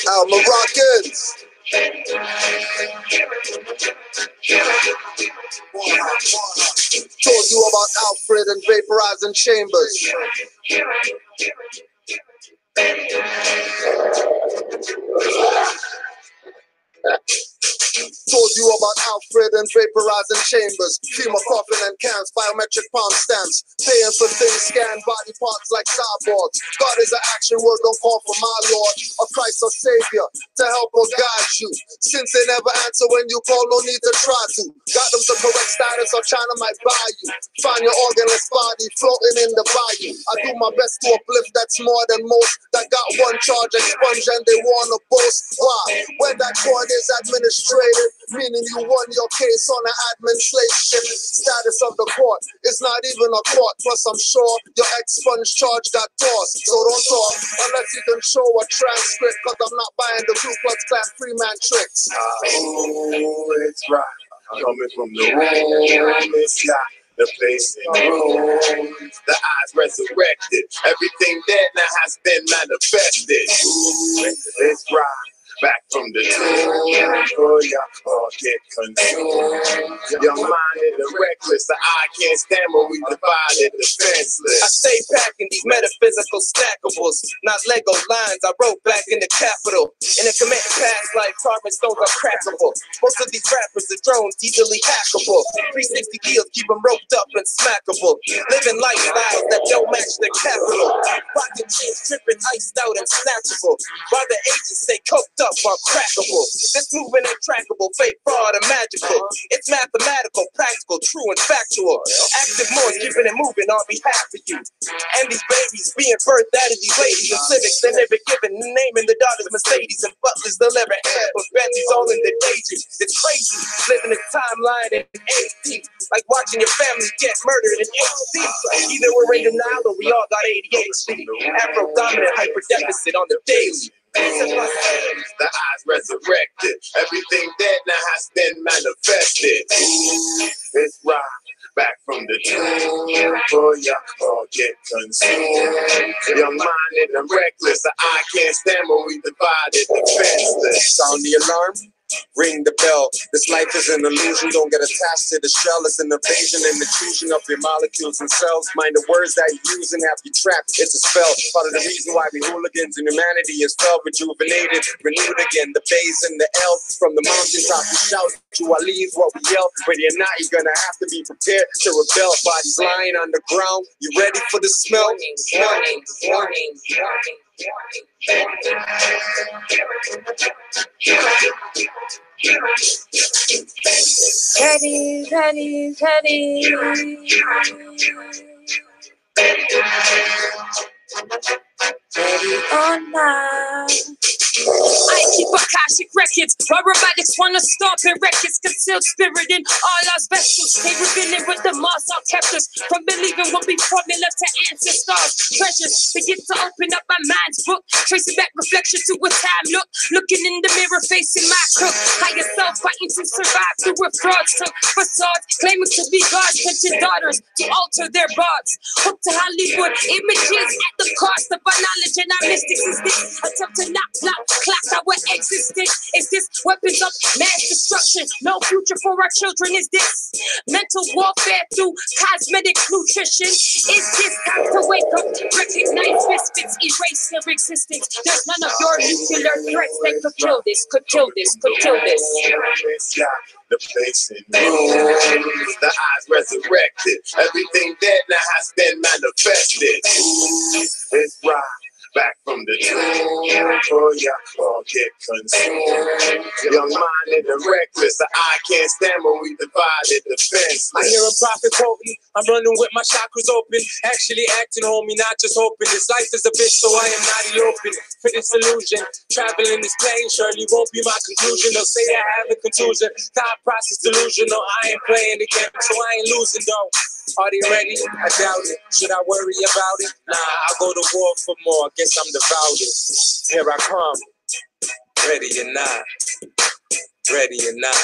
Al Moroccans. Told you about Alfred and vaporizing chambers. Told you about Alfred and vaporizing chambers, FEMA coffin and cans, biometric palm stamps, paying for things, scan body parts like cyborgs. God is an action word, don't call for my Lord or Christ or Savior to help or guide you. Since they never answer when you call, no need to try to. Got them to correct status or China might buy you. Find your organless body floating in the bayou. I do my best to uplift, that's more than most that got one charge expunged and they wanna boast. Why? When that court is administrated, meaning you won your case on an administration. Status of the court is not even a court. Plus I'm sure your expunged charge got tossed. So don't talk unless you can show a transcript, cause I'm not buying the Ku Klux Klan Freeman tricks. Oh, it's right. Coming from the room, it's got the place in rooms. The eyes resurrected. Everything dead now has been manifested. Ooh, it's right. Back from the tomb, for y'all all get consumed. Young-minded and reckless, the eye can't stand when we divided defenseless. I stay packing these metaphysical stackables, not Lego lines I wrote back in the capital. In a committed past life, carving stones are crackable. Most of these rappers are drones, easily hackable. 360 deals keep them roped up and smackable. Living lifestyles that don't match their capital. Pocket jeans dripping, iced out and snatchable. While the agents stay coked up. Uncrackable. This movement ain't trackable, fake, fraud, and magical. It's mathematical, practical, true, and factual. Active Moors keeping it moving on behalf of you. And these babies being birthed out of these ladies and civics. They never given the name in the daughters Mercedes and butlers they'll never have, but Bentleys all in their daydreams. It's crazy living a timeline in HD, like watching your family get murdered in HD. Either we're in denial or we all got ADHD. Afro dominant hyper deficit on the daily. The eyes resurrected. Everything dead now has been manifested. Ooh, it's right. Back from the tomb, for y'all all get consumed. Young-minded and reckless, the eye can't stand when we divided defenseless. Sound the alarm? Ring the bell. This life is an illusion. Don't get attached to the shell. It's an invasion and intrusion of your molecules and cells. Mind the words that you use and have you trapped. It's a spell. Part of the reason why we hooligans and humanity is felt, rejuvenated, renewed again. The bass and the L from the mountaintop. We shout to our leaves what we yell. But you're not. You're gonna have to be prepared to rebel. Bodies lying on the ground. You ready for the smell? Warning. Ready or not. I keep Akashic records. Why robotics wanna stomp in records. Concealed spirit in all our vessels. They revealing with the moss our captors. From believing what we formula to ancestors. Treasures begin to open up my mind's book. Tracing back reflection to a time look. Looking in the mirror, facing my crook. Higher self fighting to survive through a fraudster. Facades claiming to be gods. Touching daughters to alter their bards. Hooked to Hollywood images at the cost of our knowledge and our mystics. Is this attempt to knock, block, clock our existence? Is this weapons of mass destruction? No future for our children. Is this mental warfare through cosmetic nutrition? Is this time to wake up, recognize misfits, erase their existence? There's none of your nuclear threats that could kill this, could kill this, could kill this. The place in rooms, the eyes resurrected. Everything dead now has been manifested. Ooh, it's right. Back from the tomb, for y'all all get consumed. Young-minded and reckless, the eye can't stand when we divided defenseless. I hear a prophet quoting, I'm running with my chakras open. Actually acting, homie, not just hoping. This life is a bitch, so I am not eloping. For this illusion, traveling this plane surely won't be my conclusion. They'll say I have a contusion. Thought process delusional, I ain't playing the game, so I ain't losing though. Are they ready? I doubt it. Should I worry about it? Nah, I'll go to war for more. Guess I'm devoted. Here I come. Ready or not. ready or not.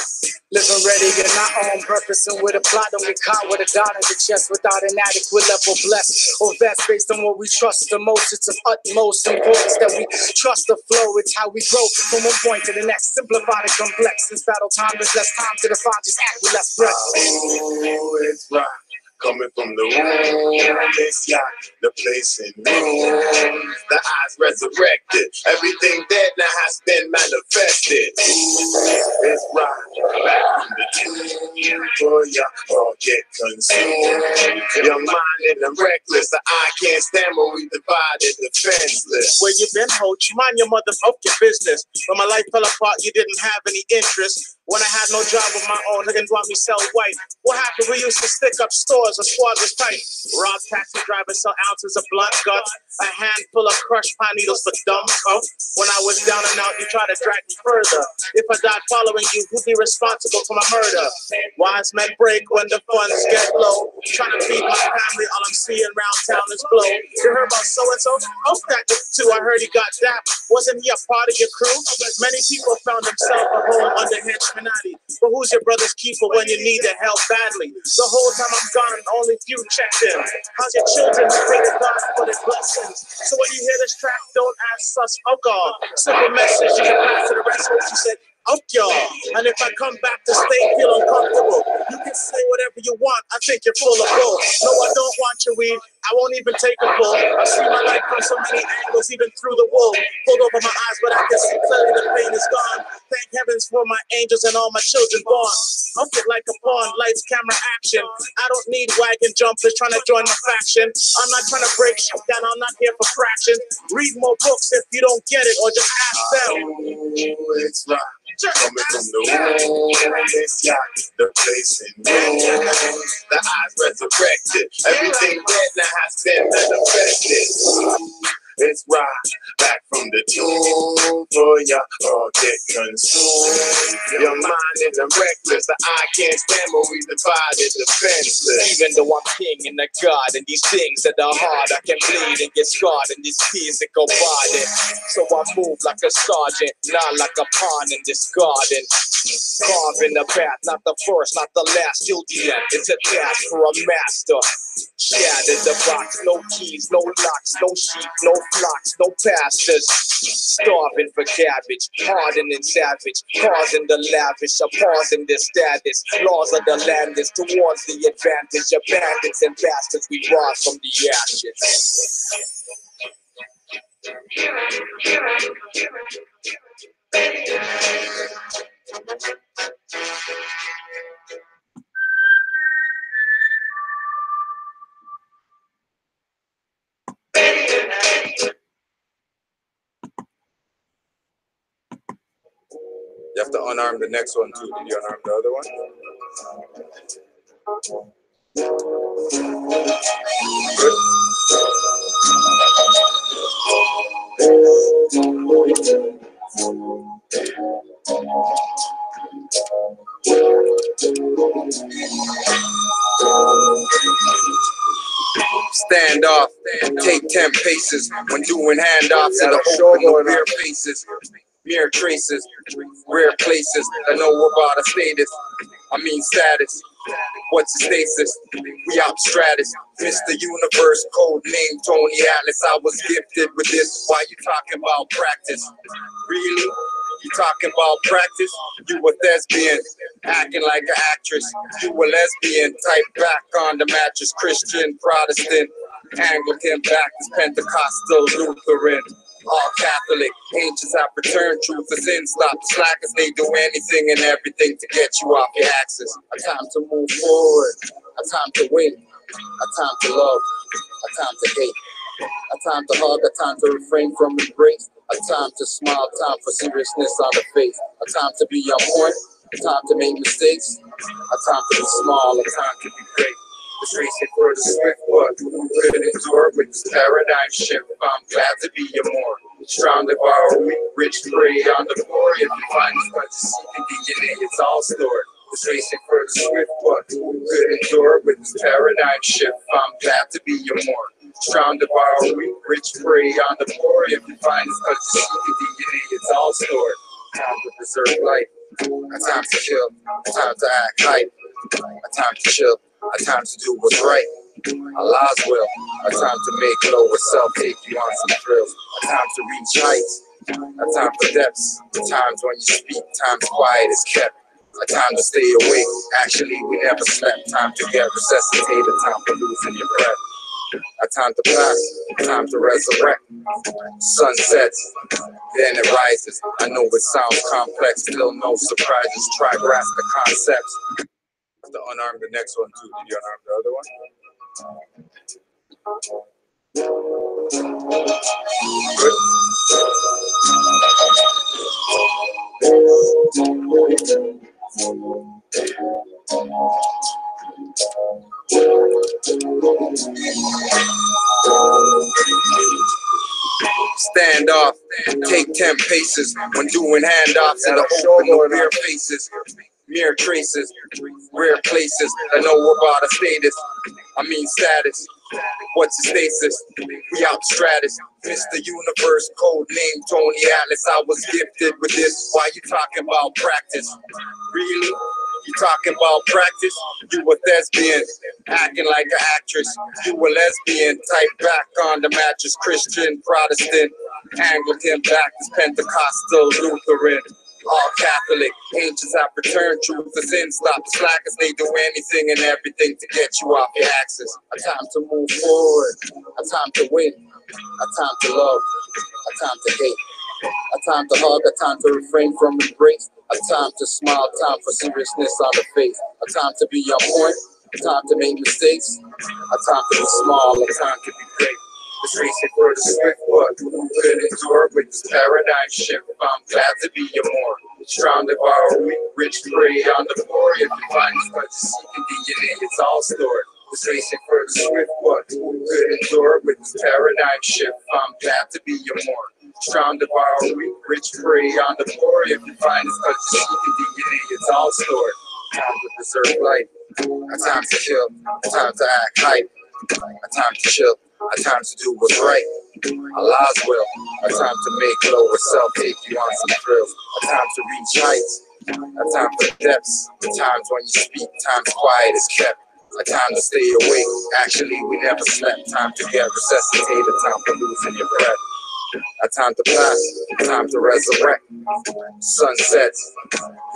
Living ready and not on purpose and with a plot, and we caught with a dot in the chest without an adequate level blessed or vest based on what we trust the most. It's of utmost importance that we trust the flow. It's how we grow from one point to the next, simplified and complex. Since battle time, there's less time to define, just act with less breath. Oh, it's right. Coming from the womb, this yacht, the place in room, the eyes resurrected, everything dead now has been manifested. It's right, back from the tomb, for ya all get consumed. Your mind and reckless, the eye can't stand when we divided, defenseless. Where you been, Hoach? Mind your motherfucking business. When my life fell apart, you didn't have any interest. When I had no job of my own, niggas want me sell white. What happened? We used to stick up stores, a squad was tight. Rob taxi drivers sell ounces of blunt guts. A handful of crushed pine needles for dumb cuff. When I was down and out, you tried to drag me further. If I died following you, who'd be responsible for my murder? Wise men break when the funds get low. Trying to feed my family, all I'm seeing round town is blow. You heard about so-and-so? Oh, that too, I heard he got dapped. Wasn't he a part of your crew? Many people found themselves a home under henchmanati. But who's your brother's keeper when you need their help badly? The whole time I'm gone, only few checked in. How's your children? You pray to God for their blessings. So when you hear this track, don't ask us, oh God. Simple message, you can pass to the rest. What she said, up y'all. And if I come back to stay, feel uncomfortable. You can say whatever you want. I think you're full of bull. No, I don't want your weed. I won't even take a pull. I see my life from so many angles, even through the wool. Pulled over my eyes, but I can see clearly the pain is gone. Thank heavens for my angels and all my children born. Up it like a pawn, lights, camera, action. I don't need wagon jumpers trying to join my faction. I'm not trying to break shit down. I'm not here for fractions. Read more books if you don't get it, or just ask them. Oh, it's right. Coming from the womb, this yacht, the place in room, the eyes resurrected, everything dead now has been manifested. It's right, back from the tomb, for ya all get consumed. Your mind is reckless, the eye can't stand when we divided, defenseless. Even though I'm king and a god, and these things that are hard, I can bleed and get scarred, and these tears that go by it. So I move like a sergeant, not like a pawn in this garden. Carving the path, not the first, not the last, till the end. It's a task for a master. Shattered the box, no keys, no locks, no sheep, no flocks, no pastors. Starving for cabbage, hardened and savage, causing the lavish, a pause in their status. Laws of the land is towards the advantage of bandits and bastards we rise from the ashes. You have to unarm the next one too. Did you unarm the other one? Good. Stand off, take 10 paces when doing handoffs in the open of bare faces. Mere traces, rare places that know about a status. I mean status. What's the stasis? We abstratus. Mr. Universe, code name Tony Atlas. I was gifted with this. Why you talking about practice? Really? You talking about practice? You a thespian, acting like an actress. You a lesbian, type back on the mattress. Christian, Protestant, Anglican, Baptist, Pentecostal, Lutheran. All Catholic, ancients have returned, truth is in, stop the slackers, they do anything and everything to get you off your axis. A time to move forward, a time to win, a time to love, a time to hate, a time to hug, a time to refrain from embrace, a time to smile, time for seriousness on the face, a time to be on point, a time to make mistakes, a time to be small, a time to be great. Just racing for the swift, but could endure with this paradigm shift. I'm glad to be your more strong to borrow, weak, rich, prey on the poor. If you find this what you seek in DNA, it's all stored. Just racing for the swift, but could endure with this paradigm shift. I'm glad to be your more strong to borrow, weak, rich, prey on the poor. If you find this what you seek in DNA, it's all stored. Time to preserve life. A time to chill, a time to act hype, a time to chill, a time to do what's right. Allah's will, a time to make lower self take you on some thrills, a time to reach heights, a time for depths, times when you speak, times quiet is kept, a time to stay awake, actually we never slept, time to get resuscitated, time for losing your breath, a time to pass, a time to resurrect, sun sets, then it rises, I know it sounds complex, still no surprises, try grasp the concepts. To unarm the next one too, did you unarm the other one? Good. Stand off, take 10 paces when doing handoffs in the open, no bare faces, mere traces, rare places. I know about a status, I mean status. What's your stasis? We out stratus. Mr. Universe, code name Tony Atlas. I was gifted with this. Why you talking about practice? Really? You talking about practice? You a thespian, acting like an actress. You a lesbian, type back on the mattress. Christian, Protestant, Anglican, Baptist, Pentecostal, Lutheran, all Catholic. Ancients have returned, truth is in. Stop the slackers, they do anything and everything to get you off your axis. A time to move forward, a time to win, a time to love, a time to hate, a time to hug, a time to refrain from embrace, a time to smile, time for seriousness on the face, a time to be on point, a time to make mistakes, a time to be small, a time to be great. This racing for the swift one, who could endure with this paradigm shift. I'm glad to be your more. Strong devour, weak, rich, prey on the poor. If you find this what you seek in DNA, it's all stored. This racing for the swift one, who could endure with this paradigm shift. I'm glad to be your more. Strong devour, weak, rich, prey on the poor. If you find this what you seek in DNA, it's all stored. Time to preserve life, a time to kill, a time to act hype, a time to chill, a time to do what's right. Allah's will, a time to make lower self take you on some thrills, a time to reach heights, a time for depths, times when you speak, times quiet is kept, a time to stay awake, actually we never slept, time to get resuscitated, time for losing your breath, a time to pass, a time to resurrect, sun sets,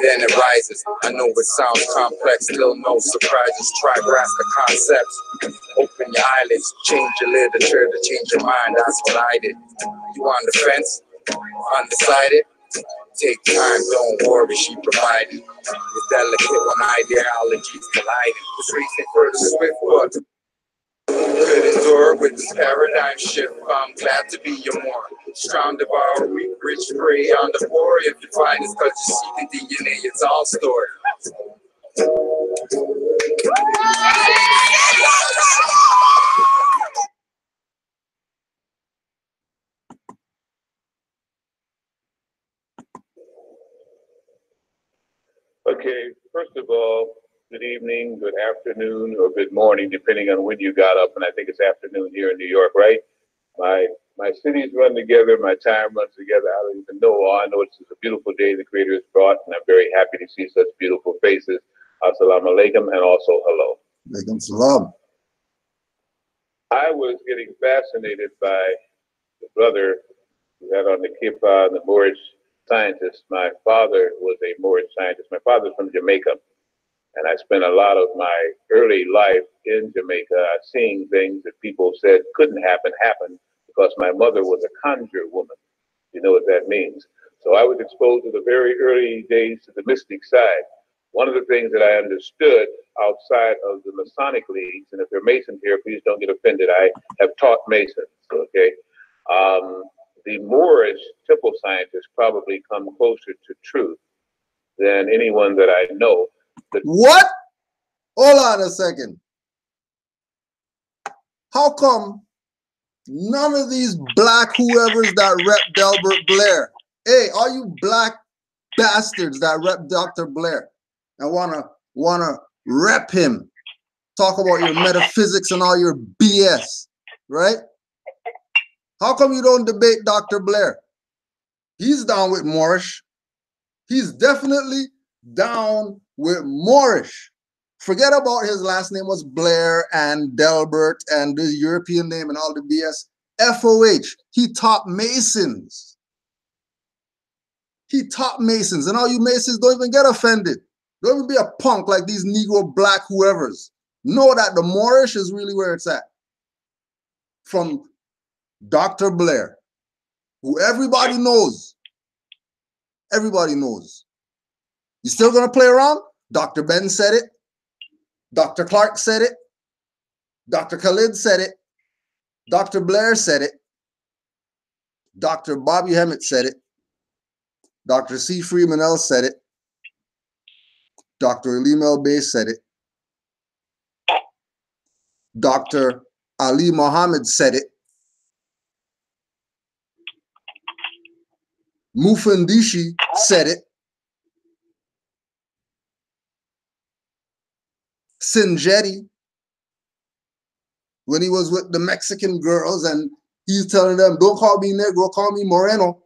then it rises, I know it sounds complex, still no surprises, try grasp the concepts, open your eyelids, change your literature to change your mind, that's what I did. You on the fence, undecided, take time, don't worry, she provided. It's delicate when ideologies colliding, it's racing for the swift foot. Could endure with this paradigm shift, I'm glad to be your more. Strong devour, weak, rich, prey on the poor. If you find it's cause you see the DNA, it's all stored. Okay, first of all, good evening, good afternoon, or good morning, depending on when you got up. And I think it's afternoon here in New York, right? My cities run together, my time runs together. I don't even know. All I know it's a beautiful day the Creator has brought, and I'm very happy to see such beautiful faces. Assalamu alaikum, and also hello. Alaikum salam. I was getting fascinated by the brother who had on the kippah, the Moorish scientist. My father was a Moorish scientist. My father's from Jamaica, and I spent a lot of my early life in Jamaica seeing things that people said couldn't happen, because my mother was a conjure woman. You know what that means. So I was exposed to the very early days to the mystic side. One of the things that I understood outside of the Masonic leagues, and if there are Masons here, please don't get offended. I have taught Masons, okay? The Moorish temple scientists probably come closer to truth than anyone that I know. But what? Hold on a second. How come none of these black whoever's that rep Delbert Blair? Hey, all you black bastards that rep Dr. Blair and wanna rep him, talk about your metaphysics and all your BS, right? How come you don't debate Dr. Blair? He's down with Moorish. He's definitely down with Moorish. Forget about his last name was Blair and Delbert and the European name and all the BS. FOH, he taught Masons. He taught Masons. And all you Masons don't even get offended. Don't even be a punk like these Negro, black, whoever's. Know that the Moorish is really where it's at. From Dr. Blair, who everybody knows. Everybody knows. You still gonna play around? Dr. Ben said it. Dr. Clark said it. Dr. Khalid said it. Dr. Blair said it. Dr. Bobby Hemmett said it. Dr. C. Freeman L. said it. Dr. Elim El Bey said it. Dr. Ali Muhammad said it. Mufandishi said it. Sinjetti, when he was with the Mexican girls and he's telling them, don't call me Negro, call me Moreno.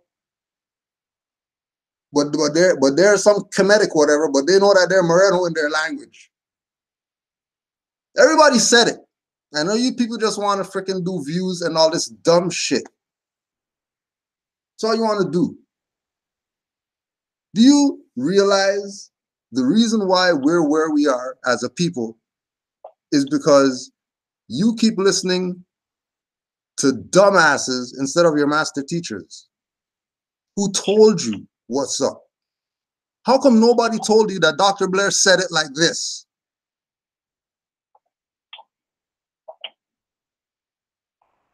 But there's some Kemetic whatever, but they know that they're Moreno in their language. Everybody said it. I know you people just want to freaking do views and all this dumb shit. That's all you want to do. Do you realize the reason why we're where we are as a people is because you keep listening to dumbasses instead of your master teachers who told you what's up? How come nobody told you that Dr. Blair said it like this?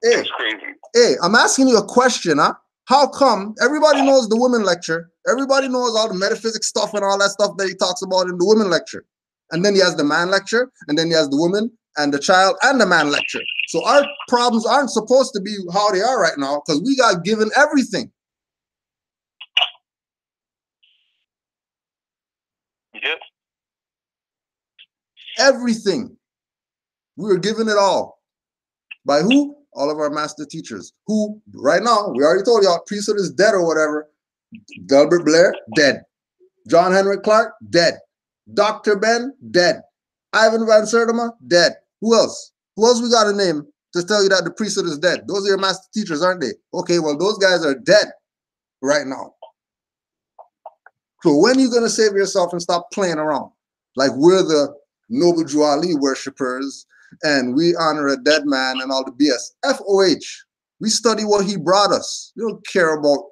Hey, That's crazy. Hey, I'm asking you a question, huh? How come everybody knows the women lecture? Everybody knows all the metaphysics stuff and all that stuff that he talks about in the women lecture. And then he has the man lecture, and then he has the woman and the child and the man lecture. So our problems aren't supposed to be how they are right now because we got given everything. Yes. Everything. We were given it all. By who? All of our master teachers. Who, right now, we already told y'all, priesthood is dead or whatever. Delbert Blair, dead. John Henrik Clark, dead. Dr. Ben, dead. Ivan Van Sertima, dead. Who else? Who else we got to name to tell you that the priesthood is dead? Those are your master teachers, aren't they? Okay, well, those guys are dead right now. So when are you going to save yourself and stop playing around? Like we're the Noble Drew Ali worshippers and we honor a dead man and all the BS. FOH. We study what he brought us. We don't care about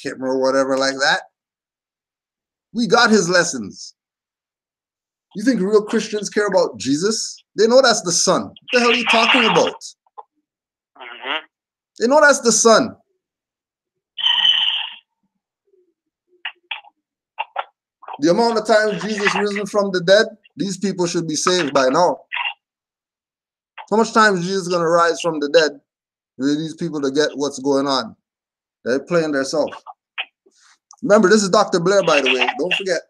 him or whatever like that. We got his lessons. You think real Christians care about Jesus? They know that's the Son. What the hell are you talking about? Mm-hmm. They know that's the Son. The amount of times Jesus risen from the dead, these people should be saved by now. How much time is Jesus going to rise from the dead for these people to get what's going on? They're playing themselves. Remember, this is Dr. Blair, by the way. Don't forget.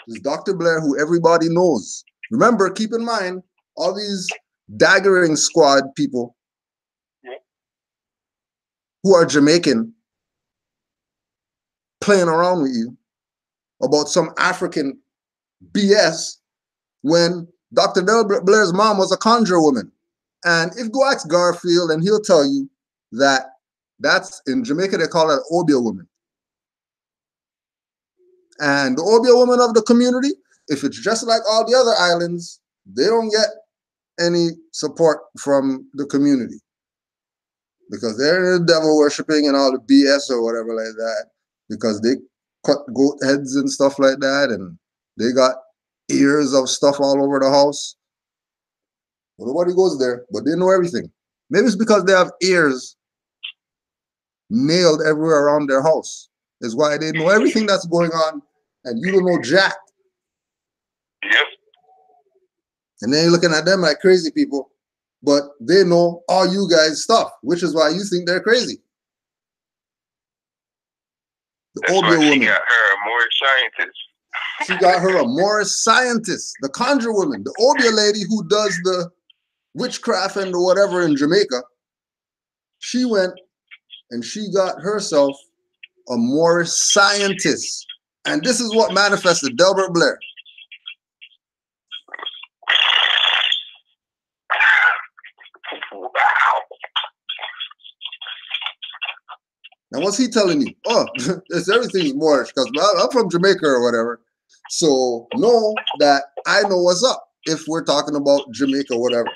This is Dr. Blair, who everybody knows. Remember, keep in mind, all these daggering squad people who are Jamaican playing around with you about some African BS when Dr. Delbert Blair's mom was a conjure woman. And if go ask Garfield, and he'll tell you that that's in Jamaica, they call it Obia woman. And the Obia woman of the community, if it's just like all the other islands, they don't get any support from the community because they're the devil worshiping and all the BS or whatever like that, because they cut goat heads and stuff like that, and they got ears of stuff all over the house. Well, nobody goes there, but they know everything. Maybe it's because they have ears nailed everywhere around their house. Is why they know everything that's going on, and you don't know jack. Yes. And then you're looking at them like crazy people, but they know all you guys' stuff, which is why you think they're crazy. The That's Obia why she woman. got her a Moorish scientist. She got her a Moorish scientist, the conjure woman, the Obia lady who does the witchcraft and the whatever in Jamaica. She went and she got herself a Moorish scientist And this is what manifested Delbert Blair. Wow. Now, what's he telling you? Oh, it's everything's Moorish because I'm from Jamaica or whatever. So know that I know what's up if we're talking about Jamaica or whatever.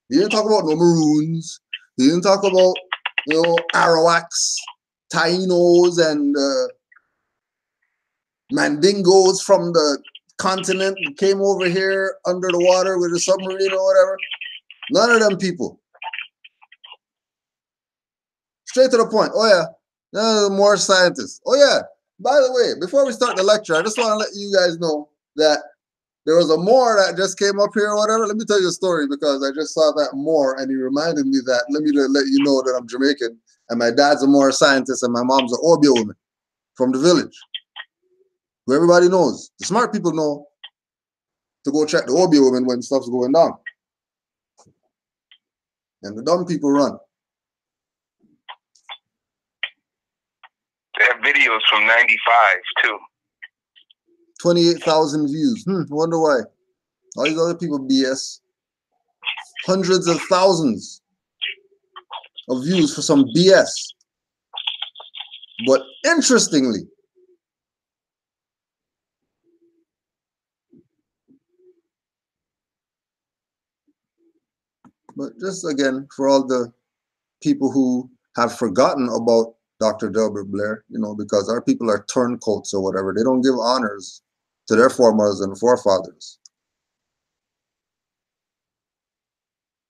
He didn't talk about no Maroons. He didn't talk about, you know, Arawaks, Tainos, and Mandingos from the continent who came over here under the water with a submarine or whatever. None of them people. Straight to the point. Oh, yeah. None of the Moorish scientists. Oh, yeah. By the way, before we start the lecture, I just want to let you guys know that there was a Moor that just came up here or whatever. Let me tell you a story because I just saw that Moor and he reminded me that, let me let you know that I'm Jamaican and my dad's a Moorish scientist and my mom's an Obia woman from the village. Who everybody knows. The smart people know to go check the Obia woman when stuff's going down. And the dumb people run. They have videos from 95 too. 28,000 views. I wonder why. All these other people BS. Hundreds of thousands of views for some BS. But interestingly, but just again, for all the people who have forgotten about Dr. Delbert Blair, you know, because our people are turncoats or whatever. They don't give honors to their foremothers and forefathers.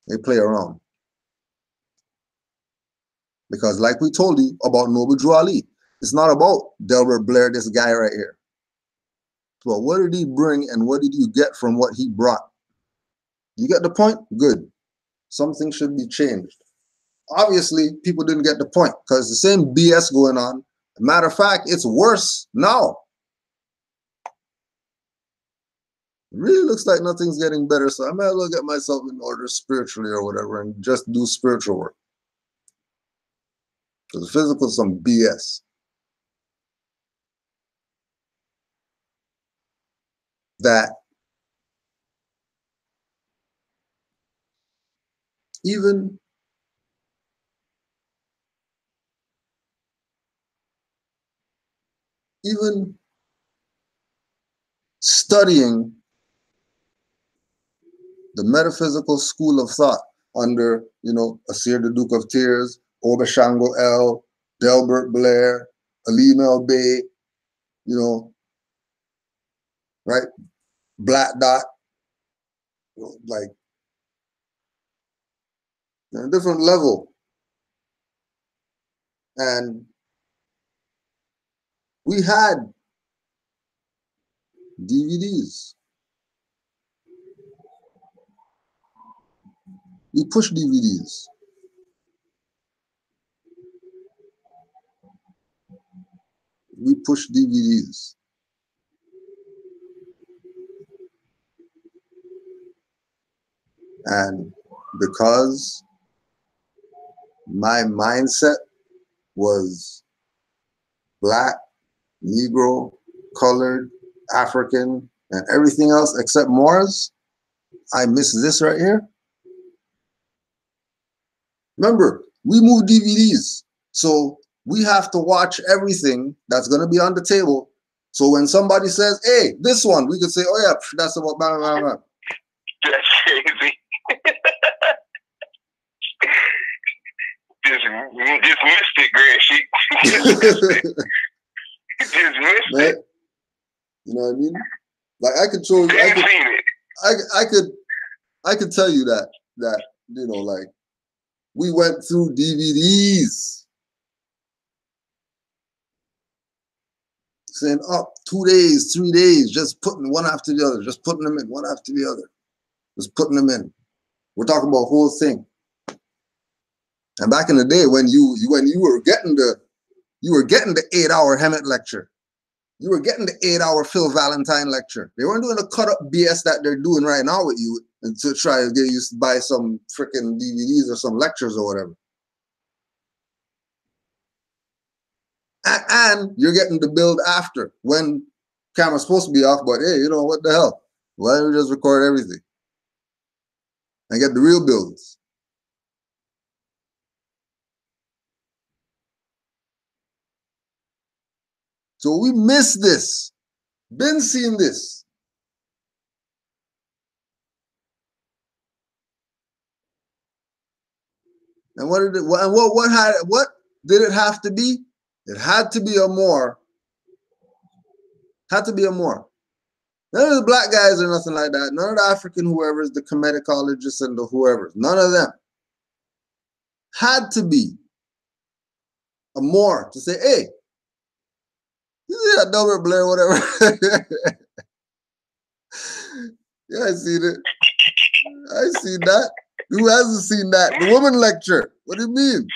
They play around. Because like we told you about Noble Drew Ali, it's not about Delbert Blair, this guy right here. Well, what did he bring and what did you get from what he brought? You get the point? Good. Something should be changed. Obviously, people didn't get the point because the same BS going on. Matter of fact, it's worse now. It really looks like nothing's getting better, so I might as well get myself in order spiritually or whatever and just do spiritual work. Because the physical is some BS. That even studying the metaphysical school of thought under, you know, Asir the Duke of Tears, Obashango L, Delbert Blair, Alim El Bey, you know, right? Black Dot, you know, like a different level. And we had DVDs. We push DVDs. We push DVDs. And because my mindset was Black, Negro, colored, African, and everything else except Moors, I miss this right here. Remember, we move DVDs, so we have to watch everything that's going to be on the table. So when somebody says, hey, this one, we could say, oh yeah, that's about blah, blah, blah. That's crazy. Just missed it, Greg. Just missed it. You know what I mean? Like I could show you, I could tell you that you know, like we went through DVDs, saying up 2 days, 3 days, just putting one after the other, just putting them in one after the other, just putting them in. We're talking about a whole thing. And back in the day when you were getting the 8-hour Hemet lecture, you were getting the 8-hour Phil Valentine lecture. They weren't doing the cut up BS that they're doing right now with you and to try to get you to buy some freaking DVDs or some lectures or whatever. And you're getting the build after when camera's supposed to be off, but hey, you know, what the hell? Why don't we just record everything and get the real builds? So we miss this. Been seeing this. And what did it, what did it have to be? It had to be a Moor. Had to be a Moor. None of the black guys or nothing like that. None of the African whoever's, the comedicologists and the whoever's. None of them. Had to be a Moor to say, hey, you see that Delbert Blair, whatever. Yeah, I seen it. I seen that. Who hasn't seen that? The woman lecture. What do you mean?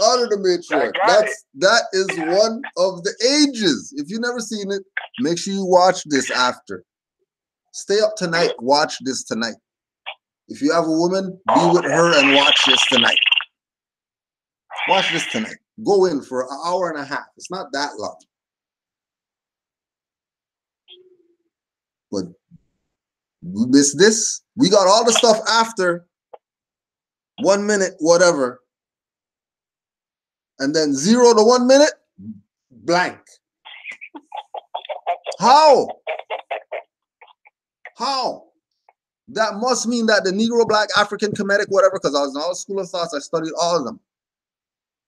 Honor the matriarch. That is one of the ages. If you've never seen it, make sure you watch this after. Stay up tonight, watch this tonight. If you have a woman, be with her and watch this tonight. Watch this tonight. Go in for an hour and a half. It's not that long. But we missed this. We got all the stuff after 1 minute, whatever. And then 0 to 1 minute, blank. How? How? That must mean that the Negro, Black, African, Kemetic, whatever, because I was in all school of thoughts, I studied all of them.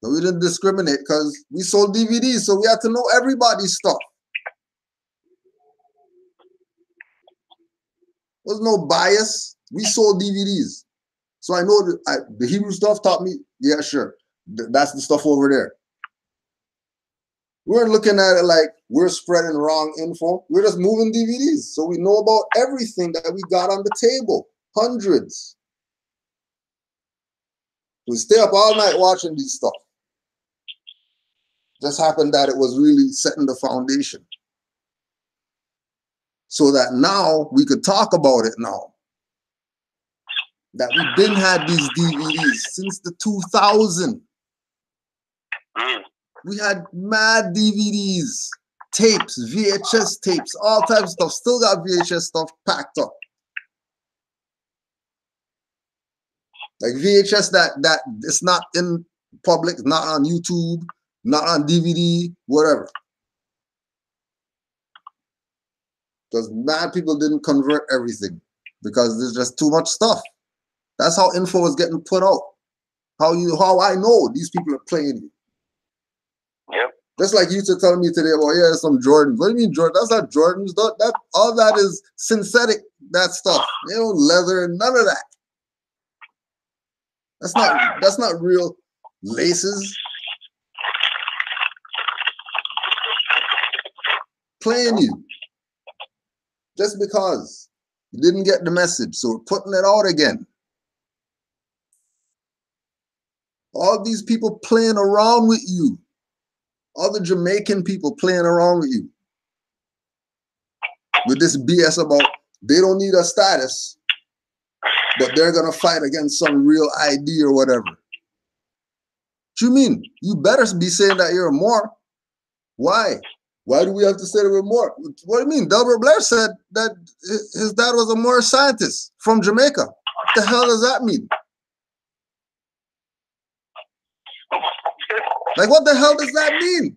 So we didn't discriminate because we sold DVDs, so we had to know everybody's stuff. There was no bias. We sold DVDs. So I know the Hebrew stuff taught me, yeah, sure. That's the stuff over there. We weren't looking at it like we're spreading wrong info. We're just moving DVDs. So we know about everything that we got on the table. Hundreds. We stay up all night watching these stuff. Just happened that it was really setting the foundation. So that now we could talk about it now. That we've been had these DVDs since the 2000. We had mad DVDs, tapes, VHS tapes, all types of stuff. Still got VHS stuff packed up. Like VHS that it's not in public, not on YouTube, not on DVD, whatever. Because mad people didn't convert everything because there's just too much stuff. That's how info is getting put out. How I know these people are playing you. Yep. Just like you two telling me today, well, yeah, some Jordans. What do you mean Jordans? That's not Jordans. That all that is synthetic. That stuff. They don't leather and none of that. That's not real laces. Playing you. Just because you didn't get the message. So we're putting it out again. All these people playing around with you. All the Jamaican people playing around with you. With this BS about they don't need a status, but they're going to fight against some real ID or whatever. What you mean? You better be saying that you're a Moor. Why? Why do we have to say that we're Moor? What do you mean? Delbert Blair said that his dad was a Moorish scientist from Jamaica. What the hell does that mean? Like, what the hell does that mean?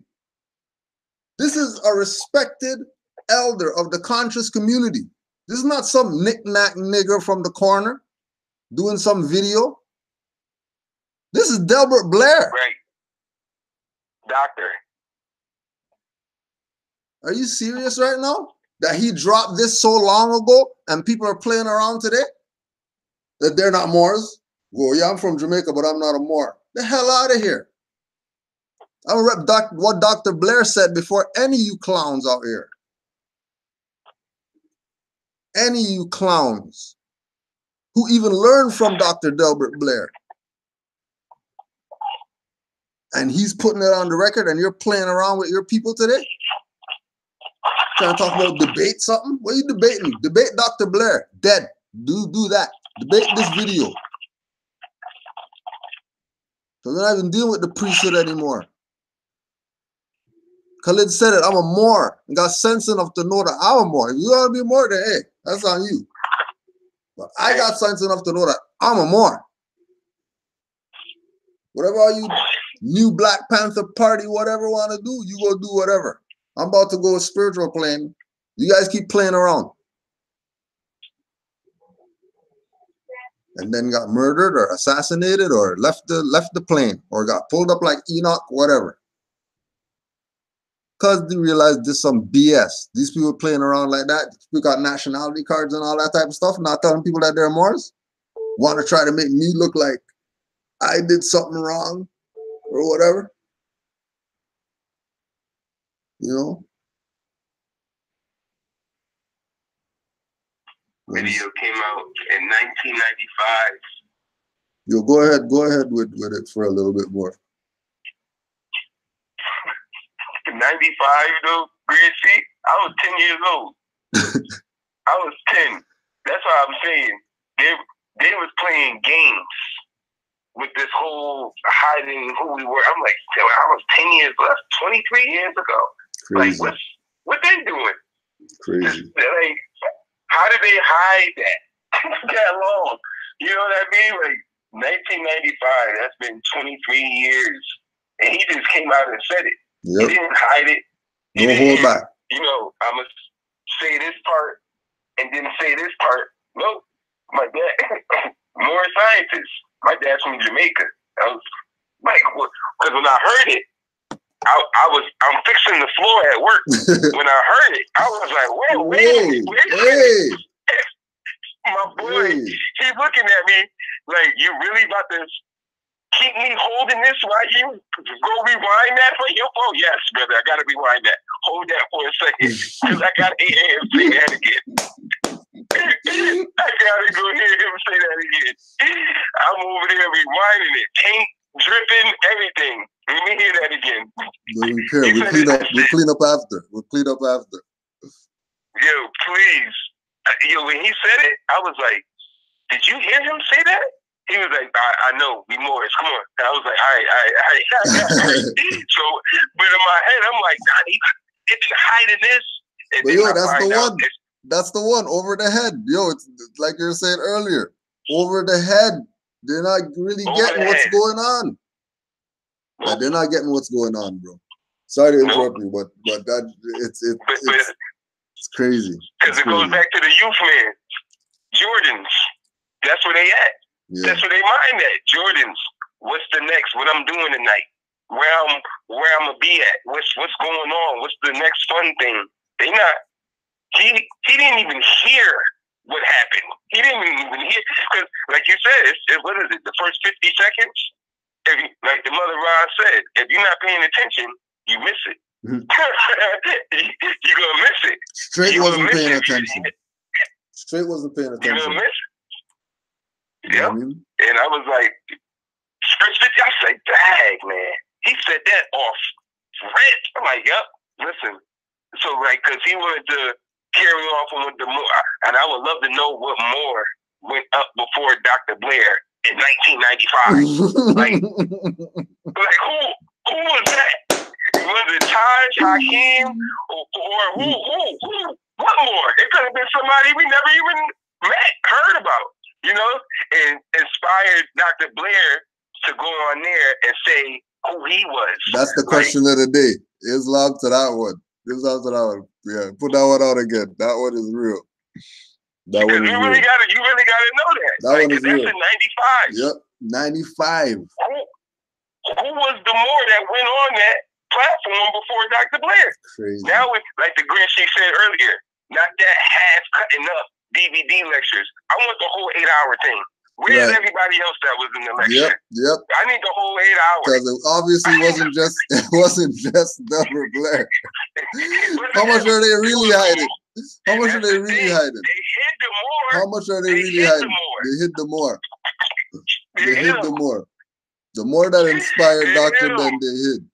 This is a respected elder of the conscious community. This is not some knick-knack nigger from the corner doing some video. This is Delbert Blair. Right. Doctor. Are you serious right now? That he dropped this so long ago and people are playing around today? That they're not Moors? Well, yeah, I'm from Jamaica, but I'm not a Moor. The hell out of here. I'm gonna rep what Dr. Blair said before any of you clowns out here. Any of you clowns who even learned from Dr. Delbert Blair. And he's putting it on the record and you're playing around with your people today? Trying to talk about debate something? What are you debating? Debate Dr. Blair. Dead. Do that. Debate this video. So we're not even dealing with the priesthood anymore. Khalid said it, I'm a Moor. And got sense enough to know that I'm a Moor. If you want to be Moor, then hey, that's on you. But I got sense enough to know that I'm a Moor. Whatever all you new Black Panther Party, whatever want to do, you go do whatever. I'm about to go spiritual plane. You guys keep playing around. And then got murdered or assassinated or left the plane or got pulled up like Enoch, whatever. Because they realized this some BS. These people playing around like that. We got nationality cards and all that type of stuff, not telling people that they're Moors. Want to try to make me look like I did something wrong or whatever. You know? Video came out in 1995. Yo, go ahead with it for a little bit more. 95, though, Gracie, I was 10 years old. I was 10. That's what I'm saying. They was playing games with this whole hiding who we were. I'm like, I was 10 years old. That's 23 years ago. Crazy. Like, what they doing? Crazy. Like, how did they hide that that long? You know what I mean? Like, 1995, that's been 23 years. And he just came out and said it. Yep. He didn't hide it. No hold back. You know, I'm going to say this part and then say this part. No, my dad, Moorish scientist. My dad's from Jamaica. I was like, because when I heard it, I'm fixing the floor at work. When I heard it, I was like, whoa, wait a minute. Hey. My boy, he's looking at me like, you really about to keep me holding this while you go rewind that for you? Oh, yes, brother, I got to rewind that. Hold that for a second, because I got to hear him say that again. I got to go hear him say that again. I'm over there rewinding it. Paint, dripping, everything. Let me hear that again. Don't care. We'll clean up after. Yo, please. Yo, when he said it, I was like, did you hear him say that? He was like, I know, we Moorish, come on. And I was like, all right. So, but in my head, I'm like, God, it's hiding this. And but yo, that's the one. That's the one, over the head. Yo, it's like you were saying earlier. Over the head. They're not really getting what's going on. Like, they're not getting what's going on, bro. Sorry to interrupt you, but that it's crazy. Because it goes back to the youth man. Jordans. That's where they at. Yeah. That's where they mind at. Jordans. What's the next? What I'm doing tonight? Where I'm gonna be at? What's going on? What's the next fun thing? They not. He didn't even hear what happened. He didn't even hear, because like you said, what is it? The first 50 seconds. Like the mother Ron said, if you're not paying attention, you miss it. You're gonna miss it. Straight wasn't paying attention. Straight wasn't paying attention. You're gonna miss it. Yep. And I was like, first 50, I said, dang, man. He said that off rip. I'm like, yep, listen. So, like, because he wanted to carry on with the Moor, and I would love to know what Moor went up before Dr. Blair in 1995. like who was that? Was it Taj, Hakeem, or who? What Moor? It could have been somebody we never even heard about. You know, and inspired Dr. Blair to go on there and say who he was. That's the question of the day. Islam to that one. Yeah, put that one out again. That one is real. That one is real. You really gotta know that. That one is real. That's in 95. Yep, 95. Who was the Moor that went on that platform before Dr. Blair? Crazy. Now, like the Grinch said earlier, not that half cutting up DVD lectures. I want the whole 8-hour thing. Where's everybody else that was in the lecture? Yep. I need the whole 8 hours. Because it obviously wasn't just Delbert Blair. How much are they really hiding? How much are they really hiding? They hid the Moor. How much are they really hiding? They hid the Moor. They hid the Moor. The more that inspired Dr. Ben, they hid.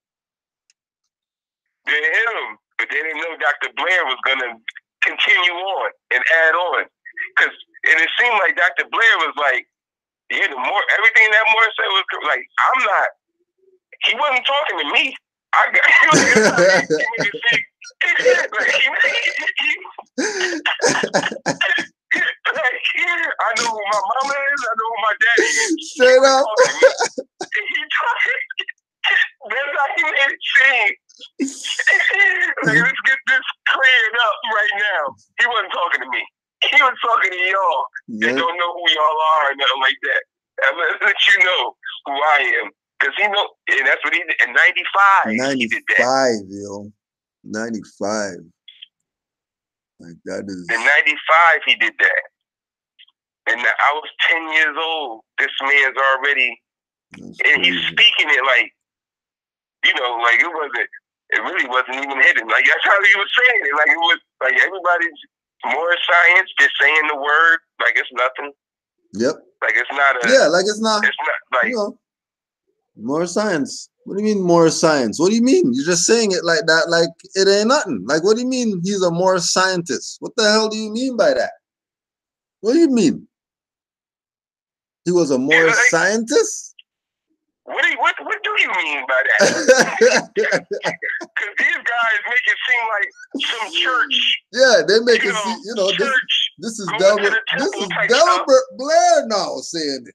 They hid him. But they didn't know Dr. Blair was going to continue on and add on. And it seemed like Dr. Blair was like, yeah, the Moor, everything that Moor said was like, he wasn't talking to me. I got I know who my mama is. I know who my daddy is. Straight up. That's how he made it seem. Like, let's get this cleared up right now. He wasn't talking to me. He was talking to y'all that don't know who y'all are and nothing like that. I'm gonna let you know who I am. Because he know, and that's what he did in 95. 95, yo. 95. Like that is. In 95, he did that. And I was 10 years old. This man's already, and he's speaking it like, you know, like it really wasn't even hidden. Like that's how he was saying it. Like it was like everybody's more science, just saying the word, like it's nothing. Yep. Like it's not a. Yeah, like it's not. It's not like. You know, more science. What do you mean more science? What do you mean? You're just saying it like that, like it ain't nothing. Like what do you mean he's a more scientist? What the hell do you mean by that? What do you mean? He was a more scientist? What do you mean by that? Because these guys make it seem like some church. Yeah, they make it seem, you know, this is Delbert Blair now saying it.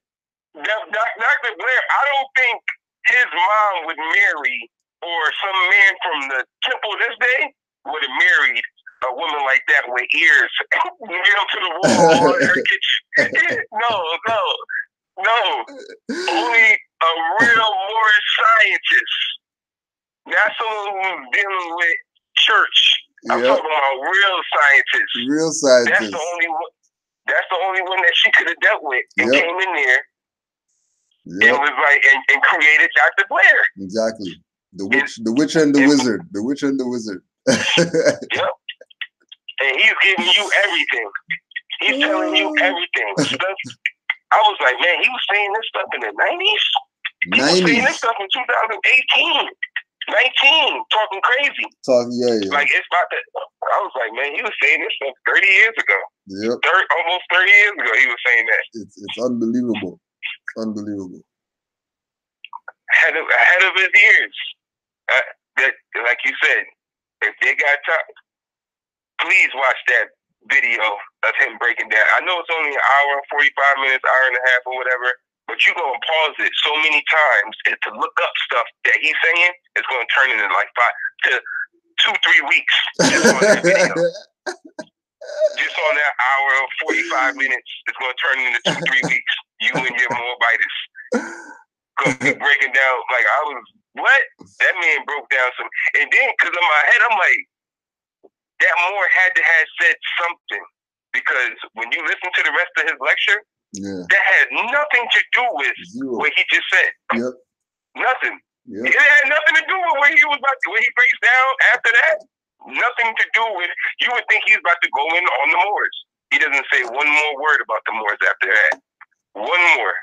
Dr. Blair, I don't think his mom would marry, or some man from the temple this day would have married a woman like that with ears nailed to the wall in her kitchen. No. Only a real Moorish scientist. Not someone who's dealing with church. I'm talking about real scientists. Real scientists. That's the only one that she could have dealt with and came in there and was like and created Dr. Blair. Exactly. The witch and the wizard. The witch and the wizard. Yep. And he's giving you everything. He's telling you everything. Stuff. I was like, man, he was saying this stuff in the 90s? He was saying this stuff in 2018. 19, talking crazy. Like it's about that. I was like, man, he was saying this stuff 30 years ago. Yep. Almost 30 years ago, he was saying that. It's unbelievable. Unbelievable. Ahead of his years. That, like you said, if they got time, please watch that video of him breaking down. I know it's only an hour and 45 minutes, hour and a half or whatever, but you're going to pause it so many times to look up stuff that he's saying, it's going to turn into like 5 to 2-3 weeks just on that video. Just on that hour and 45 minutes, it's going to turn into 2-3 weeks. You and your Moabites going to be breaking down. Like, I was, what? That man broke down some, and then, because in my head, I'm like, that Moore had to have said something, because when you listen to the rest of his lecture, that had nothing to do with what he just said. Yep. Nothing. Yep. It had nothing to do with what he was about to, what he breaks down after that. Nothing to do with, you would think he's about to go in on the Moors. He doesn't say one more word about the Moors after that. One more.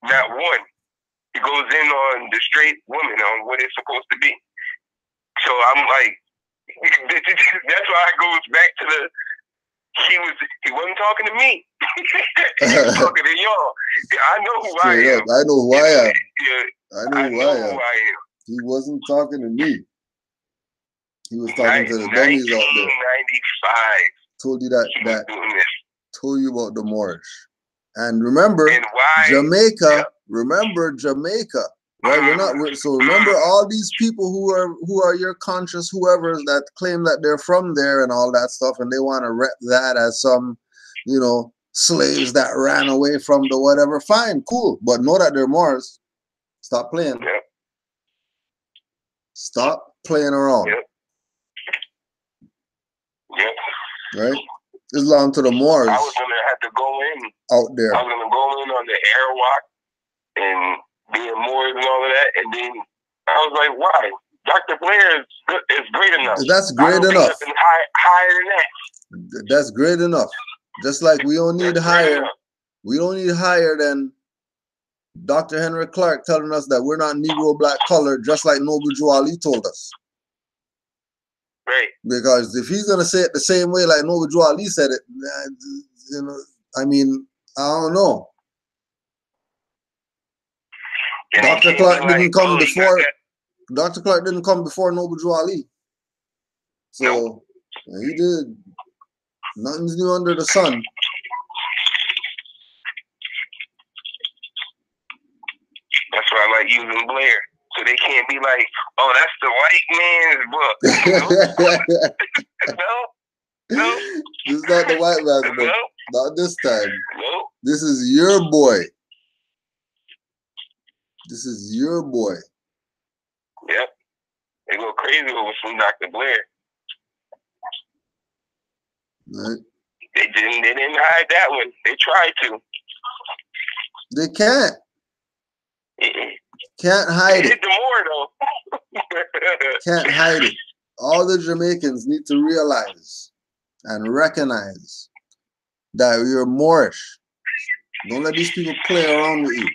Not one. He goes in on the straight woman, on what it's supposed to be. So I'm like, that's why it goes back to the, he wasn't talking to me. He was talking to y'all. I know who I am. I know who I am. I know who I am. He wasn't talking to me. He was talking to the dummies out there. 1995. Told you that told you about the Moorish. And remember, Jamaica. Yep. Remember Jamaica. Right? So remember all these people who are your conscious whoever's that claim that they're from there and all that stuff, and they want to rep that as some, you know, slaves that ran away from the whatever. Fine, cool, but know that they're Moors. Stop playing. Yep. Stop playing around. Yep. Yep. Right? Islam to the Moors. I was gonna have to go in out there. I was gonna go in on the Arawak and being Moors and all of that, and then I was like, why? Dr. Blair is great enough. That's great enough. Higher than that. That's great enough. Just like we don't need higher. We don't need higher than Dr. Henry Clark telling us that we're not Negro black colored, just like Noble Drew Ali told us. Right. Because if he's gonna say it the same way like Noble Drew Ali said it, you know, I mean, I don't know. Dr. Clark didn't come before. Dr. Clark didn't come before Noble Drew Ali. So he did. Nothing's new under the sun. That's why I like using Blair. So they can't be like, oh, that's the white man's book. No. This is not the white man's book. Not this time. No. This is your boy. This is your boy. Yep. They go crazy over some Dr. Blair. Right. They didn't hide that one. They tried to. They can't. Can't hide it. Hit the Moor though. Can't hide it. All the Jamaicans need to realize and recognize that you're Moorish. Don't let these people play around with you.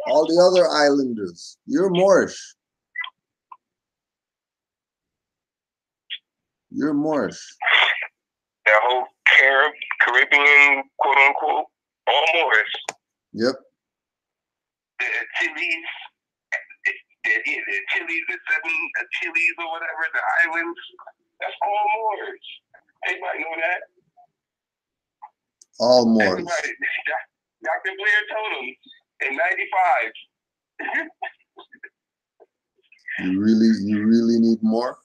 All the other islanders, you're Moorish. You're Moorish. That whole Caribbean, quote unquote, all Moorish. Yep. The Chilis, the Chilis, the 7 Chilis or whatever, the islands, that's all Moorish. Everybody know that. All Moors. Everybody, Dr. Blair told him in 95. You really need more?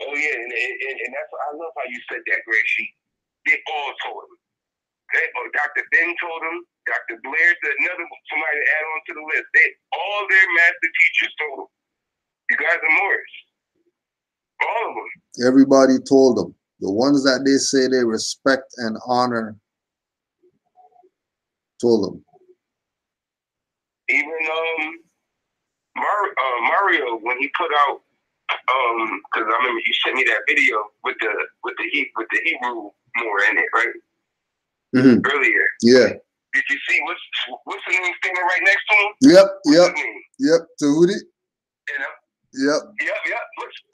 Oh yeah, and that's what I love how you said that, Gracie. They all told him. Dr. Ben told him, Dr. Blair, another somebody to add on to the list. All their master teachers told them. You guys are Moorish. All of them. Everybody told them. The ones that they say they respect and honor told them. Even Mario, when he put out, because I remember you sent me that video with the Hebrew Moor in it, right? Mm-hmm. Earlier. Yeah. Did you see what's the name standing right next to him? Yep. Tahuti. You know? Yep. I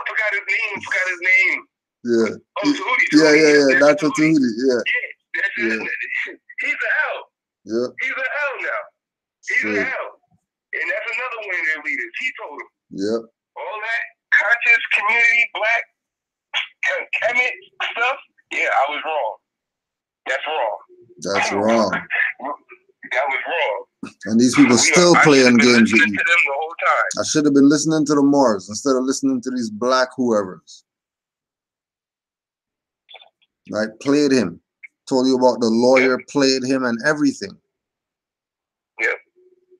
forgot his name. Yeah. Oh, Tahuti. Yeah. Dr. Tahuti. Yeah. He's an L. Yeah. He's an L now. He's an L. And that's another one of their leaders. He told him. Yep. All that conscious community, black, Kemet stuff, yeah, I was wrong. That's wrong. That's wrong. That was wrong. And these people still playing games with you. To them the whole time. I should have been listening to the Moors instead of listening to these black whoever's. Right? Played him. Told you about the lawyer, played him and everything. Yep.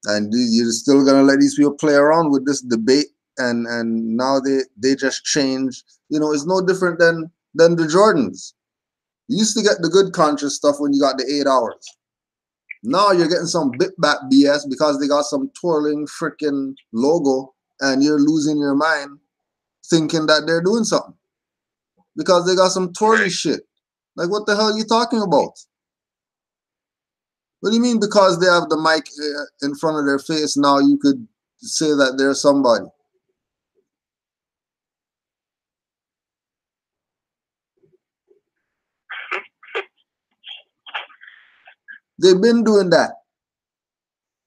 And you're still gonna let these people play around with this debate, and now they just change. You know, it's no different than the Jordans. You used to get the good conscious stuff when you got the 8 hours. Now you're getting some bit back BS because they got some twirling freaking logo, and you're losing your mind thinking that they're doing something because they got some twirly shit. Like, what the hell are you talking about? What do you mean because they have the mic in front of their face now you could say that they're somebody? They've been doing that.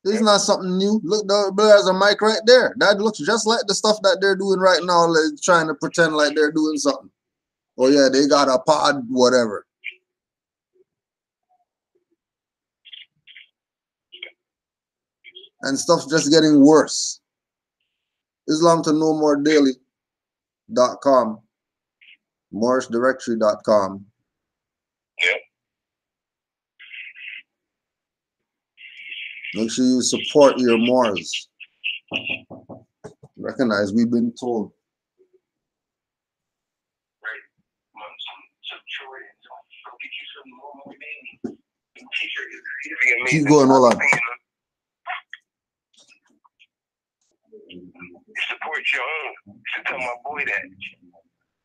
It's not something new. Look, there's a mic right there. That looks just like the stuff that they're doing right now, like trying to pretend like they're doing something. Oh yeah, they got a pod, whatever. And stuff's just getting worse. Islam to know more daily.com, morishdirectory.com. Yeah. Make sure you support your Moors. Recognize we've been told. Keep going, hold on. Support your own. I should tell my boy that.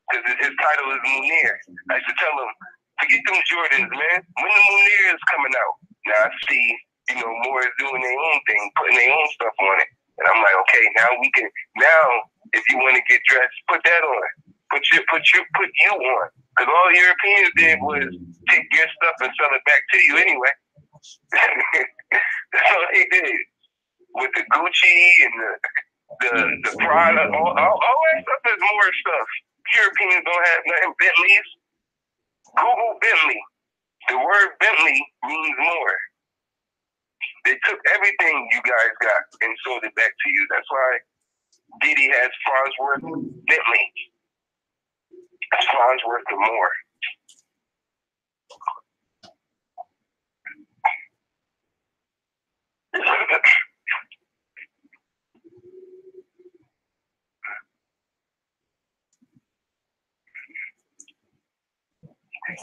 Because his title is Munir. I should tell him, forget them Jordans, man. When the Munir is coming out. Now I see, more is doing their own thing, putting their own stuff on it. And I'm like, okay, now if you want to get dressed, put that on. Put you on. Because all Europeans did was take your stuff and sell it back to you anyway. That's all they did. With the Gucci and the product, all that stuff is more stuff. Europeans don't have nothing. Bentleys. Google Bentley. The word Bentley means more. They took everything you guys got and sold it back to you. That's why Diddy has Farnsworth Bentley. That's Farnsworth the Moor.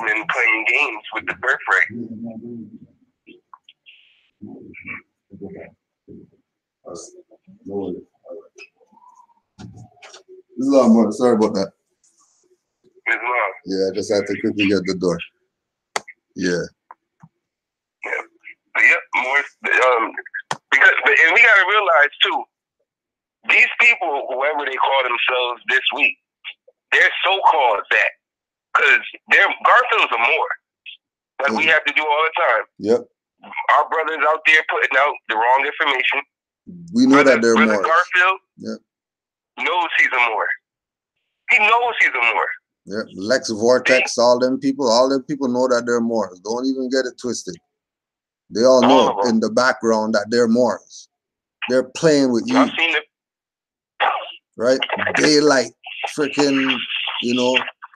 Been playing games with the birthright. Islam, more. Sorry about that. Islam. Yeah, I just had to quickly get the door. Yeah. Yep, more. And we gotta realize too, these people, whoever they call themselves this week, they're so-called that. Because Garfield's a Moor. Like we have to do all the time. Yep. Our brothers out there putting out the wrong information. We know that they're Moors. Garfield knows he's a Moor. He knows he's a Moor. Yeah. Lex Vortex, all them people know that they're Moors. Don't even get it twisted. They all know in the background that they're Moors. They're playing with you. I've seen it. Right? Daylight, freaking,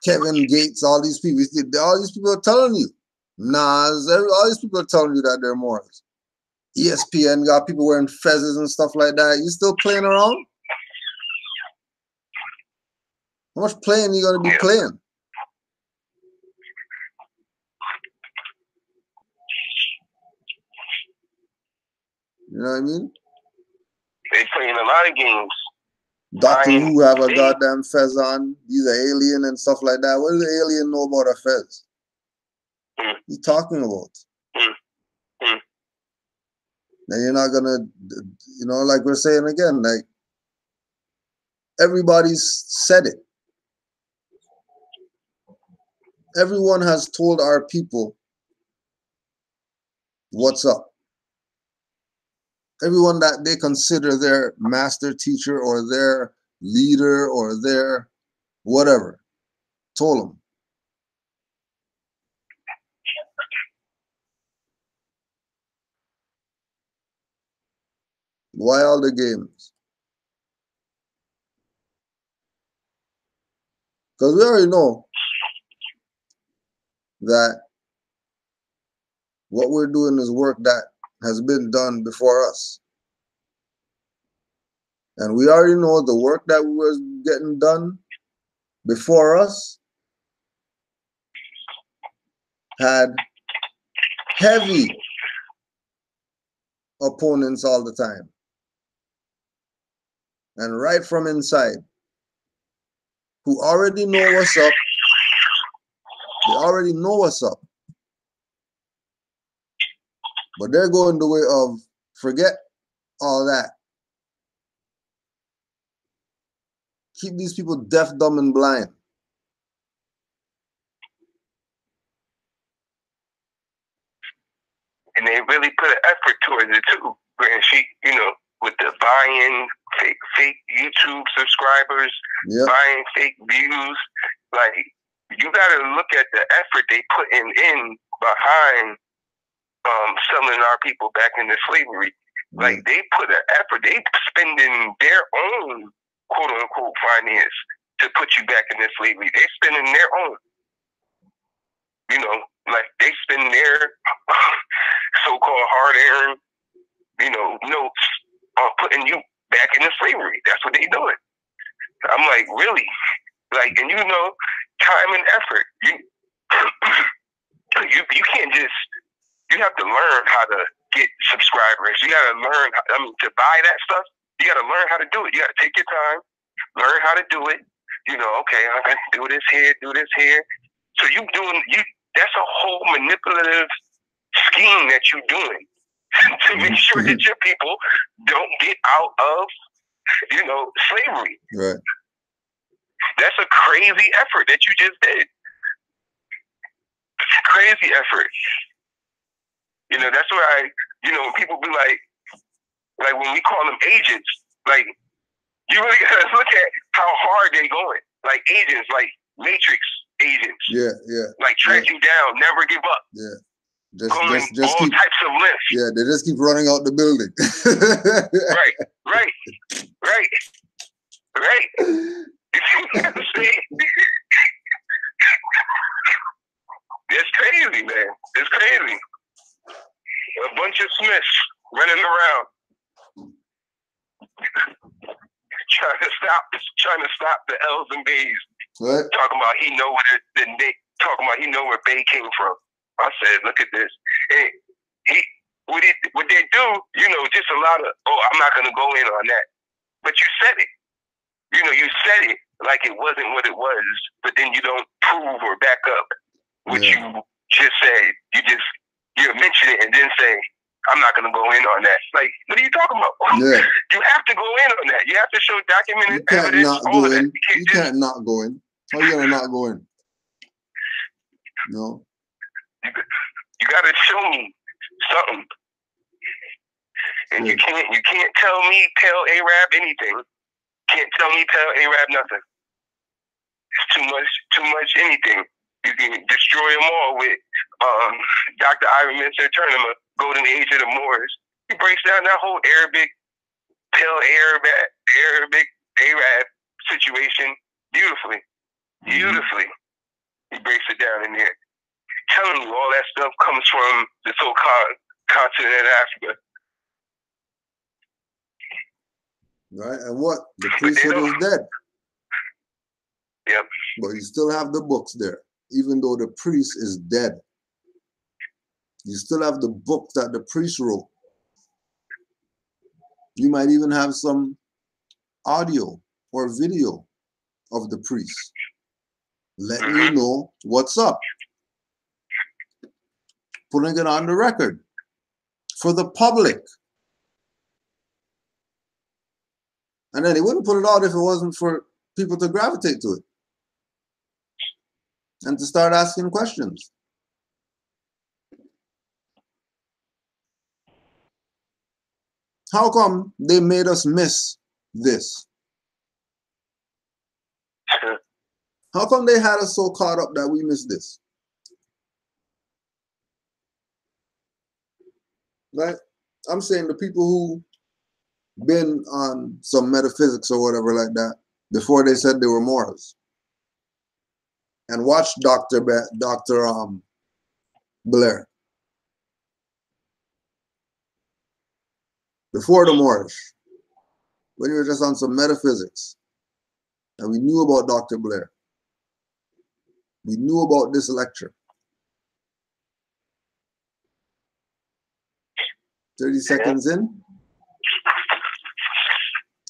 Kevin Gates, all these people are telling you. Nas, all these people are telling you that they're Moors. ESPN got people wearing fezzes and stuff like that. You still playing around? How much playing you gonna be playing? You know what I mean? They playing a lot of games. Doctor Who have a goddamn fez on. He's an alien and stuff like that. What does the alien know about a fez? He's talking about. Now you're not gonna, like we're saying again, like everybody's said it. Everyone has told our people what's up. Everyone that they consider their master teacher or their leader or their whatever, told them. Why all the games? Because we already know that what we're doing is work that has been done before us. And we already know the work that was getting done before us had heavy opponents all the time. And right from inside, who already know what's up. They already know what's up. But they're going the way of forget all that. Keep these people deaf, dumb, and blind. And they really put an effort towards it too. And she, with the buying fake YouTube subscribers, buying fake views, like you got to look at the effort they putting in behind selling our people back into slavery. Like they put an effort, they spending their own quote unquote finance to put you back into slavery. They spending their own. Like they spend their so-called hard-earned, notes on putting you back into slavery. That's what they doing. I'm like, really? Like, and time and effort. You can't just. You have to learn how to get subscribers. You got to learn. To buy that stuff, you got to learn how to do it. You got to take your time, learn how to do it. Okay, I'm gonna do this here, do this here. So that's a whole manipulative scheme that you're doing to make sure that your people don't get out of, slavery. Right. That's a crazy effort that you just did. Crazy effort. That's why when people be like when we call them agents, like You really gotta look at how hard they going. Like agents, like Matrix agents. Yeah, yeah. Like track you down, never give up. Yeah. Just all keep, types of lifts. Yeah, they just keep running out the building. Right. You see what I'm saying? It's crazy, man. It's crazy. A bunch of Smiths running around trying to stop the L's and B's. What? Talking about he know where he know where Bay came from. I said, look at this. Hey, what they do, you know, just a lot of, I'm not gonna go in on that. But you said it. You know, you said it like it wasn't what it was, but then you don't prove or back up what you just said. You mention it and then say, I'm not gonna go in on that. Like, what are you talking about? Yeah. You have to go in on that. You have to show documented evidence. You can't not go in. How are you gonna not go in? No. You gotta show me something. And you can't tell me tell Arab anything. Can't tell me tell Arab nothing. It's too much anything. You can destroy them all with Dr. Ivan Mincer Tournament, Golden Age of the Moors. He breaks down that whole Arabic Arab situation beautifully. Beautifully. He breaks it down in there. Telling you all that stuff comes from the so-called continent of Africa. Right, and what? The priesthood is dead. Yep. But you still have the books there. Even though the priest is dead, you still have the books that the priest wrote. You might even have some audio or video of the priest letting you know what's up. Putting it on the record for the public. And then he wouldn't put it out if it wasn't for people to gravitate to it and to start asking questions. How come they made us miss this? How come they had us so caught up that we missed this? Right? I'm saying the people who been on some metaphysics or whatever like that before they said they were Moors and watched Dr. Blair before the Moorish, when we were just on some metaphysics and we knew about Dr. Blair. We knew about this lecture. 30 seconds in.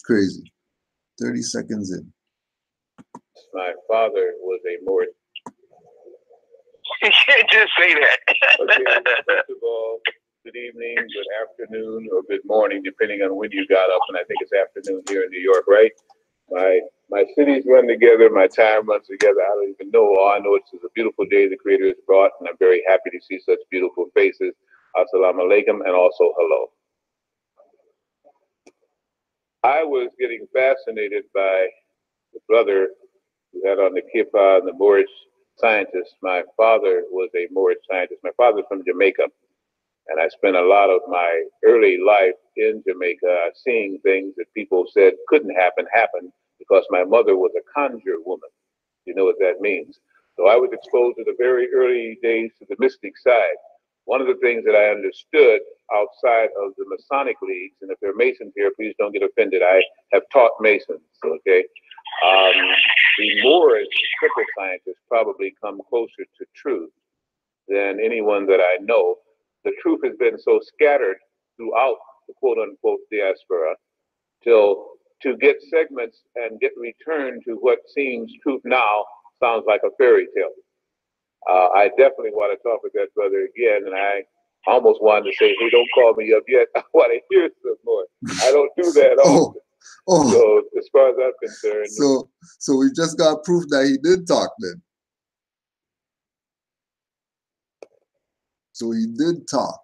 Crazy. 30 seconds in. My father was a Moorish. You can't just say that. Okay, first of all, good evening, good afternoon, or good morning, depending on when you got up. And I think it's afternoon here in New York, right? My cities run together, my time runs together. I don't even know. All I know it's a beautiful day the Creator has brought, and I'm very happy to see such beautiful faces. Assalamu alaikum, and also hello. I was getting fascinated by the brother who had on the kippah and the Moorish scientist. My father was a Moorish scientist. My father's from Jamaica, and I spent a lot of my early life in Jamaica seeing things that people said couldn't happen because my mother was a conjure woman. You know what that means. So I was exposed to the very early days to the mystic side. One of the things that I understood outside of the Masonic leagues, and if there are Masons here, please don't get offended. I have taught Masons, okay? The Moorish triple scientists probably come closer to truth than anyone that I know. The truth has been so scattered throughout the quote-unquote diaspora till to get segments and get returned to what seems truth now sounds like a fairy tale. I definitely want to talk with that brother again, and I almost wanted to say, hey, don't call me up yet. I want to hear some more. I don't do that often. So as far as I'm concerned. So we just got proof that he did talk then. So he did talk.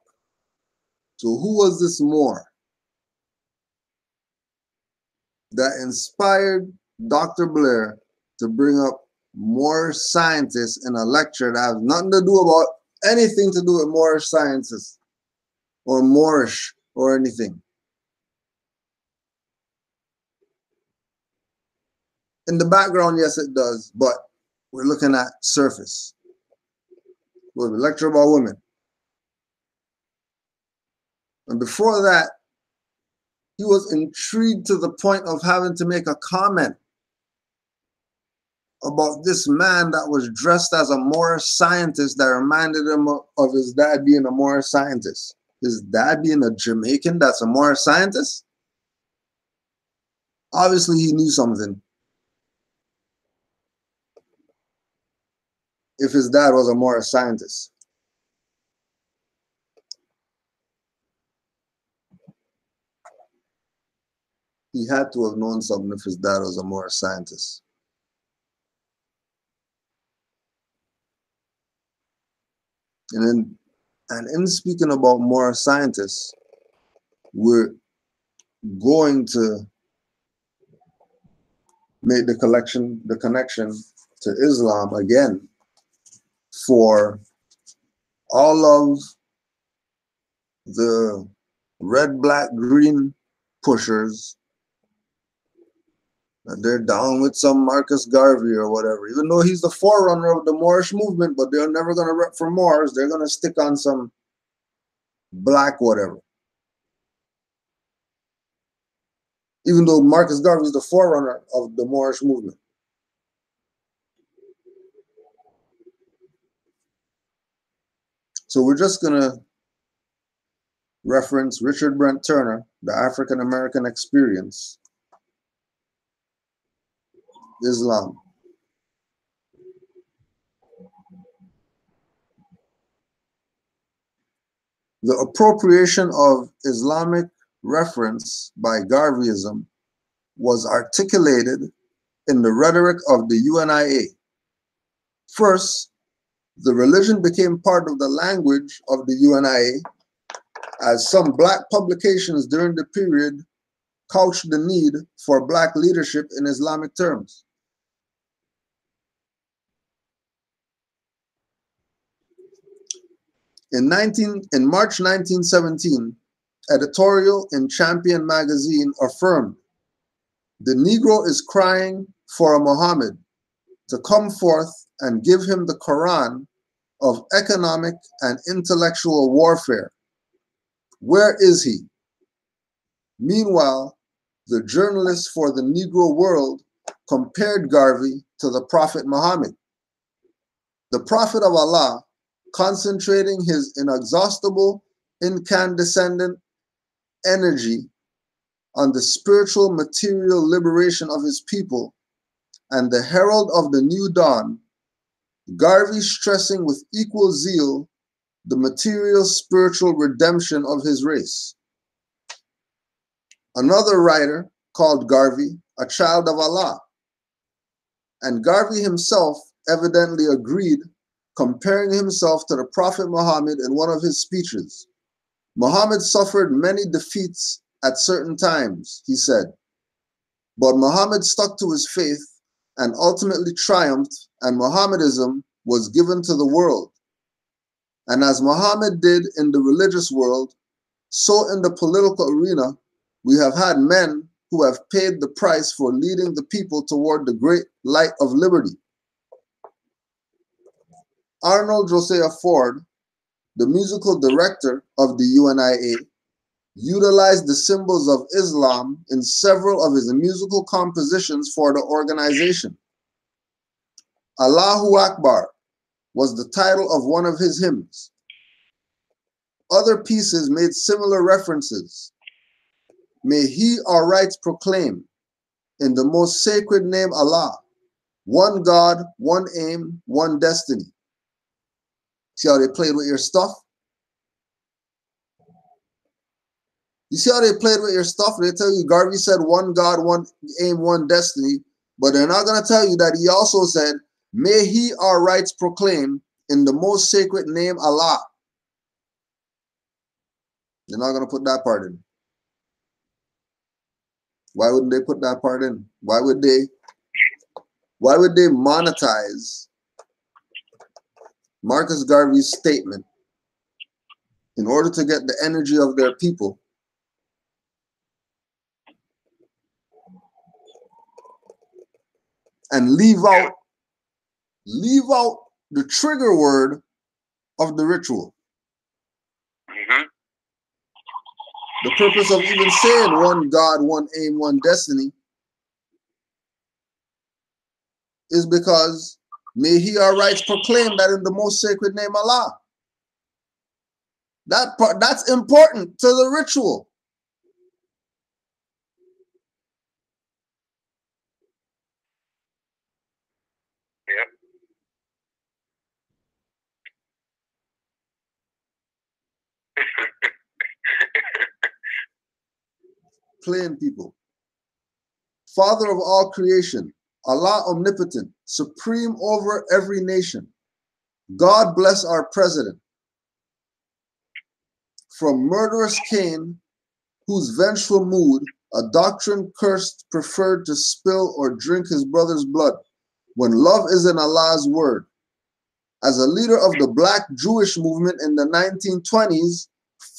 So who was this Moor that inspired Dr. Blair to bring up Moorish scientists in a lecture that has nothing to do about anything to do with Moorish sciences or Moorish or anything. In the background, yes, it does, but we're looking at surface. We'll lecture about women. And before that, he was intrigued to the point of having to make a comment about this man that was dressed as a Moorish scientist that reminded him of his dad being a Moorish scientist. His dad being a Jamaican that's a Moorish scientist? Obviously, he knew something. If his dad was a Moorish scientist. He had to have known something if his dad was a Moorish scientist. And in speaking about Moorish scientists, we're going to make the connection to Islam again for all of the red, black, green pushers. They're down with some Marcus Garvey or whatever, even though he's the forerunner of the Moorish movement, but they're never going to rep for Moors. They're going to stick on some black whatever. Even though Marcus Garvey is the forerunner of the Moorish movement. So we're just going to reference Richard Brent Turner, The African American Experience, Islam. The appropriation of Islamic reference by Garveyism was articulated in the rhetoric of the UNIA. First, the religion became part of the language of the UNIA, as some black publications during the period couched the need for black leadership in Islamic terms. In March 1917, editorial in Champion magazine affirmed, "The Negro is crying for a Muhammad to come forth and give him the Quran of economic and intellectual warfare. Where is he?" Meanwhile, the journalist for the Negro World compared Garvey to the Prophet Muhammad. The Prophet of Allah, concentrating his inexhaustible, incandescent energy on the spiritual material liberation of his people and the herald of the new dawn, Garvey stressing with equal zeal the material spiritual redemption of his race. Another writer called Garvey a child of Allah, and Garvey himself evidently agreed, comparing himself to the Prophet Muhammad in one of his speeches. "Muhammad suffered many defeats at certain times," he said, "but Muhammad stuck to his faith and ultimately triumphed, and Mohammedanism was given to the world. And as Muhammad did in the religious world, so in the political arena, we have had men who have paid the price for leading the people toward the great light of liberty." Arnold Josiah Ford, the musical director of the UNIA, utilized the symbols of Islam in several of his musical compositions for the organization. Allahu Akbar was the title of one of his hymns. Other pieces made similar references. "May he our rights proclaim, in the most sacred name Allah, one God, one aim, one destiny." See how they played with your stuff? You see how they played with your stuff? They tell you Garvey said one God, one aim, one destiny, but they're not going to tell you that he also said, "May he our rights proclaim, in the most sacred name Allah." They're not going to put that part in. Why wouldn't they put that part in? Why would they monetize Marcus Garvey's statement in order to get the energy of their people? And leave out the trigger word of the ritual. The purpose of even saying one God, one aim, one destiny is because may he our rights proclaim that in the most sacred name Allah. That part, that's important to the ritual. Plain people. Father of all creation, Allah omnipotent, supreme over every nation. God bless our president. From murderous Cain, whose vengeful mood, a doctrine cursed, preferred to spill or drink his brother's blood, when love is in Allah's word. As a leader of the Black Jewish movement in the 1920s,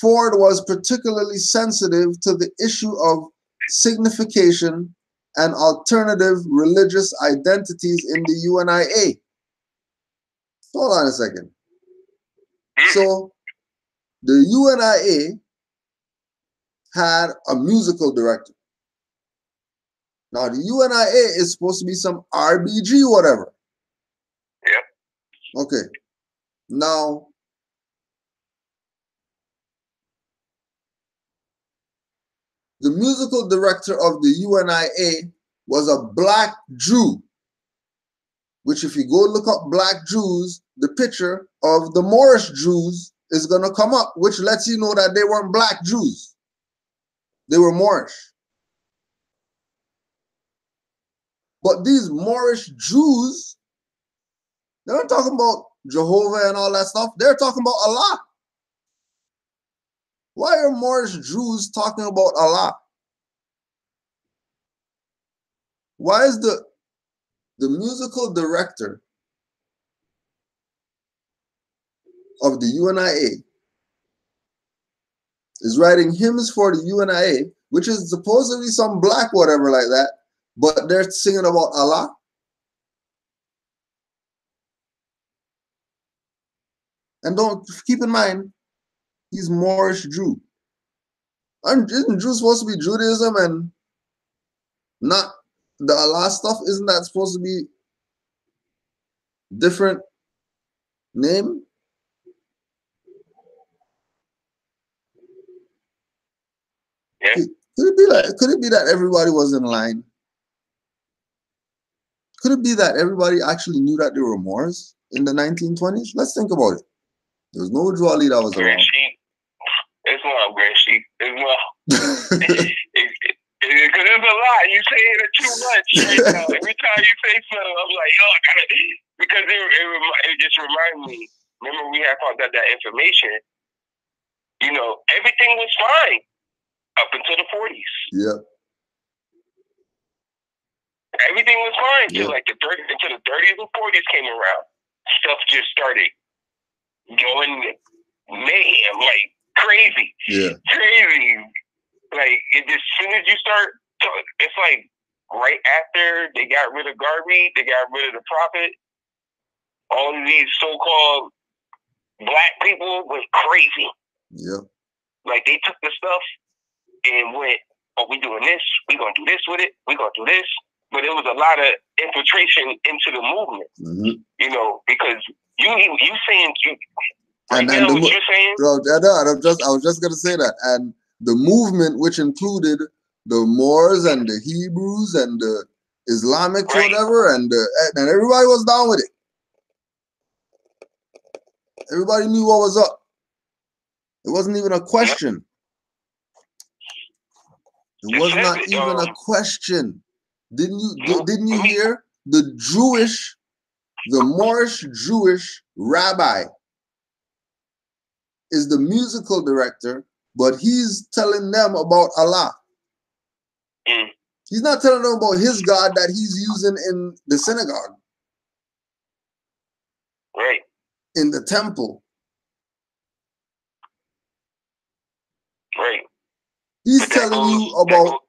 Ford was particularly sensitive to the issue of signification and alternative religious identities in the UNIA. Hold on a second. So the UNIA had a musical director. Now the UNIA is supposed to be some RBG whatever. Yeah. Okay. Now the musical director of the UNIA was a Black Jew, which if you go look up Black Jews, the picture of the Moorish Jews is going to come up, which lets you know that they weren't Black Jews. They were Moorish. But these Moorish Jews, they weren't talking about Jehovah and all that stuff. They're talking about Allah. Why are Moorish Jews talking about Allah? Why is the musical director of the UNIA is writing hymns for the UNIA, which is supposedly some black whatever like that, but they're singing about Allah? And don't keep in mind, he's Moorish Jew. Isn't Jew supposed to be Judaism and not the Allah stuff? Isn't that supposed to be different name? Yeah. Could it be that everybody was in line? Could it be that everybody actually knew that they were Moors in the 1920s? Let's think about it. There was no Drew Ali that was around. It's one, Grand Sheik. It's one. Because there's a lot. You saying it too much right now. Every time you say something, I'm like, yo, I gotta. Because it just reminds me. Remember, we had found out that information. You know, everything was fine up until the 40s. Yeah. Everything was fine until like until the 30s and 40s came around. Stuff just started going mayhem, like crazy. Yeah. Crazy. Like, as soon as you start, it's like right after they got rid of Garvey, they got rid of the Prophet, all of these so-called black people went crazy. Yeah. Like, they took the stuff and went, oh, we doing this, we gonna do this with it, we gonna do this. But it was a lot of infiltration into the movement, you know, because you saying, what you're saying? I was just gonna say that. And the movement, which included the Moors and the Hebrews and the Islamic whatever, and everybody was down with it. Everybody knew what was up. It wasn't even a question. It was not even a question. Didn't you hear the Moorish Jewish rabbi is the musical director, but he's telling them about Allah. He's not telling them about his God that he's using in the synagogue. Right. In the temple. Right. He's telling you about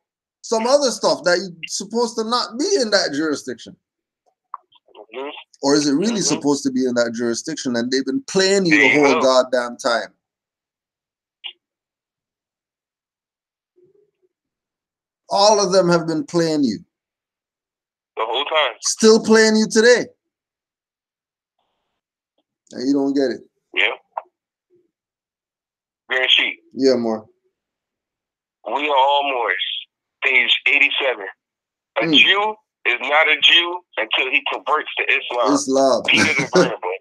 some other stuff that you're supposed to not be in that jurisdiction. Mm-hmm. Or is it really supposed to be in that jurisdiction and they've been playing you the whole goddamn time? All of them have been playing you. The whole time. Still playing you today. And you don't get it. Yeah. Grand sheet. Yeah, more. We are all Moors. Page 87. A Jew is not a Jew until he converts to Islam. Peter the Venerable.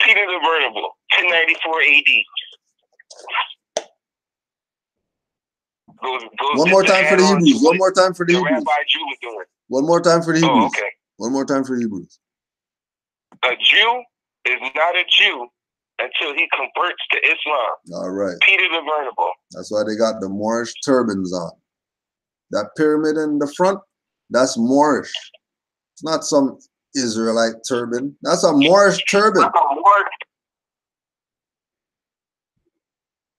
Peter the Venerable. 1094 AD. One more time for the Hebrews. One more time for the Hebrews. Rabbi Jew was doing. One more time for the Hebrews. Oh, okay. One more time for the Hebrews. A Jew is not a Jew until he converts to Islam. All right. Peter the Venerable. That's why they got the Moorish turbans on. That pyramid in the front, that's Moorish. It's not some Israelite turban. That's a Moorish turban.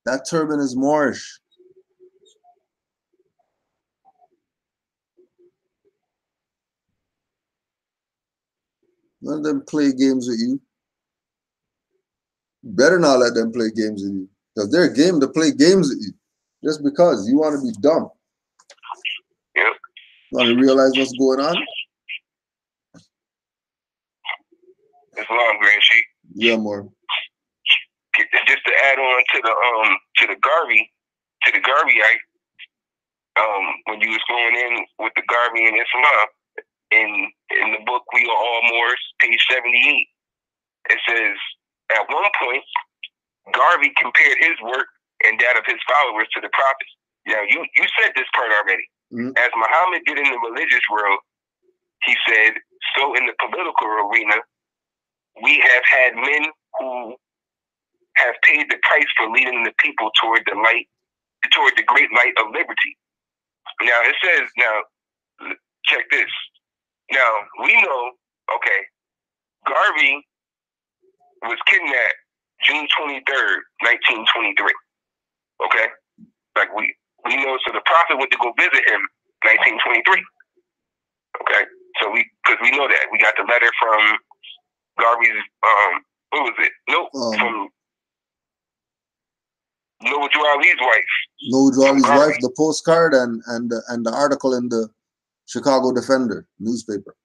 That turban is Moorish. Let them play games with you. You better not let them play games with you. Because they're a game to play games with you. Just because you want to be dumb. Yep. You want to realize what's going on? Islam, Grand Sheik. Yeah, more. Just to add on to the Garveyite, when you was going in with the Garvey and Islam, in the book We Are All Moors, page 78, it says, at one point, Garvey compared his work and that of his followers to the prophets. Now, you said this part already. As Muhammad did in the religious world, he said, so in the political arena, we have had men who have paid the price for leading the people toward the great light of liberty. Now, it says, now, check this. Now, we know, okay, Garvey was kidnapped June 23rd, 1923. Okay? Like, we know, so the prophet went to go visit him 1923. Okay? So because we know that. We got the letter from Garvey's, what was it? From Noah Jawali's wife. Noah Jawali's wife, the postcard and the article in the Chicago Defender newspaper.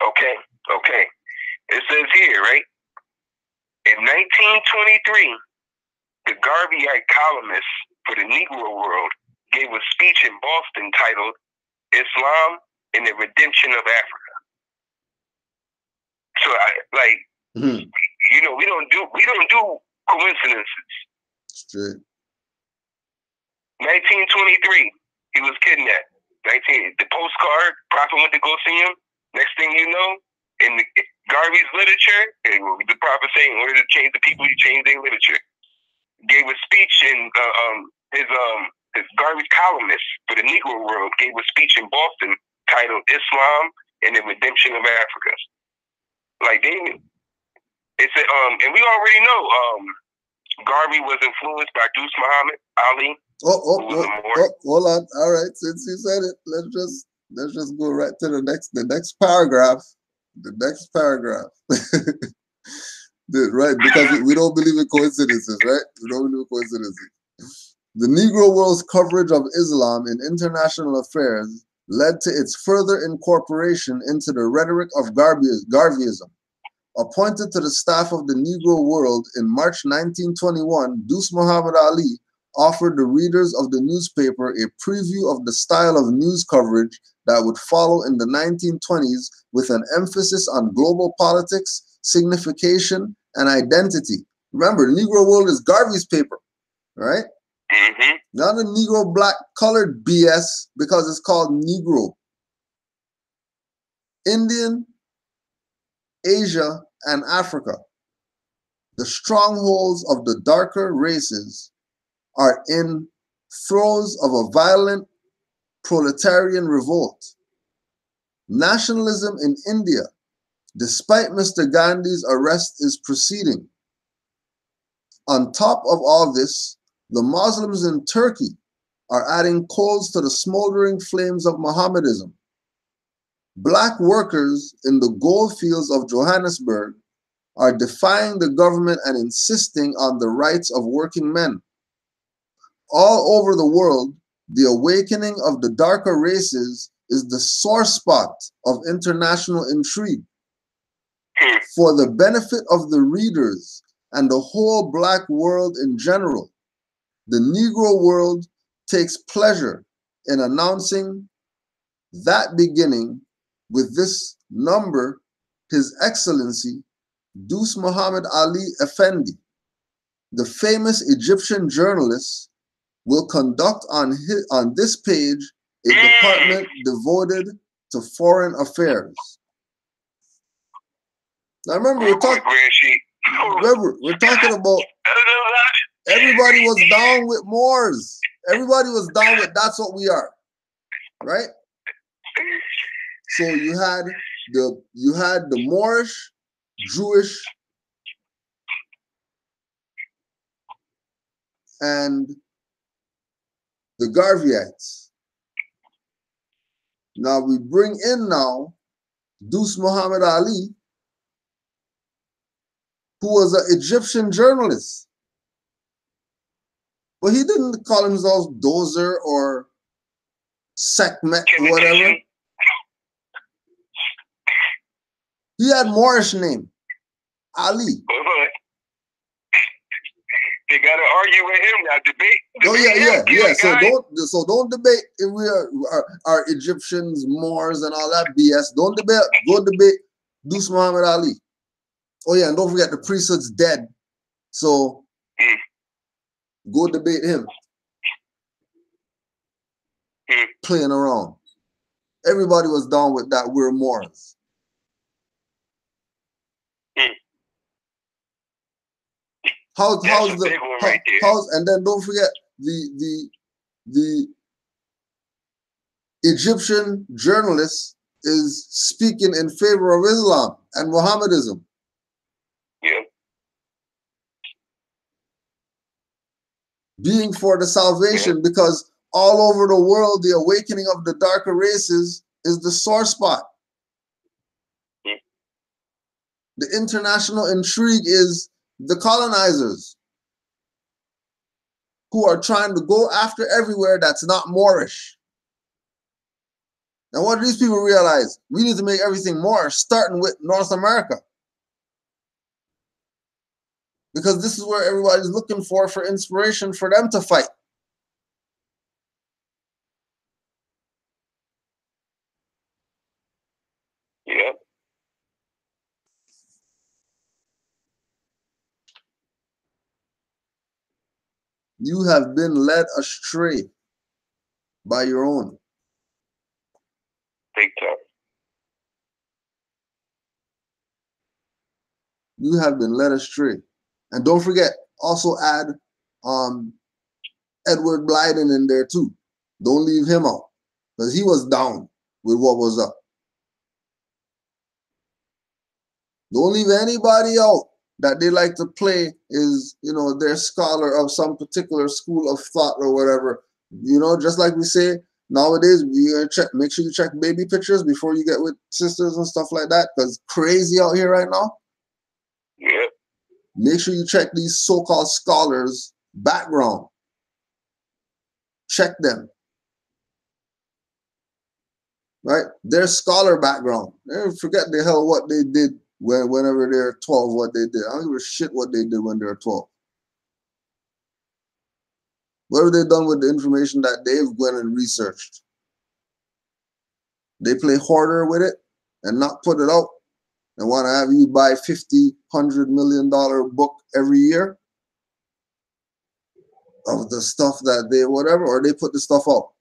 Okay. It says here, right? In 1923, the Garveyite columnist for the Negro World gave a speech in Boston titled "Islam and the Redemption of Africa." So, you know, we don't do coincidences. Straight. 1923, he was kidnapped. The postcard, prophet went to go see him. Next thing you know, in Garvey's literature, the prophet saying, in order to change the people, you change their literature. Gave a speech in his Garvey's columnist for the Negro World gave a speech in Boston titled "Islam and the Redemption of Africa." Like it's and we already know Garvey was influenced by Deuce Muhammad Ali. Hold on. All right, since you said it, let's just go right to the next paragraph. The next paragraph. Right, because we don't believe in coincidences, right? We don't believe in coincidences. The Negro world's coverage of Islam in international affairs led to its further incorporation into the rhetoric of Garveyism. Appointed to the staff of the Negro World in March 1921, Deuce Muhammad Ali offered the readers of the newspaper a preview of the style of news coverage that would follow in the 1920s with an emphasis on global politics, signification, and identity. Remember, Negro World is Garvey's paper, right? Not a Negro black colored BS because it's called Negro. Indian, Asia, and Africa, the strongholds of the darker races, are in throes of a violent proletarian revolt. Nationalism in India, despite Mr. Gandhi's arrest, is proceeding. On top of all this, the Muslims in Turkey are adding coals to the smoldering flames of Mohammedanism. Black workers in the gold fields of Johannesburg are defying the government and insisting on the rights of working men. All over the world, the awakening of the darker races is the sore spot of international intrigue. For the benefit of the readers and the whole Black world in general, the Negro world takes pleasure in announcing that beginning with this number, His Excellency Deuce Muhammad Ali Effendi, the famous Egyptian journalist, will conduct on this page a department devoted to foreign affairs. Now remember, we're talking about everybody was down with Moors. Everybody was down with that's what we are, right? So you had the Moorish, Jewish, and the Garveyites. Now we bring in now Deuce Muhammad Ali, who was an Egyptian journalist. But he didn't call himself Dozer or Sekhmet or whatever. He had Moorish name, Ali. They gotta argue with him now. Debate Oh yeah. So don't debate if we are Egyptians, Moors, and all that BS. Don't debate. Go debate Deuce Muhammad Ali. Oh yeah, and don't forget the priesthood's dead. So go debate him. Playing around. Everybody was down with that. We're Moors. How's and then don't forget the Egyptian journalist is speaking in favor of Islam and Mohammedanism. Yeah. Being for the salvation, because all over the world the awakening of the darker races is the sore spot. The international intrigue is the colonizers who are trying to go after everywhere that's not Moorish. Now, what do these people realize? We need to make everything Moorish, starting with North America. Because this is where everybody's looking for inspiration for them to fight. Yeah. You have been led astray by your own. Big time. You have been led astray. And don't forget, also add Edward Blyden in there too. Don't leave him out, because he was down with what was up. Don't leave anybody out that they like to play is, their scholar of some particular school of thought or whatever. Just like we say, nowadays, make sure you check baby pictures before you get with sisters and stuff like that, because crazy out here right now. Yeah. Make sure you check these so-called scholars' background. Check them. Right? Their scholar background. They forget the hell what they did whenever they're 12, what they did. I don't give a shit what they did when they're 12. What have they done with the information that they've went and researched? They play hoarder with it and not put it out and want to have you buy $50, $100 million book every year of the stuff that they whatever, or they put the stuff out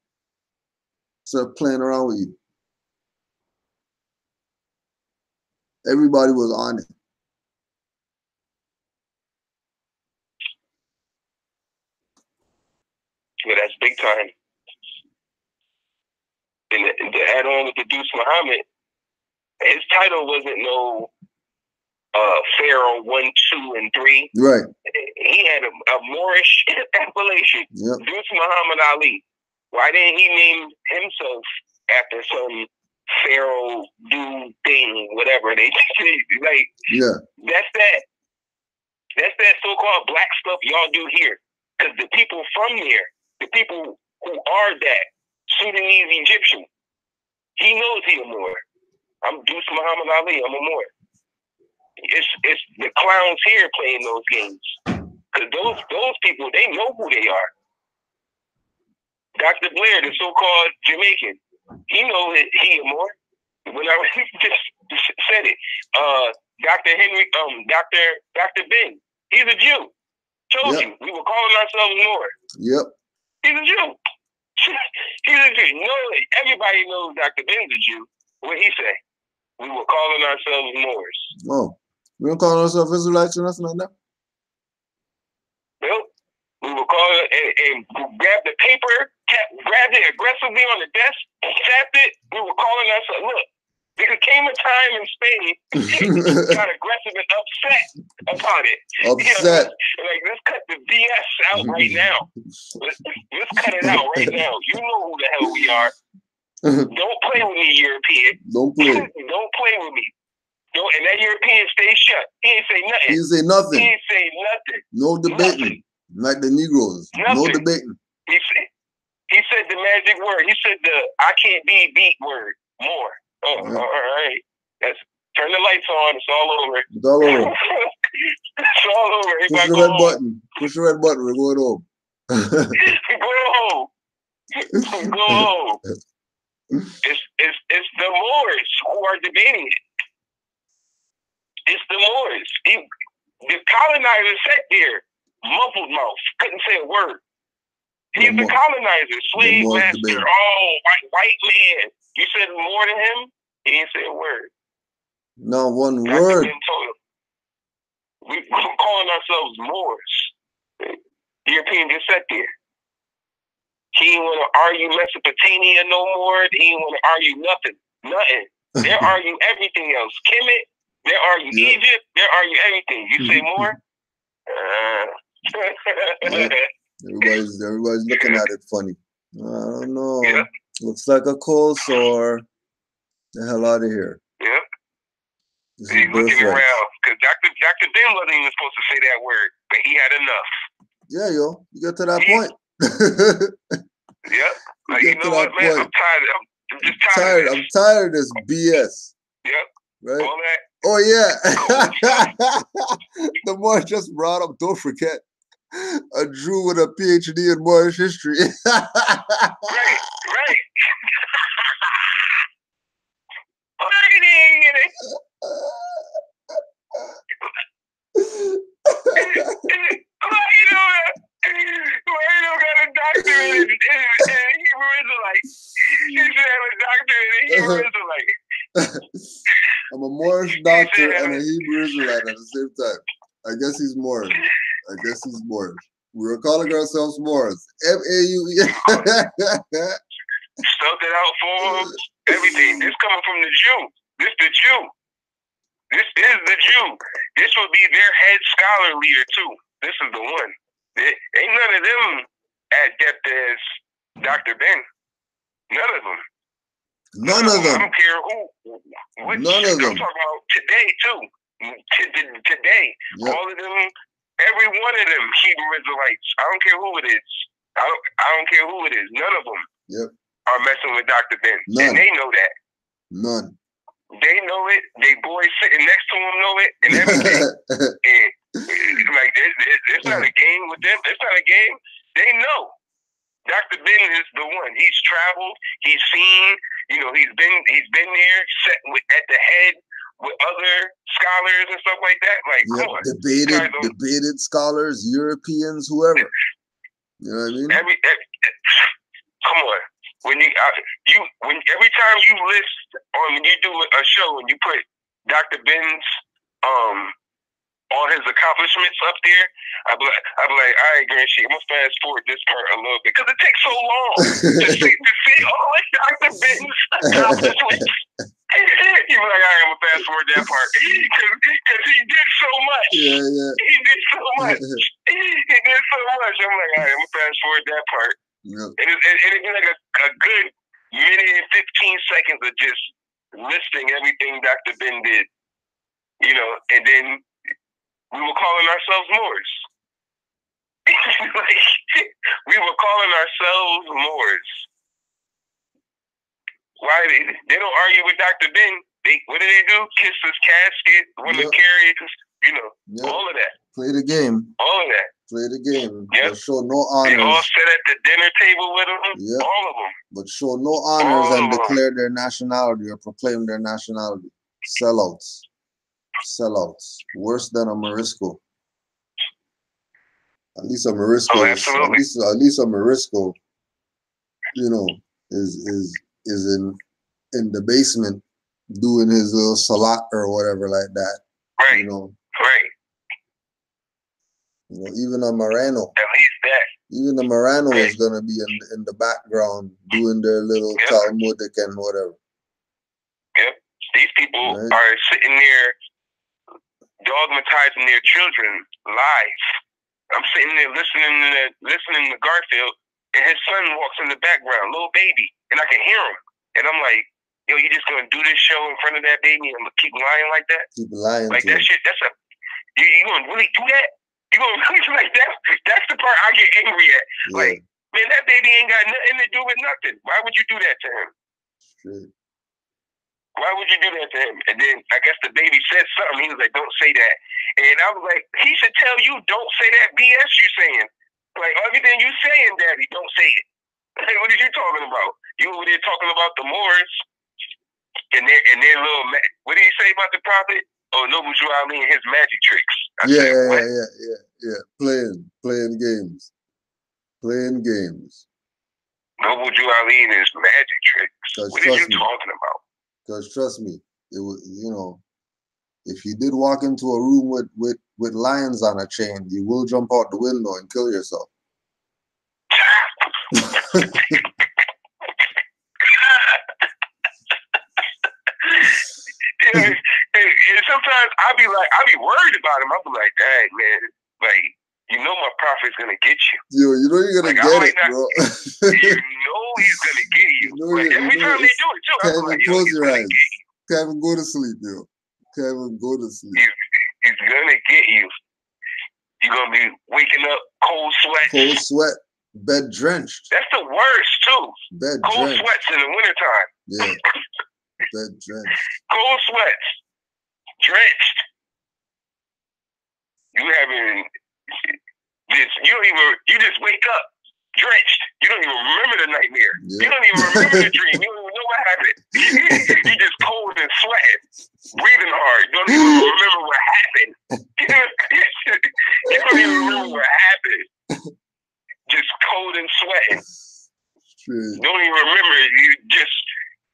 instead of playing around with you. Everybody was on it. but that's big time. And to add on with the Deuce Muhammad, his title wasn't no Pharaoh 1, 2, and 3. Right. He had a Moorish appellation, Deuce Muhammad Ali. Why didn't he name himself after some Pharaoh do thing, whatever they like? Yeah. That's that so-called black stuff y'all do here. Because the people from there, the people who are that Sudanese Egyptian, he knows he a Moor. I'm Deuce Muhammad Ali. I'm a Moor. It's the clowns here playing those games. Because those people, they know who they are. Dr. Blair, the so-called Jamaican, he knows he a Moor. When I just said it, Dr. Ben, he's a Jew. Told you, we were calling ourselves Moor. Yep. He's a Jew. He's a Jew. No, everybody knows Dr. Ben's a Jew. What he say? We were calling ourselves Moors. Oh, we don't call ourselves Israelites or nothing like that? Nope. We were calling and grabbed the paper, grabbed it aggressively on the desk, tapped it. We were calling ourselves, look, there came a time in Spain, got aggressive and upset about it. Upset. Like, let's cut the BS out right now. Let's cut it out right now. You know who the hell we are. Don't play with me, European. Don't play. Don't play with me. Don't, and that European stay shut. He ain't say nothing. He ain't say nothing. He ain't say nothing. No debating. Nothing. Like the Negroes. Nothing. No debating. He said the magic word. He said the I can't be beat word. More. Oh, yeah. All right. Turn the lights on. It's all over. It's all over. It's all over. Push the red button. Push the red button. We're going home. Go home. Go home. It's the Moors who are debating it. It's the Moors. The colonizer sat there, muffled mouth, couldn't say a word. He's the colonizer, slave master. Oh, white man. You said more to him? He didn't say a word. Not one word. We're calling ourselves Moors. The European just sat there. He didn't want to argue Mesopotamia no more. He didn't want to argue nothing. Nothing. They argue everything else. Kemet, they argue Egypt, they argue everything. You say more? Everybody's looking at it funny. I don't know. Yeah. Looks like a cold sore. The hell out of here. Yep. He's looking around. Because Dr. Ben wasn't even supposed to say that word, but he had enough. Yeah, yo. You get to that point. Yep. Like, you know what, man? I'm tired. I'm just tired. I'm tired of this BS. Yep. Right? All that. Oh, yeah. The Moor just brought up, don't forget, a Jew with a PhD in Moorish history. Right. Why got a doctorate in Hebrew Israelite? He should have a doctorate in Hebrew Israelite. I'm a Moorish doctor and a Hebrew Israelite at the same time. I guess he's Moorish. We were calling ourselves Moors. M-A-U-E. Spelled it out for him. Everything. This coming from the Jew. This the Jew. This is the Jew. This will be their head scholar leader too. This is the one. Ain't none of them as adept as Dr. Ben. None of them. None of them. I don't care who. None of them. I'm talking about today too. Today. Yep. All of them, every one of them Hebrew Israelites. I don't care who it is. I don't care who it is. None of them are messing with Dr. Ben. None. And they know that. None. They know it. They boys sitting next to them know it and everything. And like it's not a game with them. It's not a game. They know. Dr. Ben is the one. He's traveled. He's seen. You know, he's been there, set at the head with other scholars and stuff like that. Like, come on, debated scholars, Europeans, whoever. You know what I mean? Come on. When every time you list or when you do a show and you put Dr. Ben's all his accomplishments up there, I'd be like, all right, Grand Sheik, I'm gonna fast forward this part a little bit because it takes so long to see all of Dr. Ben's accomplishments. He'd be like, all right, I'm gonna fast forward that part because he did so much. Yeah. He did so much. He did so much. I'm like, all right, I'm gonna fast forward that part. Yep. And it'd be like a good minute and 15 seconds of just listing everything Dr. Ben did, you know, and then we were calling ourselves Moors. Like, we were calling ourselves Moors. Why? They don't argue with Dr. Ben. What do? Kiss his casket, win the carriers, you know, all of that. Play the game. All of that. Play the game. Yep. But show no honors. They all sit at the dinner table with him. Yep. All of them. But show no honors and declare their nationality or proclaim their nationality. Sellouts. Sellouts. Worse than a Morisco. At least a Morisco. Oh, absolutely. At least a Morisco, you know, is in the basement doing his little salat or whatever like that. Right. You know. Right. You know, even a Moreno. At least that. Even the Moreno is gonna be in the background doing their little Talmudic and whatever. Yep. These people are sitting there dogmatizing their children live. I'm sitting there listening to Garfield, and his son walks in the background, little baby, and I can hear him. And I'm like, yo, you just gonna do this show in front of that baby and keep lying like that? Keep lying. Like that shit. That's you gonna really do that? You gonna really like that? That's the part I get angry at. Yeah. Like, man, that baby ain't got nothing to do with nothing. Why would you do that to him? Straight. Why would you do that to him? And then I guess the baby said something. He was like, don't say that. And I was like, he should tell you, don't say that BS you're saying. Like, everything you saying, Daddy, don't say it. Like, what are you talking about? You over there talking about the Moors and their little, what did he say about the prophet? Oh, Noble Jew Ali and his magic tricks. Yeah. Playing games. Playing games. Noble Jew Ali and his magic tricks. What are you talking about? Because trust me, it was, you know, if you did walk into a room with lions on a chain, you will jump out the window and kill yourself. And sometimes I be worried about him. I be like, dang, man, like, you know my prophet's gonna get you. Yo, you know you're gonna get it, bro. You know he's gonna get you. Like, every time they do it too, I'm like, yo, close he's your gonna eyes. get you. Can't even go to sleep, yo. Can't even go to sleep. He's gonna get you. You're gonna be waking up cold sweat. Cold sweat, bed drenched. That's the worst too. Bed cold drenched. Sweats in the wintertime. Yeah. Bed drenched. Cold sweats. Drenched. You having this, you just wake up drenched. You don't even remember the nightmare. Yeah. You don't even remember the dream. You don't even know what happened. You just cold and sweating, breathing hard. You don't even remember what happened. You don't even remember what happened. Just cold and sweating. You don't even remember. You just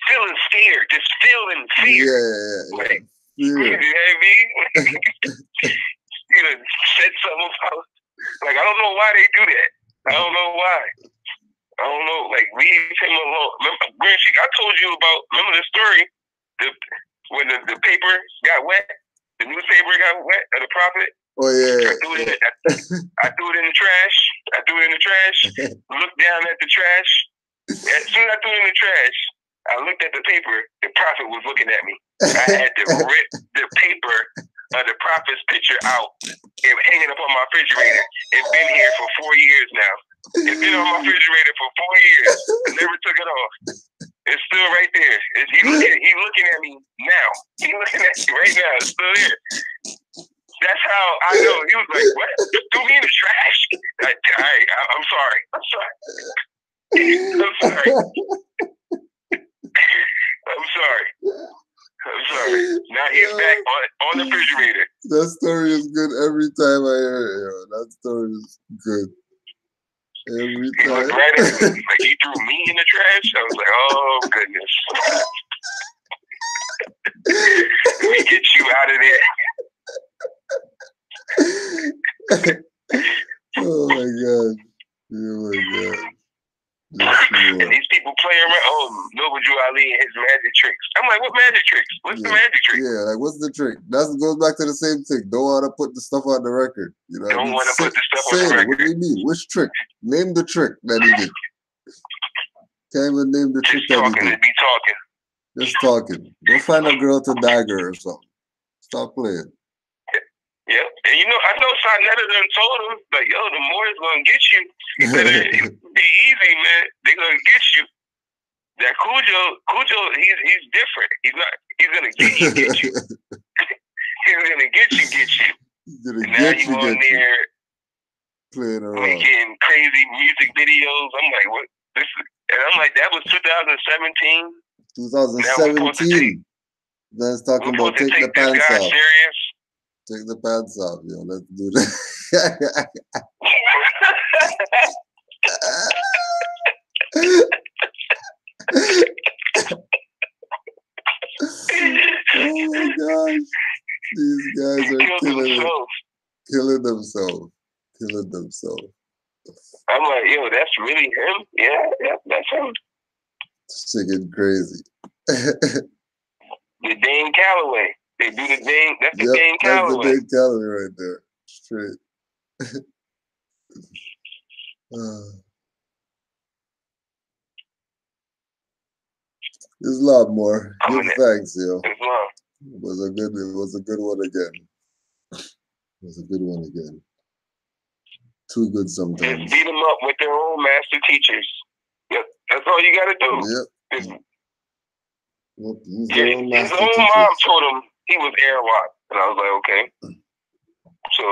feeling scared, just feeling fear. Yeah. Like, you know what I mean? You know, said something about, like, I don't know why they do that. I don't know why. I don't know. Like, leave him alone. Grand Sheik, I told you about, remember the story? When the paper got wet? The newspaper got wet of the prophet? Oh, yeah. I threw it in the trash. Looked down at the trash. As soon as I threw it in the trash, I looked at the paper. The prophet was looking at me. I had to rip the paper of the prophet's picture out and hanging up on my refrigerator. It's been here for 4 years now. It's been on my refrigerator for 4 years. I never took it off. It's still right there. He's looking at me now. He's looking at me right now. It's still there. That's how I know. He was like, what? Threw me in the trash. I'm sorry. I'm sorry. Now he's back on the refrigerator. That story is good every time I hear it. Yo. That story is good. Every time. He looked right at me. Like, he threw me in the trash. I was like, oh, goodness. Let me get you out of there. Oh my God. Oh my God. And these people play around. Oh, Noble Drew Ali and his magic tricks. I'm like, what magic tricks? What's the magic trick? Yeah, like what's the trick? That goes back to the same thing. Don't want to put the stuff on the record. You know, don't want to put the stuff on the record. What do you mean? Which trick? Name the trick that he did. Can't even name the trick that he did. Be talking. Just talking. Go find a girl to Dagger or something. Stop playing. Yeah, and you know, I know Sonetta done told him, like, yo, the Moors gonna get you. You better be easy, man. They gonna get you. That Cujo, he's different. He's gonna get you. He's gonna get you. He's gonna and now you on there playing around, making crazy music videos. I'm like, what? This is, and I'm like, that was 2017. 2017. That's talking about take the pants off. Serious. Take the pants off, yo. Let's do that. Oh my gosh. These guys are killing themselves. I'm like, yo, that's really him? Yeah, that's him. Chicken crazy. The Dane Calloway. They do the Dane. That's the Dane Calloway. That's the Dane Calloway right there. Straight. There's a lot more. Give thanks, yo. It was a good one again. Too good sometimes. Just beat them up with their own master teachers. Yep. That's all you gotta do. Yep. His own mom told him he was airlock. And I was like, okay. So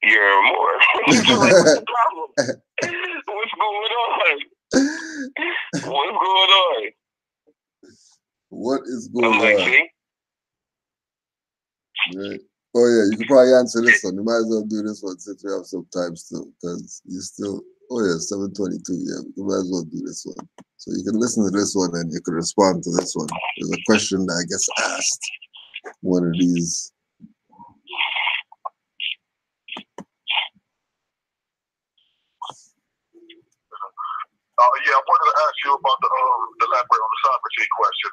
you're more. What's the problem? What's going on? What is going on? Right. Oh yeah, you can probably answer this one. You might as well do this one since we have some time still, because you still. Oh yeah, 7:22. Yeah, you might as well do this one. So you can listen to this one and you can respond to this one. There's a question that I guess asked one of these. Yeah, I wanted to ask you about the elaborate on the sovereignty question.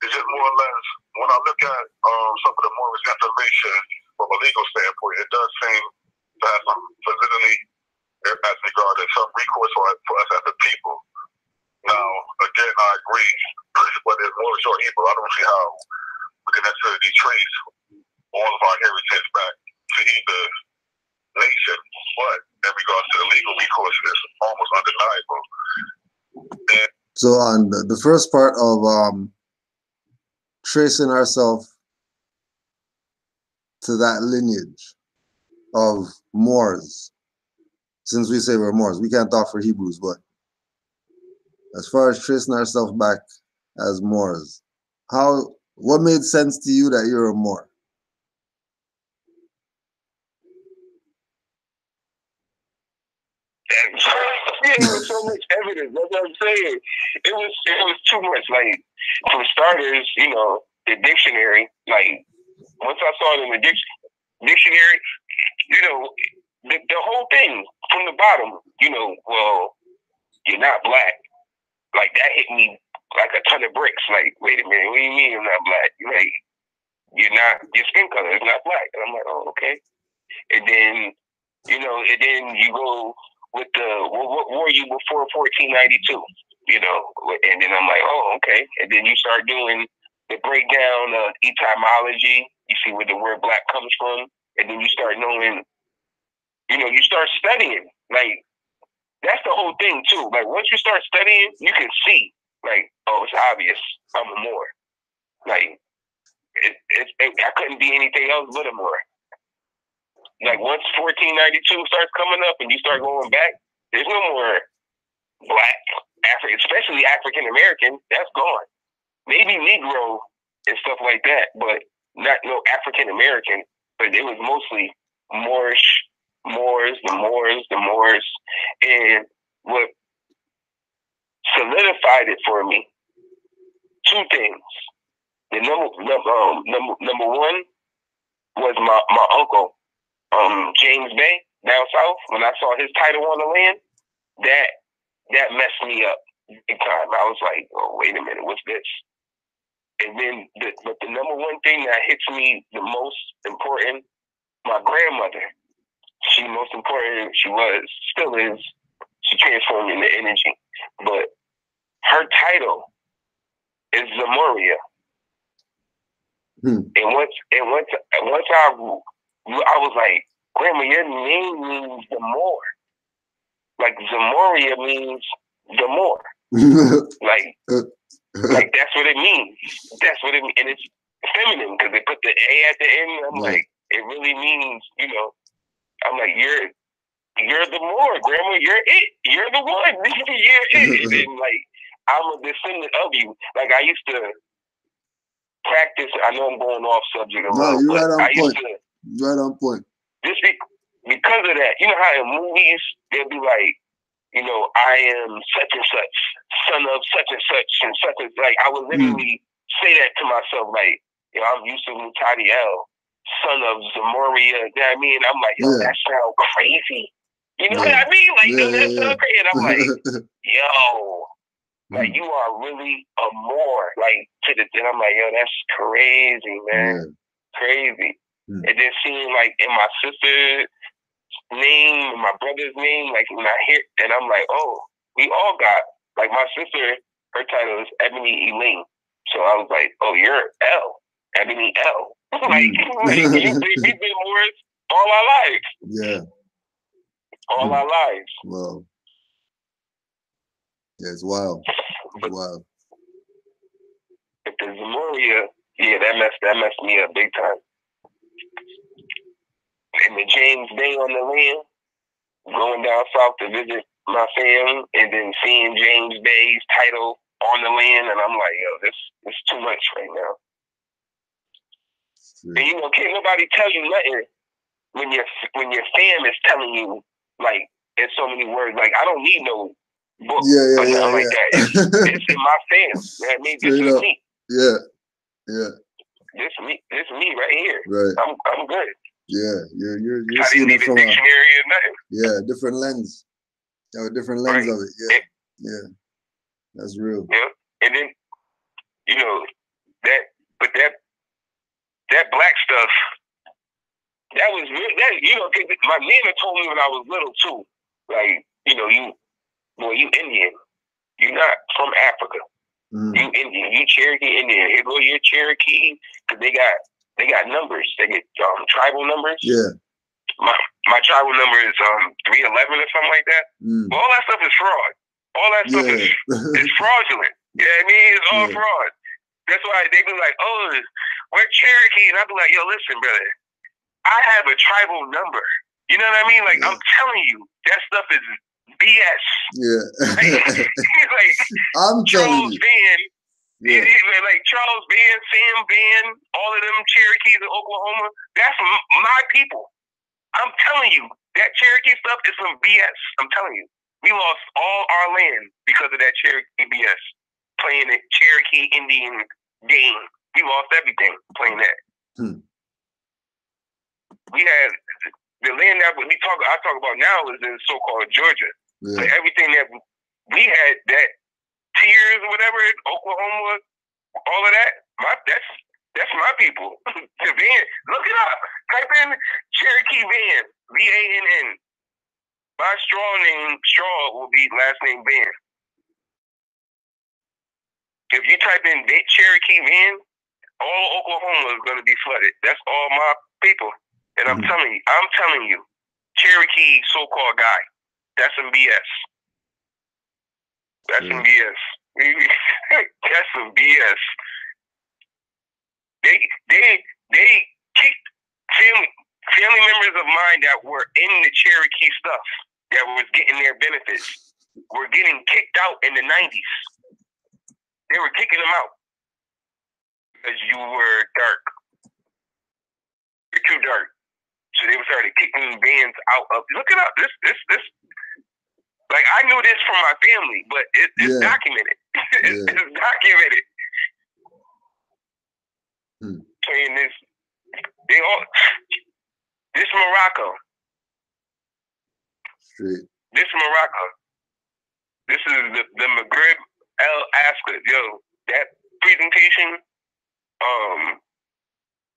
Is it more or less, when I look at some of the Moorish information from a legal standpoint, it does seem to have some validity as regarding some recourse for us as a people. Now, again, I agree, whether it's Moorish or Hebrew, I don't see how we can necessarily trace all of our heritage back to either nation, but in regards to the legal recourse, it's almost undeniable. So on the first part of tracing ourselves to that lineage of Moors, since we say we're Moors, we can't talk for Hebrews, but as far as tracing ourselves back as Moors, what made sense to you that you're a Moor? Yeah, there was so much evidence. That's what I'm saying. It was too much. Like, for starters, you know, the dictionary. Like, once I saw it in the dictionary, you know, the whole thing from the bottom. You know, well, you're not black. Like, that hit me like a ton of bricks. Like, wait a minute, what do you mean you're not black? Like, your skin color is not black. And I'm like, oh, okay. And then, you know, you go with what were you before 1492? You know, and then I'm like, oh, okay. And then you start doing the breakdown of etymology. You see where the word black comes from. And then you start knowing, you know, you start studying. Like, that's the whole thing, too. Like, once you start studying, you can see, like, oh, it's obvious. I'm a Moor. Like, I couldn't be anything else but a Moor. Like, once 1492 starts coming up and you start going back, there's no more black, especially African American. That's gone. Maybe Negro and stuff like that, but not no African American. But it was mostly Moors. And what solidified it for me, two things. The number one was my uncle. James Bay down south, when I saw his title on the land, that messed me up big time. I was like, oh, wait a minute, what's this? And then, but the number one thing that hits me the most important, my grandmother, she most important, she was, still is, she transformed into energy. But her title is Zamoria. And once I was like, Grandma, your name means the Moor. Like Zamoria means the Moor. like that's what it means. That's what it means. And it's feminine because they put the A at the end. I'm like, it really means, you know, I'm like, you're the Moor, Grandma. You're it. You're the one. You're it. And like, I'm a descendant of you. Like I used to practice. I know I'm going off subject a little, you're but right on I point. used to. You're right on point. Just because of that, you know how in movies they'll be like, you know, I am such and such, son of such and such and such and like. I would literally say that to myself, like, you know, I'm Yusuf Mutadiel, son of Zamoria. You know what I mean? I'm like, yo, that sounds crazy. You know what I mean? Like, yo, that sounds crazy. And I'm like, yo. Like, you are really a Moor, like, and I'm like, yo, that's crazy, man. Crazy. And then seeing, like, in my sister's name, my brother's name, like, when I hear, and I'm like, oh, we all got, like, my sister, her title is Ebony Elaine. So I was like, oh, you're L, Ebony L. like we've been Moors all our lives. Yeah. All our lives. Wow. Yeah, it's wild. It's wild. But the Zamoria, yeah, that messed me up big time. And the James Bay on the land, going down south to visit my fam, and then seeing James Bay's title on the land, and I'm like, yo, this is too much right now. And you know, can't nobody tell you nothing when your fam is telling you, like, in so many words. Like, I don't need no book or nothing like that. It's in my fam. You know what I mean? This is me. Yeah. Yeah. This me right here. Right. I'm good. Yeah, you're I seeing didn't need it from a dictionary or nothing. Yeah, different lens. You have a different lens of it. Yeah. Yeah. That's real. Yeah. And then, you know, that black stuff, that was real. That, you know, my nana told me when I was little too. Like, you know, you Indian. You're not from Africa. You Indian. You Cherokee Indian. Here go your Cherokee, because they got numbers. They get tribal numbers. Yeah. My tribal number is 311 or something like that. But all that stuff is fraud. All that stuff is fraudulent. You know what I mean? It's all fraud. That's why they be like, oh, we're Cherokee. And I be like, yo, listen, brother, I have a tribal number. You know what I mean? Like, I'm telling you, that stuff is BS. Yeah. like I'm telling Charles you. Van, like Charles Van, Sam Van, all of them Cherokees in Oklahoma, that's my people. I'm telling you, that Cherokee stuff is some BS. I'm telling you. We lost all our land because of that Cherokee BS. Playing the Cherokee Indian game. We lost everything playing that. We had the land that I talk about now is in so-called Georgia. Yeah. But everything that we had, that Tears or whatever, Oklahoma, all of that, that's my people. The Van, look it up. Type in Cherokee Van, VANN. My straw will be last name Van. If you type in Cherokee Van, all Oklahoma is going to be flooded. That's all my people. And I'm telling you, Cherokee so-called guy, that's some BS. That's some BS. That's some BS. They kicked family members of mine that were in the Cherokee stuff, that was getting their benefits, were getting kicked out in the 90s. They were kicking them out because you were dark. You're too dark. So they started kicking bands out of. Look it up. This. Like, I knew this from my family, but it's documented. It's documented. Saying this, this Morocco. Straight. This Morocco. This is the Maghreb El Ascot. Yo, that presentation,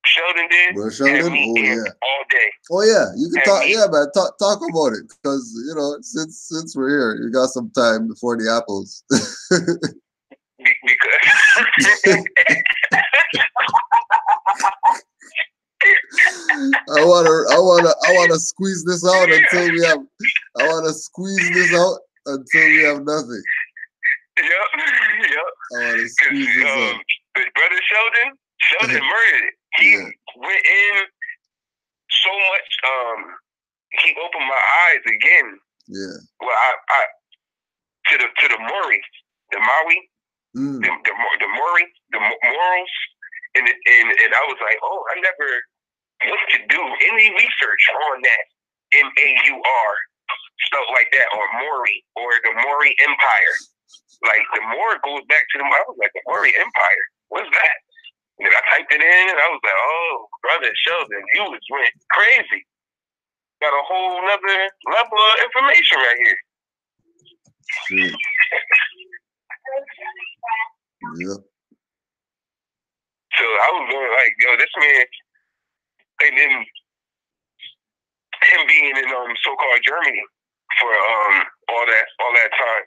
Sheldon did. Bro, Sheldon? Oh, yeah. All day. Oh, yeah. You can talk. Yeah, man. Talk about it. Because, you know, since we're here, you got some time before the apples. Because I wanna squeeze this out until we have. I wanna squeeze this out until we have nothing. Yep. I wanna squeeze this out. But brother Sheldon murdered it. He went in so much. He opened my eyes again. Yeah. Well, I to the Maori, the Maui, the Maori, the morals, and I was like, oh, I never looked to do any research on that MAUR stuff like that, or Maori, or the Maori Empire. Like the Moor goes back to I was like, the Maori Empire, what's that? And I typed it in, and I was like, oh, brother Sheldon, you went crazy. Got a whole nother level of information right here. Shit. Yep. So I was going like, yo, this man, and then him being in so-called Germany for all that time,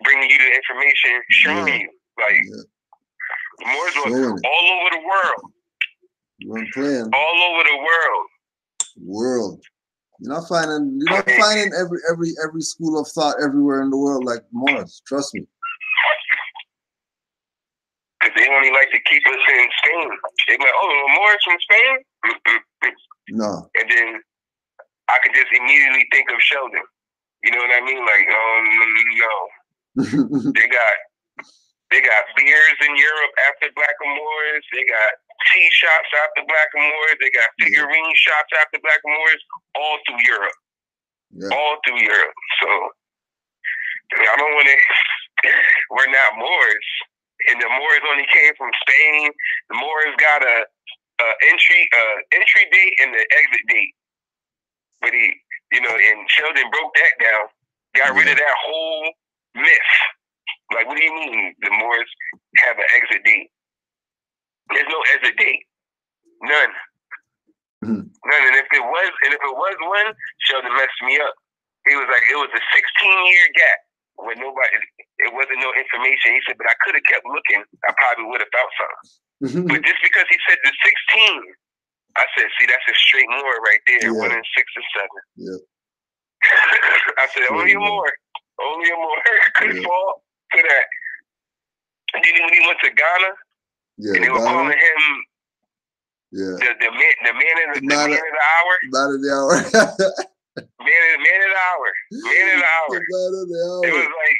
bringing you the information, showing you like the Moors were all over the world. You weren't playing. All over the world. You're not finding every school of thought everywhere in the world like Moors. Trust me. Because they only like to keep us in Spain. They're like, oh, the Moors from Spain? No. And then I could just immediately think of Sheldon. You know what I mean? Like, no. They got beers in Europe after Black Moors. They got tea shops after Black Moors. They got figurine shops after Black Moors, all through Europe. Yeah. All through Europe. So I don't want to. We're not Moors, and the Moors only came from Spain. The Moors got a entry date and the exit date. But and Sheldon broke that down, got rid of that whole myth. Like, what do you mean the Moors have an exit date? There's no exit date. None. None. And if it was one, Sheldon messed me up. He was like, it was a 16-year gap when it wasn't no information. He said, but I could have kept looking. I probably would have found something. But just because he said the 16, I said, see, that's a straight Moor right there. Yeah. 1 in 6 or 7. Yep. I said, only a Moor. Only a Moor could fall to that. And then when he went to Ghana, and they were calling him the man of the hour. Man of the hour. Man of the hour. It was like,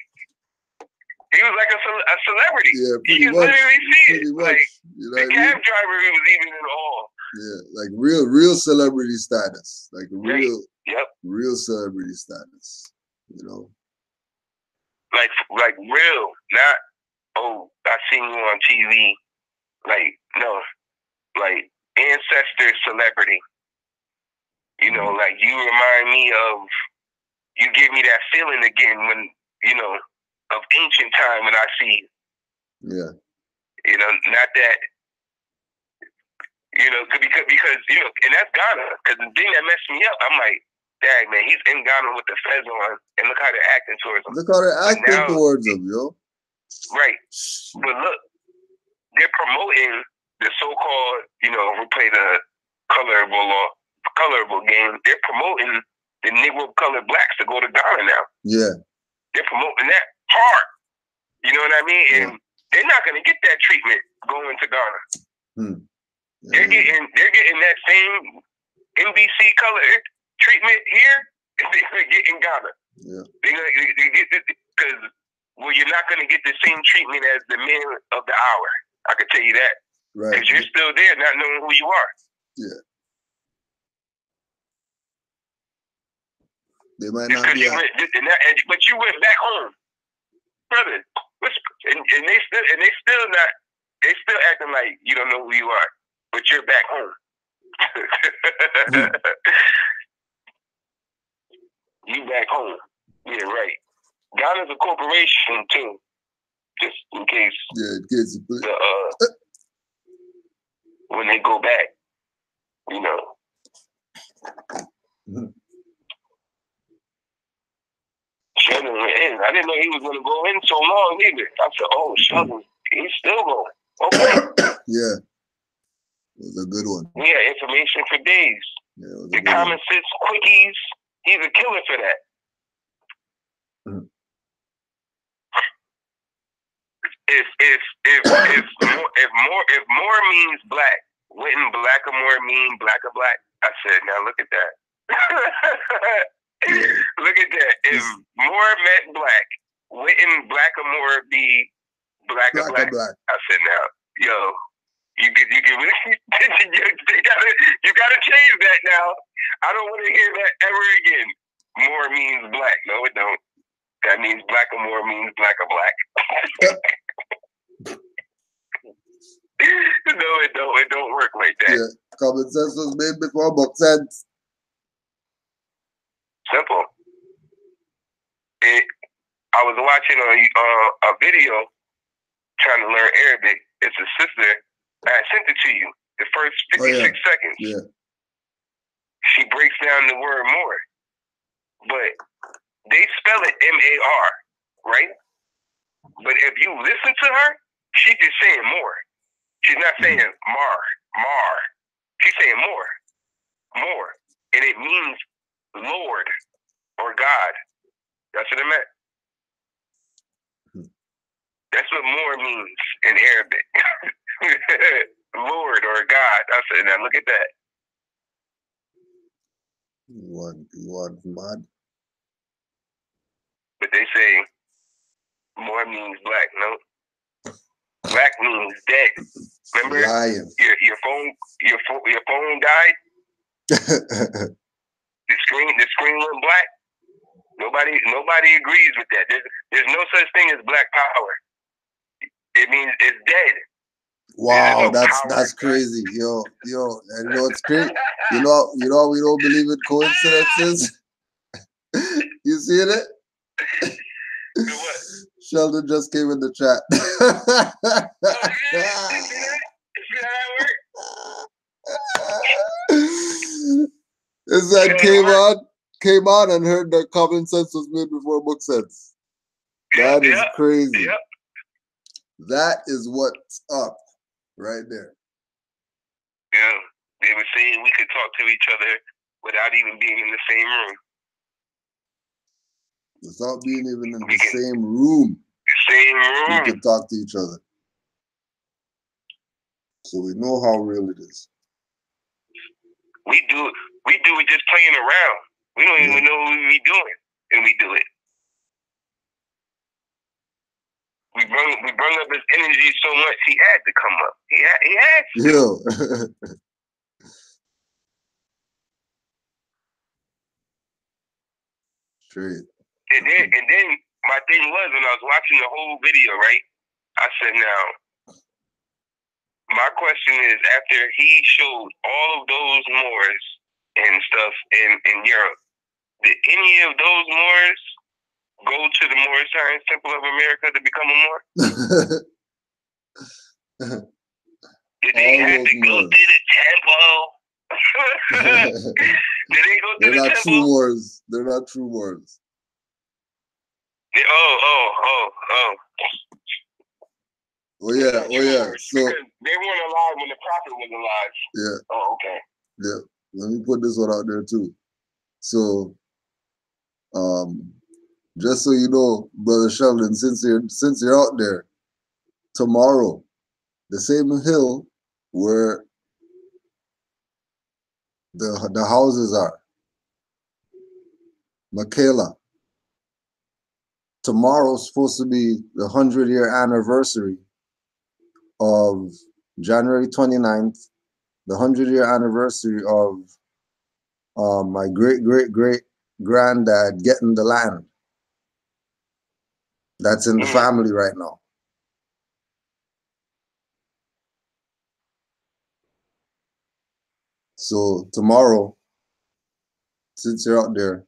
he was like a celebrity. Yeah, pretty you much. Could literally see it. Pretty much. Like, you know the cab driver was even in awe. Yeah, like real celebrity status. Like real celebrity status. You know? Like real, not, oh, I seen you on TV. Like, no. Like, ancestor celebrity. You know, like, you remind me of, you give me that feeling again when, of ancient time when I see you. Yeah. Not that, because and that's Ghana. Because the thing that messed me up, I'm like, dang, man, he's in Ghana with the feds on, and look how they're acting towards him. Look how they're acting towards him, yo. Right. But look, they're promoting the so-called, we play the colorable game. They're promoting the Negro colored blacks to go to Ghana now. Yeah. They're promoting that hard. You know what I mean? And they're not going to get that treatment going to Ghana. Yeah. They're getting that same NBC color treatment here. They're going to get in Ghana. Yeah. Because you're not going to get the same treatment as the man of the hour. I can tell you that. Right. Because you're still there, not knowing who you are. Yeah. They might not be. But you went back home, brother. And they still acting like you don't know who you are, but you're back home. You back home. Yeah, right. Ghana's a corporation too. Just in case. Yeah, in case when they go back, you know. Sheldon went in. I didn't know he was going to go in so long either. I said, oh, Sheldon, he's still going. Okay. Yeah. It was a good one. We had information for days. Yeah, the common sense quickies, he's a killer for that. If more means black, wouldn't Blackamore mean black or black? I said, now look at that. Look at that. If more meant black, wouldn't Blackamore be black or black? I said, now, yo, you gotta change that now. I don't want to hear that ever again. More means black. No, it don't. That means Blackamore means black or black. No, it don't. It don't work like that. Yeah, common sense was made before book sense. Simple. I was watching a video trying to learn Arabic. It's a sister. I sent it to you. The first 56 seconds. Yeah. She breaks down the word more, but they spell it M-A-R, right? But if you listen to her, she's just saying more. She's not saying mar. She's saying more. And it means Lord or God. That's what it meant. That's what more means in Arabic. Lord or God. I said, now look at that. You want mad? But they say more means black, no? Black means dead. Remember? Lion. Your phone died? The screen went black. Nobody agrees with that. There's no such thing as black power. It means it's dead. Wow, that's crazy, yo, and you know it's crazy. You know we don't believe in coincidences. You seeing it? What? Sheldon just came in the chat. His dad came on and heard that common sense was made before book sense. That is crazy. Yep. That is what's up right there. Yeah. They were saying we could talk to each other without even being in the same room. Without being even in the same room. We can talk to each other. So we know how real it is. We do it just playing around. We don't even know what we doing, and we do it. We brung up his energy so much he had to come up. He had to. Yo. Straight. And then my thing was, when I was watching the whole video, right? I said, now, my question is, after he showed all of those Moors and stuff in Europe, did any of those Moors go to the Moorish Science Temple of America to become a Moor? Did they have to go to the temple? Did they go to the temple? They're not true Moors. Oh yeah. So because they weren't alive when the prophet was alive. Yeah. Oh, okay. Yeah. Let me put this one out there too. So, just so you know, Brother Sheldon, since you're out there, tomorrow, the same hill where the houses are, Michaela. Tomorrow's supposed to be the 100-year anniversary of January 29th, the 100-year anniversary of my great-great-great-granddad getting the land. That's in the family right now. So tomorrow, since you're out there,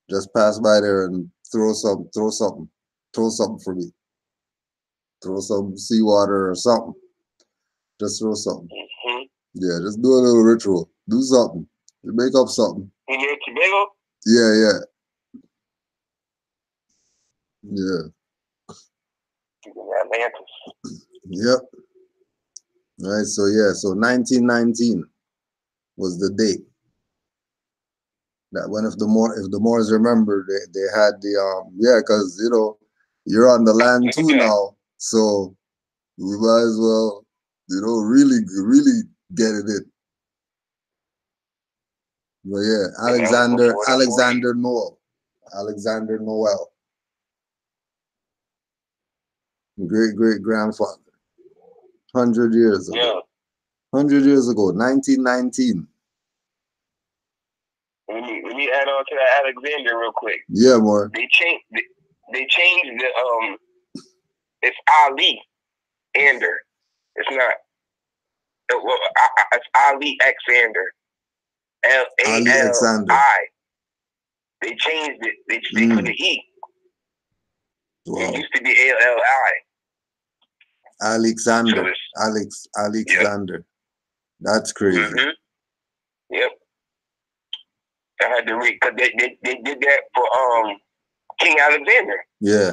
just pass by there and throw something for me. Throw some seawater or something. Just throw something. Mm-hmm. Yeah, just do a little ritual. Do something. Make up something. You near Tobago? Yeah. Atlantis. Yep. All right, so 1919 was the date. That when if the Moors remember, they had the because you're on the land too now, so we might as well really get it in. But yeah, Alexander Noel, great grandfather, 100 years ago. Yeah. 100 years ago, 1919. Let me add on to that Alexander real quick. Yeah, more. They changed the it's Ali Ander. It's not. It's Ali Xander. L-A-L-I. They changed it. They put the E. Wow. It used to be A-L-I. Alexander. Alexander. Yep. That's crazy. Mm-hmm. Yep. I had to read because they did that for King Alexander. Yeah.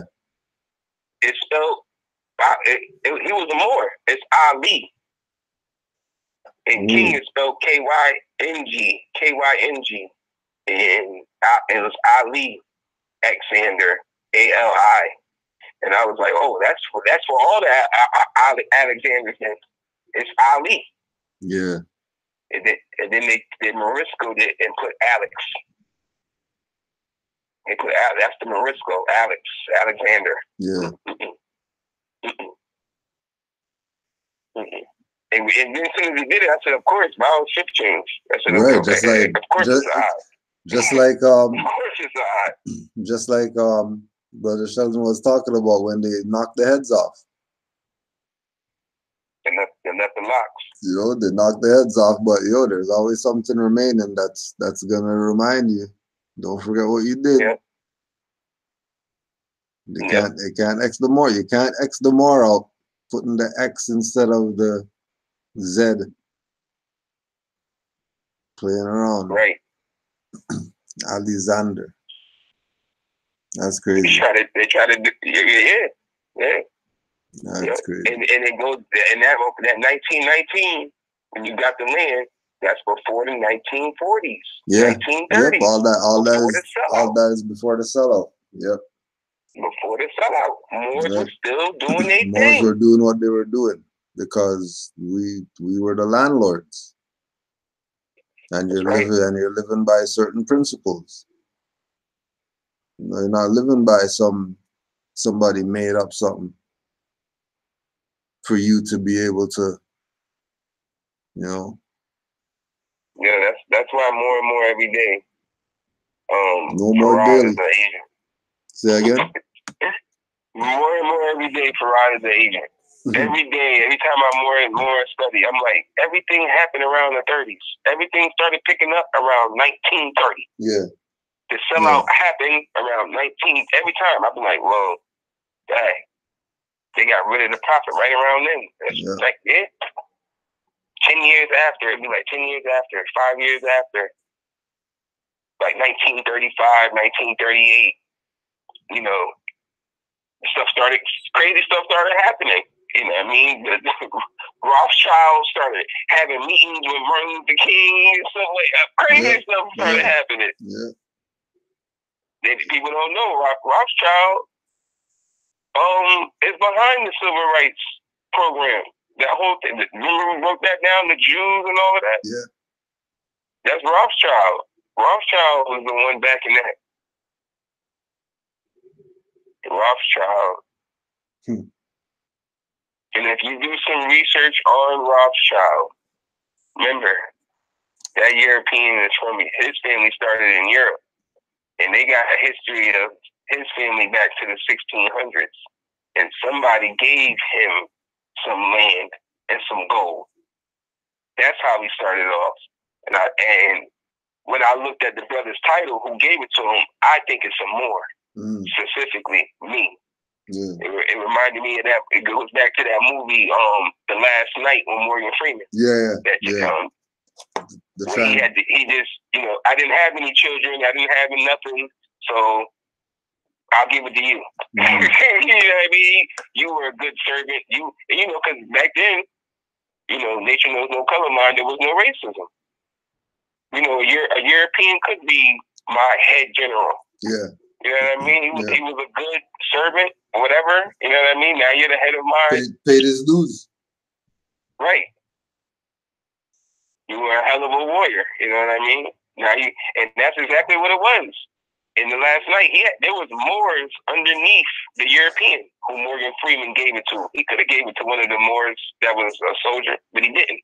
It's spelled. He was a Moor. It's Ali. And King is spelled K-Y-N-G. K-Y-N-G. And it was Ali Xander. A-L-I. And I was like, oh, that's for all the Alexanders. It's Ali. Yeah. And then they Moriscoed it and put Alex. They put that's the Morisco, Alexander. Yeah. And then as soon as he did it, I said, of course, my whole ship changed. I said, right, okay, of course it's odd. Just like of course it's odd. Just like Brother Sheldon was talking about when they knocked the heads off. And left the locks. They knocked the heads off, but there's always something remaining that's gonna remind you. Don't forget what you did. Yep. They can't X the more. You can't X the more out, putting the X instead of the Z. Playing around. Right. Alexander. That's crazy. They try to do, yeah. That's crazy. And it goes, and that 1919, when you got the land, that's before the 1940s. Yeah. 1930s. Yep. All that is before the sellout. Yep. Before the sellout, Moors were still doing their thing. Moors were doing what they were doing because we were the landlords. And you're living by certain principles. You're not living by somebody made up something for you to be able to, Yeah, that's why more and more every day. No more daily. Say again. More and more every day, Farad is an agent. Every day, every time I'm more and more study, I'm like, everything happened around the 30s. Everything started picking up around 1930. Yeah. The sellout happened around 19. Every time, I'd be like, whoa, dang. They got rid of the profit right around then. It's like, 10 years after, it'd be like 10 years after, 5 years after. Like 1935, 1938, crazy stuff started happening. You know what I mean? The Rothschild started having meetings with Martin Luther King and stuff like that. Crazy stuff started happening. Yeah. People don't know Rothschild is behind the civil rights program. That whole thing. Remember we broke that down, the Jews and all of that? Yeah. That's Rothschild. Rothschild was the one backing that. Rothschild. And if you do some research on Rothschild, remember, that European is from his family started in Europe. And they got a history of his family back to the 1600s. And somebody gave him some land and some gold. That's how he started off. And when I looked at the brother's title, who gave it to him, I think it's a Moor, specifically me. Yeah. It reminded me of that. It goes back to that movie, The Last Night with Morgan Freeman. Yeah, He just, you know, I didn't have any children. I didn't have nothing. So I'll give it to you. You know what I mean? You were a good servant. You know, because back then, you know, nature knows no color line. There was no racism. You know, a European could be my head general. Yeah. You know what I mean? He was a good servant, whatever. You know what I mean? Now you're the head of mine. Paid his dues. Right. You were a hell of a warrior. You know what I mean? And that's exactly what it was. In The Last Night, there was Moors underneath the European who Morgan Freeman gave it to. He could have gave it to one of the Moors that was a soldier, but he didn't.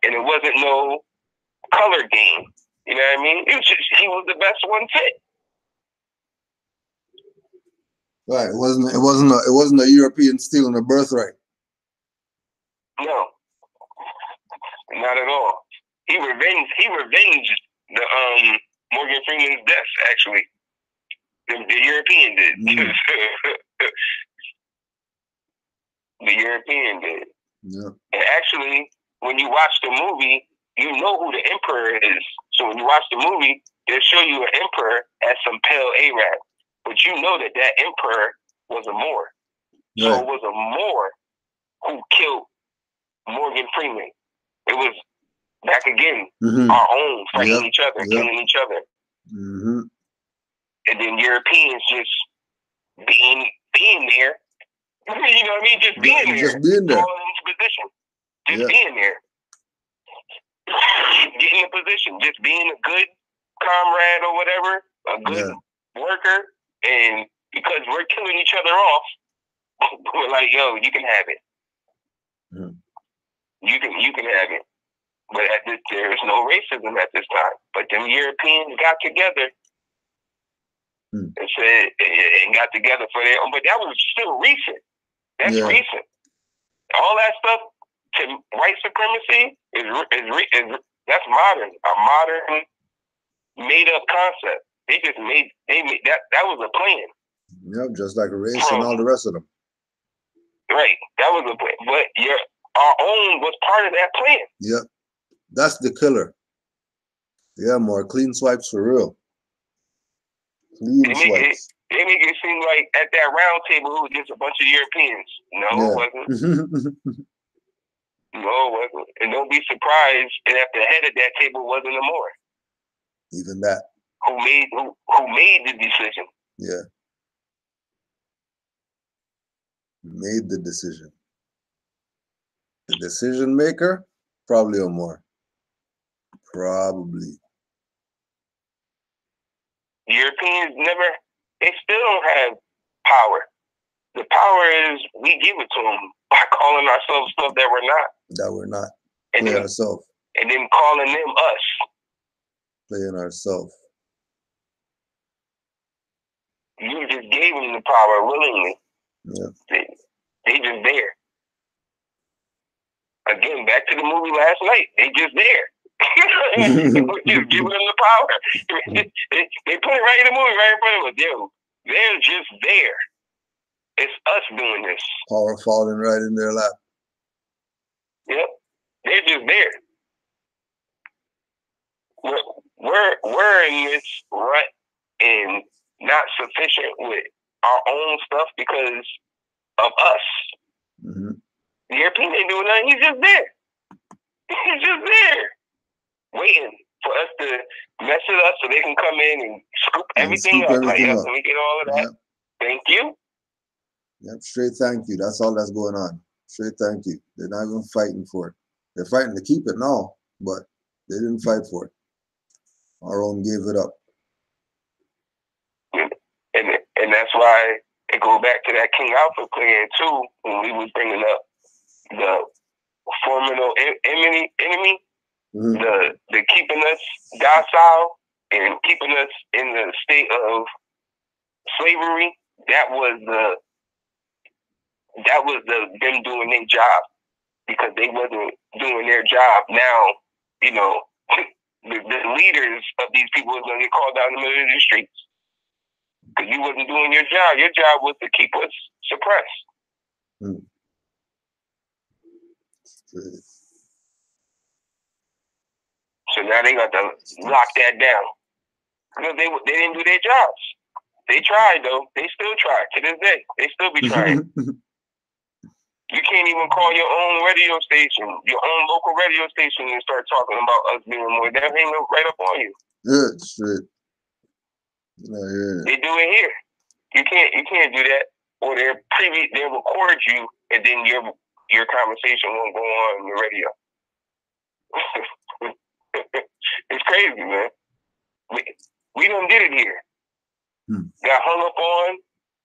And it wasn't no color game. You know what I mean? It was just he was the best one fit. Right. It wasn't a European stealing a birthright. No. Not at all. He revenged the Morgan Freeman's death, actually. The European did. The European did. Yeah. And actually, when you watch the movie, you know who the emperor is. So when you watch the movie, they'll show you an emperor as some pale Arab. But you know that emperor was a Moor. Right. So it was a Moor who killed Morgan Freeman. It was back again, our own fighting each other, killing each other. And then Europeans just being there. You know what I mean? Just being there. Falling into position. Just being there. Getting in position. Just being a good comrade or whatever. A good worker. And because we're killing each other off, we're like, yo, you can have it. You can have it. But there is no racism at this time. But them Europeans got together and said, and got together for their own. But that was still recent. That's recent. All that stuff to white supremacy is that's modern. A modern made up concept. They made that was a plan. Yep, just like a race and all the rest of them. Right. That was a plan. But our own was part of that plan. Yep. That's the killer. Yeah, more clean swipes for real. Clean swipes. They make it seem like at that round table it was just a bunch of Europeans. No, it wasn't. No, it wasn't. And don't be surprised if the head of that table wasn't a Moor. Even that. Who made the decision. Yeah. Made the decision. The decision maker, probably a Moor. Probably. Europeans they still don't have power. The power is we give it to them by calling ourselves stuff that we're not. That we're not. And Playing ourselves. And then calling them us. Playing ourselves. You just gave them the power willingly. Yeah. They just there. Again, back to the movie Last Night. They just there. Just giving them the power. They put it right in the movie, right in front of us. They're just there. It's us doing this. Power falling right in their lap. Yep. They're just there. We're in this rut and not sufficient with our own stuff because of us. The European ain't doing nothing. He's just there. He's just there. Waiting for us to mess it up so they can come in and scoop everything up. Like, let me get all of that. Yep. Thank you. Yep, straight thank you. That's all that's going on. Straight thank you. They're not even fighting for it. They're fighting to keep it now, but they didn't fight for it. Our own gave it up. And that's why it goes back to that King Alpha plan too, when we was bringing up the formidable enemy, the keeping us docile and keeping us in the state of slavery. That was them doing their job. because they wasn't doing their job. Now, you know, the leaders of these people is going to get called down the middle of the streets because you wasn't doing your job. Your job was to keep us suppressed. So now they got to lock that down because they didn't do their jobs. They tried though. They still try to this day. They still be trying. You can't even call your own radio station, your own local radio station, and start talking about us being more. They'll hang right up on you. Yeah, shit. Yeah. They do it here. You can't do that. Or they'll record you, and then your conversation won't go on the radio. It's crazy, man. We done did it here. Got hung up on.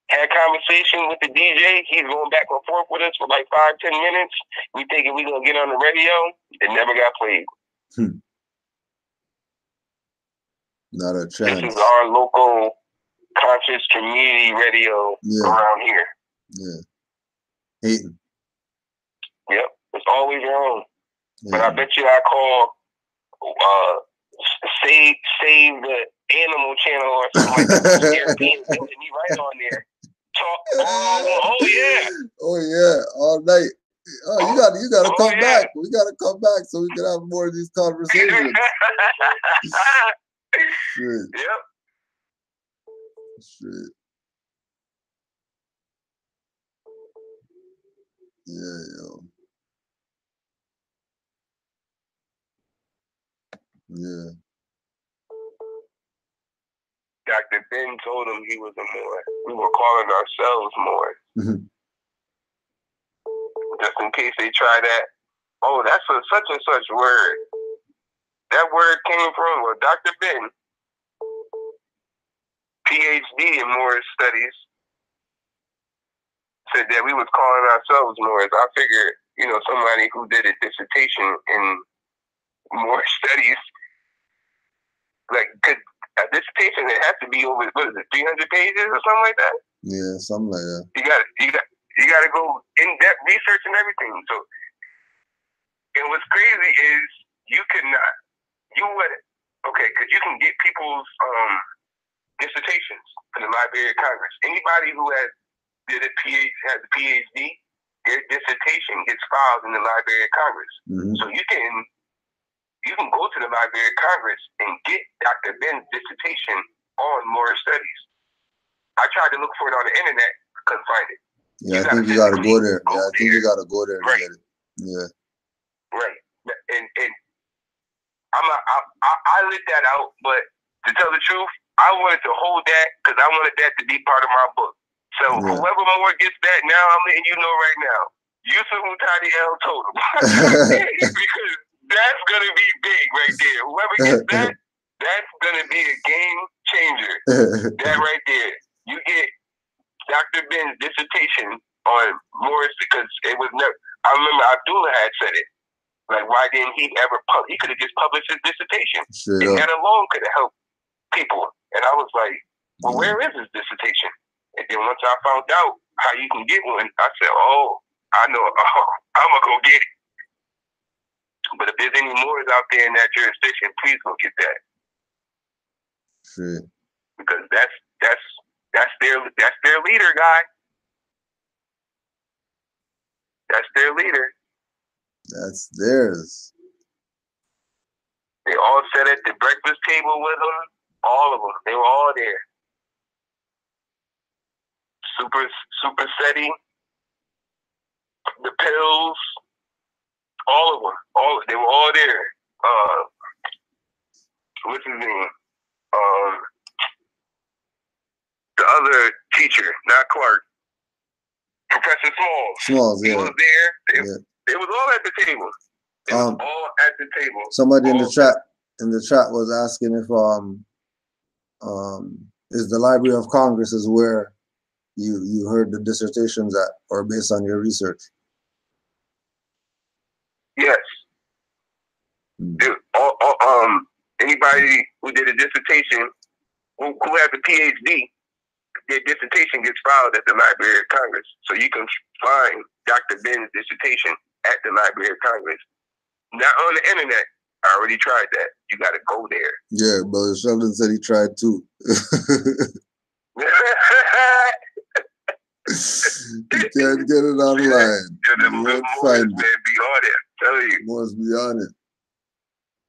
Had a conversation with the DJ. He's going back and forth with us for like 5-10 minutes. We thinking we gonna get on the radio. It never got played. Not a chance. This is our local conscious community radio around here. Yeah. Hating. Yep. It's always wrong. Yeah. But I bet you I call save the animal channel or something like that. European me right on there. Talk. Oh yeah. Oh yeah. All night. Oh, you gotta come back. We gotta come back so we can have more of these conversations. Shit. Yep. Shit. Yeah, yo. Yeah. Dr. Ben told him he was a Moor. We were calling ourselves Moors. Just in case they try that. Oh, that's a such and such word. That word came from Dr. Ben, PhD in Moorish studies, said that we was calling ourselves Moors. I figured, you know, somebody who did a dissertation in Moorish studies, like, could a dissertation, it has to be over, what is it, 300 pages or something like that? Yeah, something like that. You got to go in-depth research and everything. So, and what's crazy is because you can get people's dissertations from the Library of Congress. Anybody who has a PhD, their dissertation gets filed in the Library of Congress. So you can go to the Library of Congress and get Dr. Ben's dissertation on Moorish studies. I tried to look for it on the internet, couldn't find it. Yeah, I think you gotta go there. Yeah, I think you gotta go there and get it. Yeah. Right. And I lit that out, but to tell the truth, I wanted to hold that because I wanted that to be part of my book. So whoever more gets that now, I'm letting you know right now. Yusuf Mutadi El told him. Because that's going to be big right there. Whoever gets that, that's going to be a game changer. That right there. You get Dr. Ben's dissertation on Moorish because it was never, I remember Abdullah had said it. Like, why didn't he ever he could have just published his dissertation. And that alone could have helped people. And I was like, well, where is his dissertation? And then once I found out how you can get one, I said, oh, I know, I'm going to go get it. But if there's any Moors out there in that jurisdiction, please go get that. Shit. Because that's their leader, guy. That's their leader. That's theirs. They all sat at the breakfast table with them. All of them. They were all there. Super SETI, the pills, all of them. They were all there. What's his name? The other teacher, not Clark. Professor Smalls. He was there. They was all at the table. They was all at the table. Somebody in the chat was asking if is the Library of Congress is where you heard the dissertations at, or based on your research? Yes. Anybody who did a dissertation, who has a PhD, their dissertation gets filed at the Library of Congress. So you can find Dr. Ben's dissertation at the Library of Congress. Not on the internet. I already tried that. You got to go there. Yeah, Brother Sheldon said he tried too. You can't get it online. Yeah, You won't find it. Man, be on it. I'm telling you. Must be on it.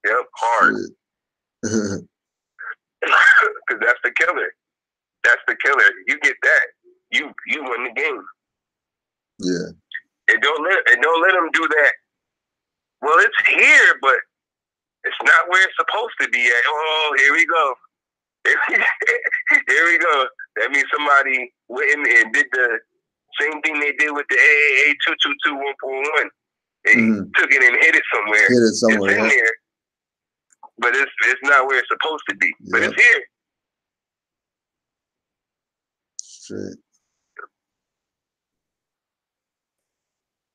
Yep, hard. Because that's the killer. That's the killer. You get that, you win the game. Yeah. And don't let them do that. Well, it's here, but it's not where it's supposed to be at. Oh, here we go. Here we go. That means somebody went in and did the same thing they did with the AAA 222-141. They took it and hid it somewhere. Hid it somewhere. It's in there, but it's not where it's supposed to be. But it's here. Straight.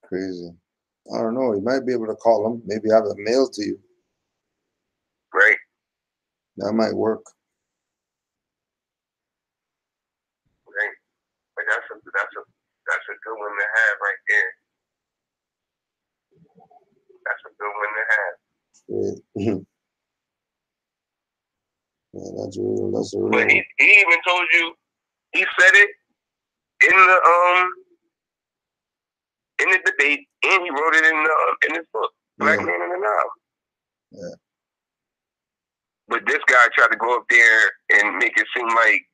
Crazy. I don't know. You might be able to call them. Maybe have it mailed to you. Right. That might work. Right. But that's a good one to have right there. That's a good one to have. Straight. Yeah, that's real. That's a real. But he even told you. He said it in the debate, and he wrote it in his book, Black Man in the Nile. Yeah. But this guy tried to go up there and make it seem like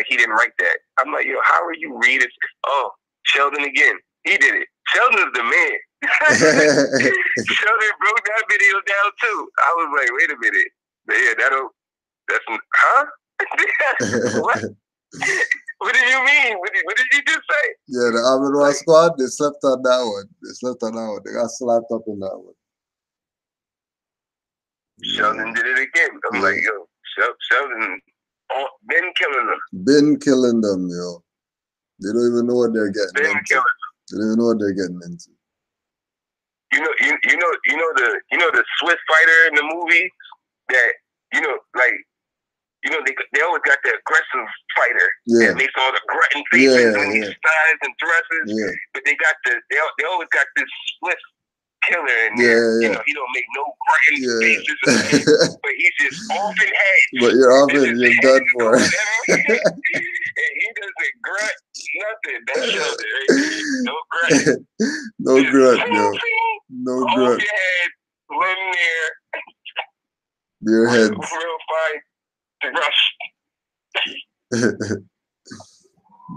he didn't write that. I'm like, yo, how are you reading? Oh, Sheldon again. He did it. Sheldon's the man. Sheldon broke that video down too. I was like, wait a minute. But yeah, huh? What? What did you mean? What did you just say? Yeah, the Avenue squad, they slept on that one. They got slapped up in that one. Sheldon did it again. I'm like, yo, Sheldon been killing them. Been killing them, yo. They don't even know what they're getting into. They don't even know what they're getting into. You know the Swiss fighter in the movie that they always got the aggressive fighter that makes all the grunting faces and these styles and dresses. But they always got this Swiss killer in there. You know, he don't make no grunting faces, but he's just off in head. But you're off in, you're done for. And he doesn't grunt nothing. That's Sheldon. Right? No grunt. No grunt, yo. No grunt. Off your head, one there. Your head. Real fine. To rush.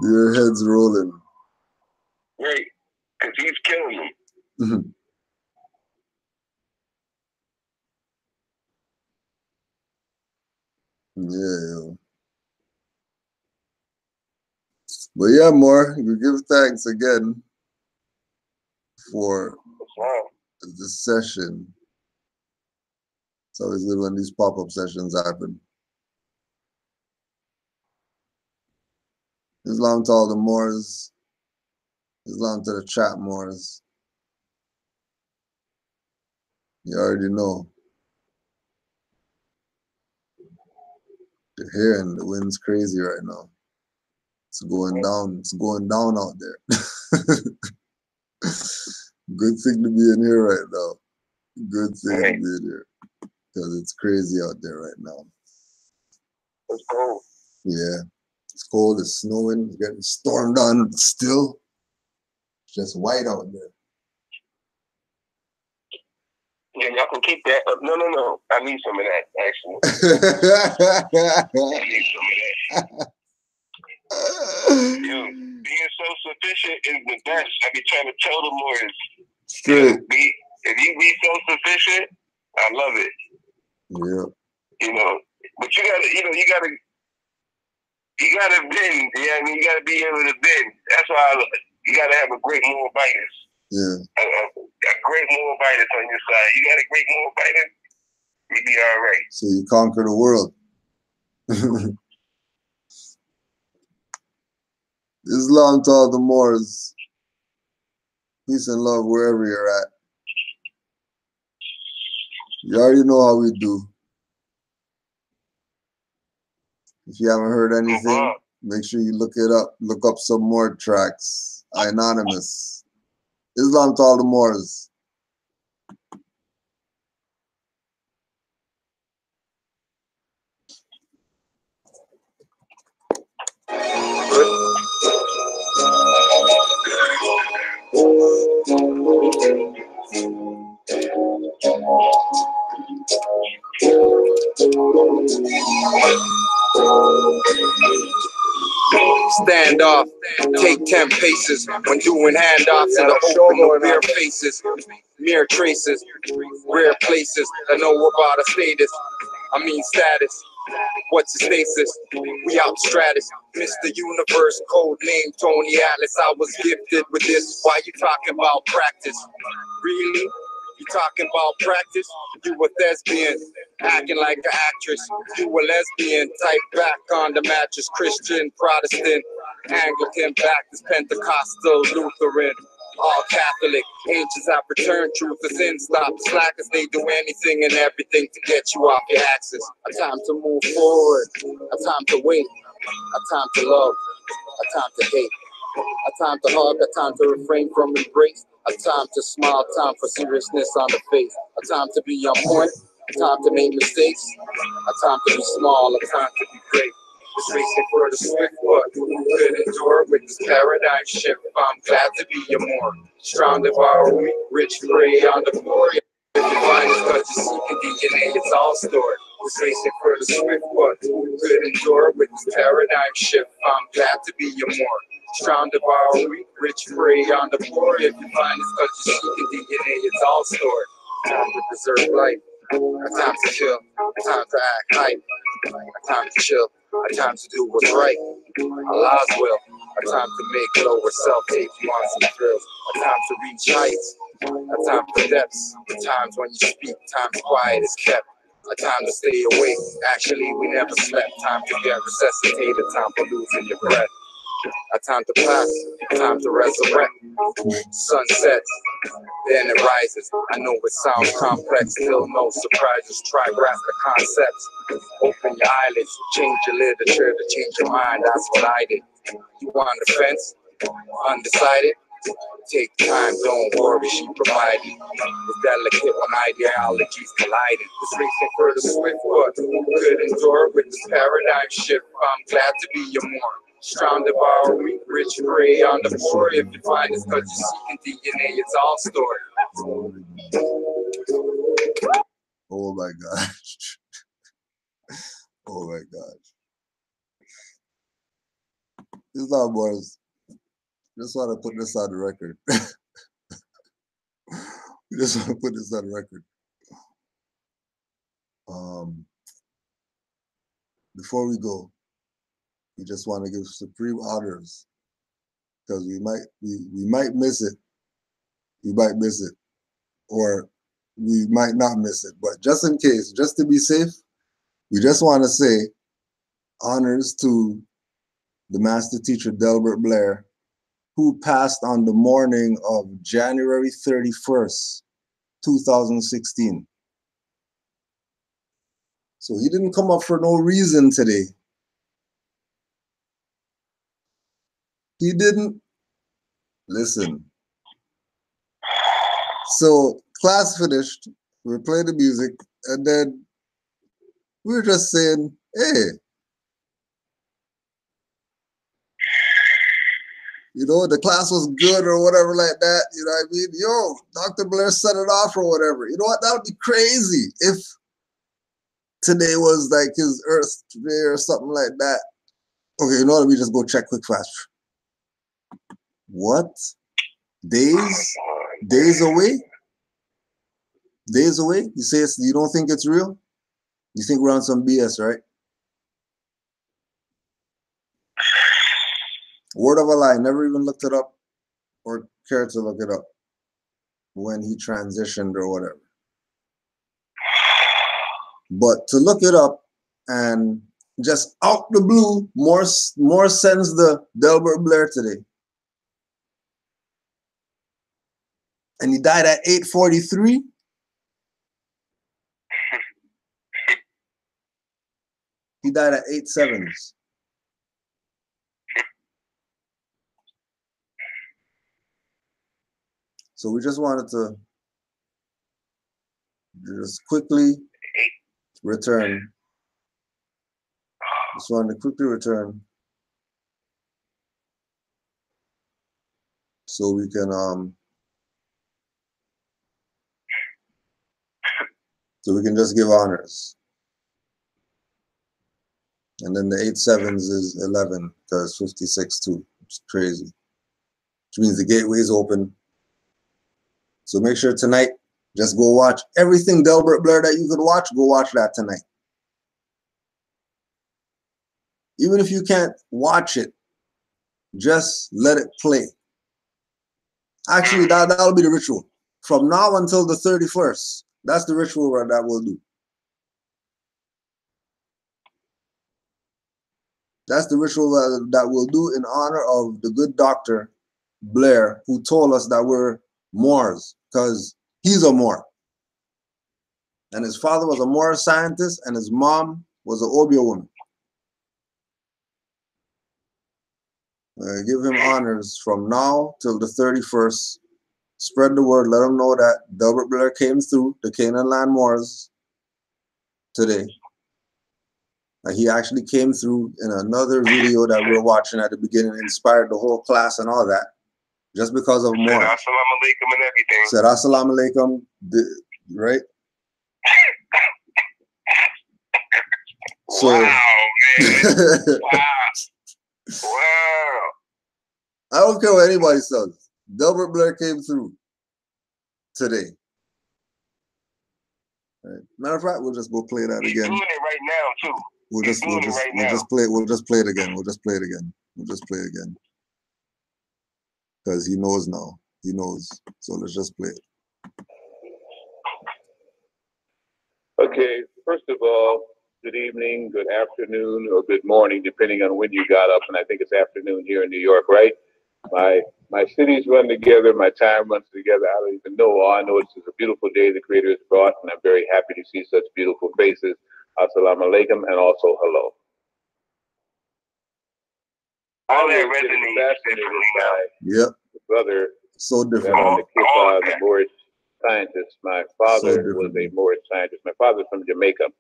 Your head's rolling. Right. Because he's killing me. Yeah, yo. But yeah, Moore, we give thanks again for this session. It's always good when these pop-up sessions happen. Islam to all the Moors. Islam to the chat Moors. You already know. You're hearing the wind's crazy right now. It's going down. It's going down out there. Good thing to be in here right now. Good thing to be in here. Because it's crazy out there right now. It's cold. Yeah. It's cold, it's snowing, it's getting stormed on still. It's just white out there. Yeah, y'all can keep that up. No. I need some of that, actually. I need some of that. Yo, being self-sufficient is the best. I be trying to tell them more. Straight. If you be self-sufficient, I love it. Yeah. You know, but you gotta bend. Yeah, I mean, you gotta be able to bend. That's why you gotta have a great moral bias. Yeah. A great moral bias on your side. You got a great moral bias, you be all right. So you conquer the world. Islam to all the Moors. Peace and love wherever you're at. You already know how we do. If you haven't heard anything, make sure you look it up. Look up some more tracks. Anonymous. Islam to all the Moors. Stand off, take 10 paces when doing handoffs in the open, no bare faces, mere traces, rare places that know about a status. I mean status. What's your stasis? We out stratus. Mr. Universe, code name Tony Atlas. I was gifted with this. Why you talking about practice? Really? You talking about practice? You a thespian, acting like an actress. You a lesbian, type back on the mattress. Christian, Protestant, Anglican, Baptist, Pentecostal, Lutheran, all Catholic. Ancients have returned, truth is in. Stop the slackers, they do anything and everything to get you off your axis. A time to move forward, a time to wait, a time to love, a time to hate, a time to hug, a time to refrain from embrace, a time to smile, time for seriousness on the face, a time to be on point, a time to make mistakes, a time to be small, a time to be great. This racing for the swift, but could endure with this paradigm shift. I'm glad to be a more strong devourer, weak, rich, prey on the poor. If you find it's cause you seek in DNA, it's all stored. This racing for the swift, but could endure with this paradigm shift. I'm glad to be a more strong devourer, weak, rich, prey on the poor. If you find it's cause you seek in DNA, it's all stored. Time to preserve life, a time to chill, a time to act hype, a time to chill, a time to do what's right, Allah's will, a time to make lower self, take you on some thrills, a time to reach heights, a time for depths, times when you speak, times quiet is kept, a time to stay awake, actually we never slept, time to get resuscitated, time for losing your breath. A time to pass, a time to resurrect. Sunset, then it rises. I know it sounds complex, still no surprises. Try grasp the concepts. Open your eyelids, change your literature to change your mind. That's what I did. You on the fence, undecided? Take time, don't worry, she provided. It's delicate when ideologies collided. This racing for the swift, but could endure with this paradigm shift. I'm glad to be your more strong devourer, weak, rich, prey on the poor. If you find it's cause you seek in DNA, it's all stored. Oh my gosh. Oh my gosh. Islam Wars. Just want to put this on the record. We just want to put this on the record. Before we go, we just want to give supreme honors because we might miss it. We might miss it, or we might not miss it. But just in case, just to be safe, we just want to say honors to the master teacher Delbert Blair, who passed on the morning of January 31st, 2016. So he didn't come up for no reason today. He didn't. Listen. So class finished, we played the music, and then we were just saying, hey, you know, the class was good or whatever like that. You know what I mean? Yo, Dr. Blair set it off or whatever. You know what? That would be crazy if today was like his Earth Day or something like that. Okay, you know what? Let me just go check quick fast. What? Days away? Days away? You say you don't think it's real? You think we're on some BS, right? Word of a lie, never even looked it up or cared to look it up when he transitioned or whatever. But to look it up and just out the blue, more sends the Delbert Blair today. And he died at 8:43. He died at 8:07. So we just wanted to just quickly return. Just wanted to quickly return so we can just give honors. And then the 8 sevens is 11 because 56 too. It's crazy. Which means the gateway is open. So make sure tonight, just go watch everything Delbert Blair that you could watch. Go watch that tonight. Even if you can't watch it, just let it play. Actually, that'll be the ritual. From now until the 31st, that's the ritual that we'll do. That's the ritual that we'll do in honor of the good Dr. Blair, who told us that we're Moors, because he's a Moor. And his father was a Moorish scientist, and his mom was an Obia woman. Give him honors from now till the 31st. Spread the word. Let them know that Delbert Blair came through the Canaanland Moors today. He actually came through in another video that we're watching at the beginning, inspired the whole class and all that, just because of Moor. Said assalamu alaikum and everything. Said assalamu alaikum, right? So, wow, man. Wow. I don't care what anybody says. Delbert Blair came through today. Right. Matter of fact, we'll just go play that He's again. doing it right now too. We'll just play it again. We'll just play it again. Because he knows now. He knows. So let's just play it. Okay, first of all, good evening, good afternoon, or good morning, depending on when you got up. And I think it's afternoon here in New York, right? My cities run together, my time runs together. I don't even know. All I know is it's a beautiful day the Creator has brought, and I'm very happy to see such beautiful faces. Assalamu alaikum, and also hello. All that resonates differently now. Yep. Brother, so different. On the Kippah, the Moorish scientist. My father was a Moorish scientist. My father's from Jamaica,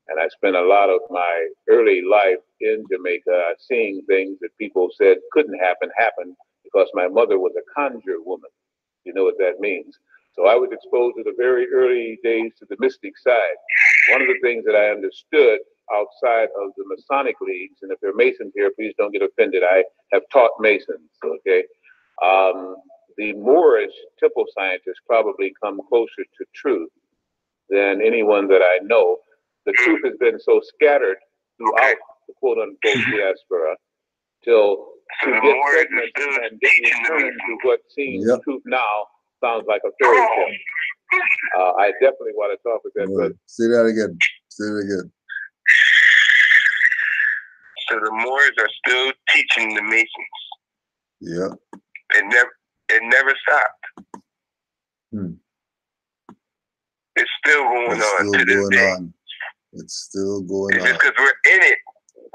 and I spent a lot of my early life in Jamaica seeing things that people said couldn't happen because my mother was a conjure woman. You know what that means. So I was exposed at the very early days to the mystic side. One of the things that I understood outside of the Masonic leagues, and if there are Masons here, please don't get offended. I have taught Masons, okay? The Moorish temple scientists probably come closer to truth than anyone that I know. The truth has been so scattered throughout the quote-unquote diaspora till to get segmented and get returned to what seems truth now sounds like a fairy tale. I definitely want to talk with that brother. Say that again. Say it again. So the Moors are still teaching the Masons. Yep. It never stopped. It's still going on to this day. It's still going on. It's just because we're in it,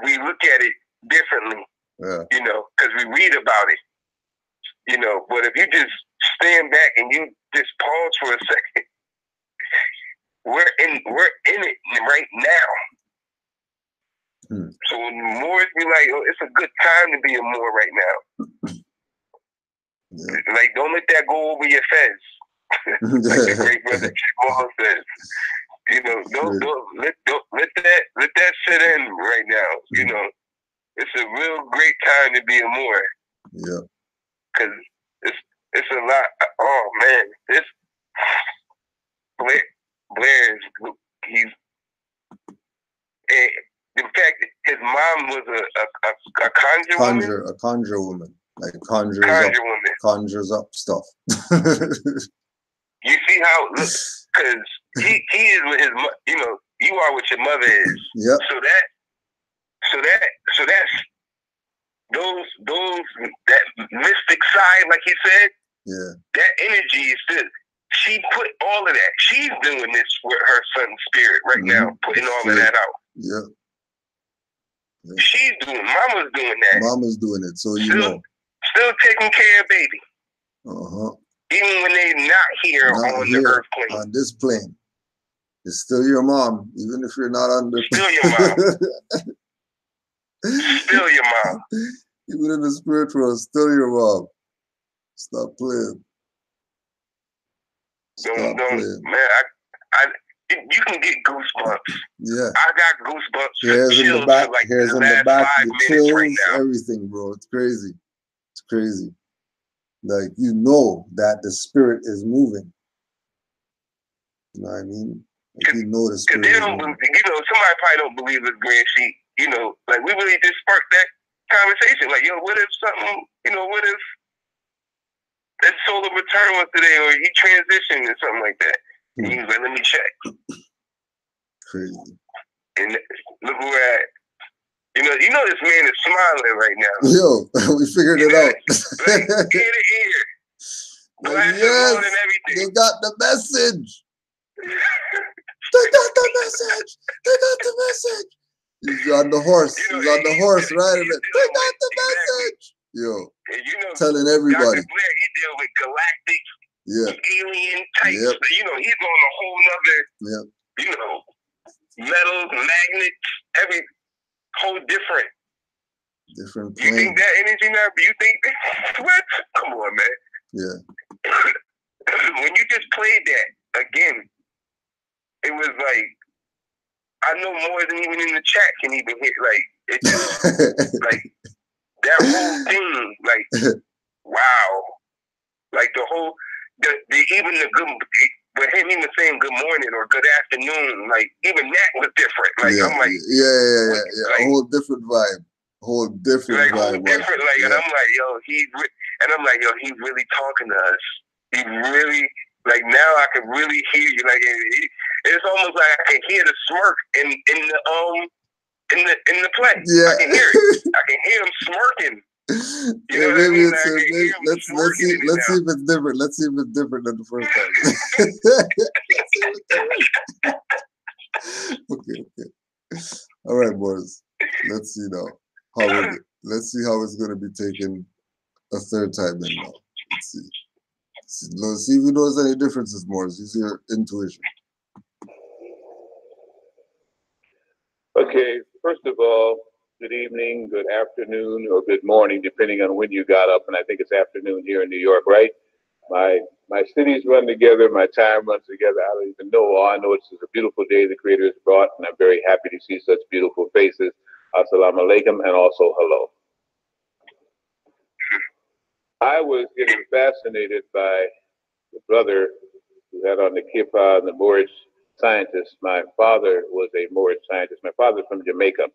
we look at it differently. Yeah. You know, because we read about it. You know, but if you just stand back and you just pause for a second, we're in it right now. So when the Moors be like, oh, it's a good time to be a Moor right now. Like, don't let that go over your fez. Like the great brother Jamal says. You know, don't let that sit in right now. You know, it's a real great time to be a Moor. Yeah. Because it's a lot. Oh man, this Blair is he's. In fact, his mom was a conjure woman. Like conjures up stuff. You see how, because he is with his, you know, you are what your mother is. Yep. So that's that mystic side, like he said. Yeah. That energy is still. She put all of that. She's doing this with her son's spirit right now, putting all of that out. Yeah. She's doing. Mama's doing that. Mama's doing it. So you know. Still taking care of baby. even when they're not here on the earth plane. On this plane. It's still your mom, even if you're not on the... Still your mom. Still your mom. Even in the spiritual, still your mom. Stop playing. Don't, man, you can get goosebumps. Yeah. I got goosebumps. Hairs in the back, like hairs in the back, the chills, right now. Everything, bro. It's crazy. It's crazy. Like, you know that the spirit is moving. You know what I mean? Like, you know the spirit is moving. You know, somebody probably don't believe this grand sheet. You know, like, we really just sparked that conversation. Like, yo, what if something, you know, what if that solar return was today, or he transitioned or something like that? And he was like, let me check. Crazy. And look where we're at. You know this man is smiling right now. Yo, we figured it out. Like, ear to ear. Yes, and everything. They got the message. They got the message. They got the message. He's on the horse. He's on the horse riding it. They got the message. Yo, telling everybody. Dr. Blair, he deal with galactic, alien types. Yep. You know, he's on a whole nother, you know, metals, magnets, every whole different. Different plane. You think that energy now? You think what? Come on, man. Yeah. When you just played that again, it was like, I know more than even in the chat can even hit. Like, it just, like, that whole thing, like, wow. Like, the whole, even the good, with him even saying good morning or good afternoon, like, even that was different. Like, I'm like, yeah. Like, a whole different vibe. Whole different vibe. Whole different, like, and I'm like, yo, he's really talking to us. He really, like, now I can really hear you. Like, it's almost like I can hear the smirk in the play. Yeah. I can hear it. I can hear him smirking. You know maybe what I mean? let's see if it's different. Let's see if it's different than the first time. Okay. All right, boys. Let's see now. Let's see how it's gonna be taken a third time then now. Let's see. Let's see if you notice any differences, Morris. Use your intuition. Okay, first of all, good evening, good afternoon, or good morning, depending on when you got up. And I think it's afternoon here in New York, right? My cities run together, my time runs together. I don't even know. All I know is it's a beautiful day the Creator has brought, and I'm very happy to see such beautiful faces. Assalamu alaikum, and also hello. I was getting fascinated by the brother who had on the kippah and the Moorish scientist. My father was a Moorish scientist. My father's from Jamaica,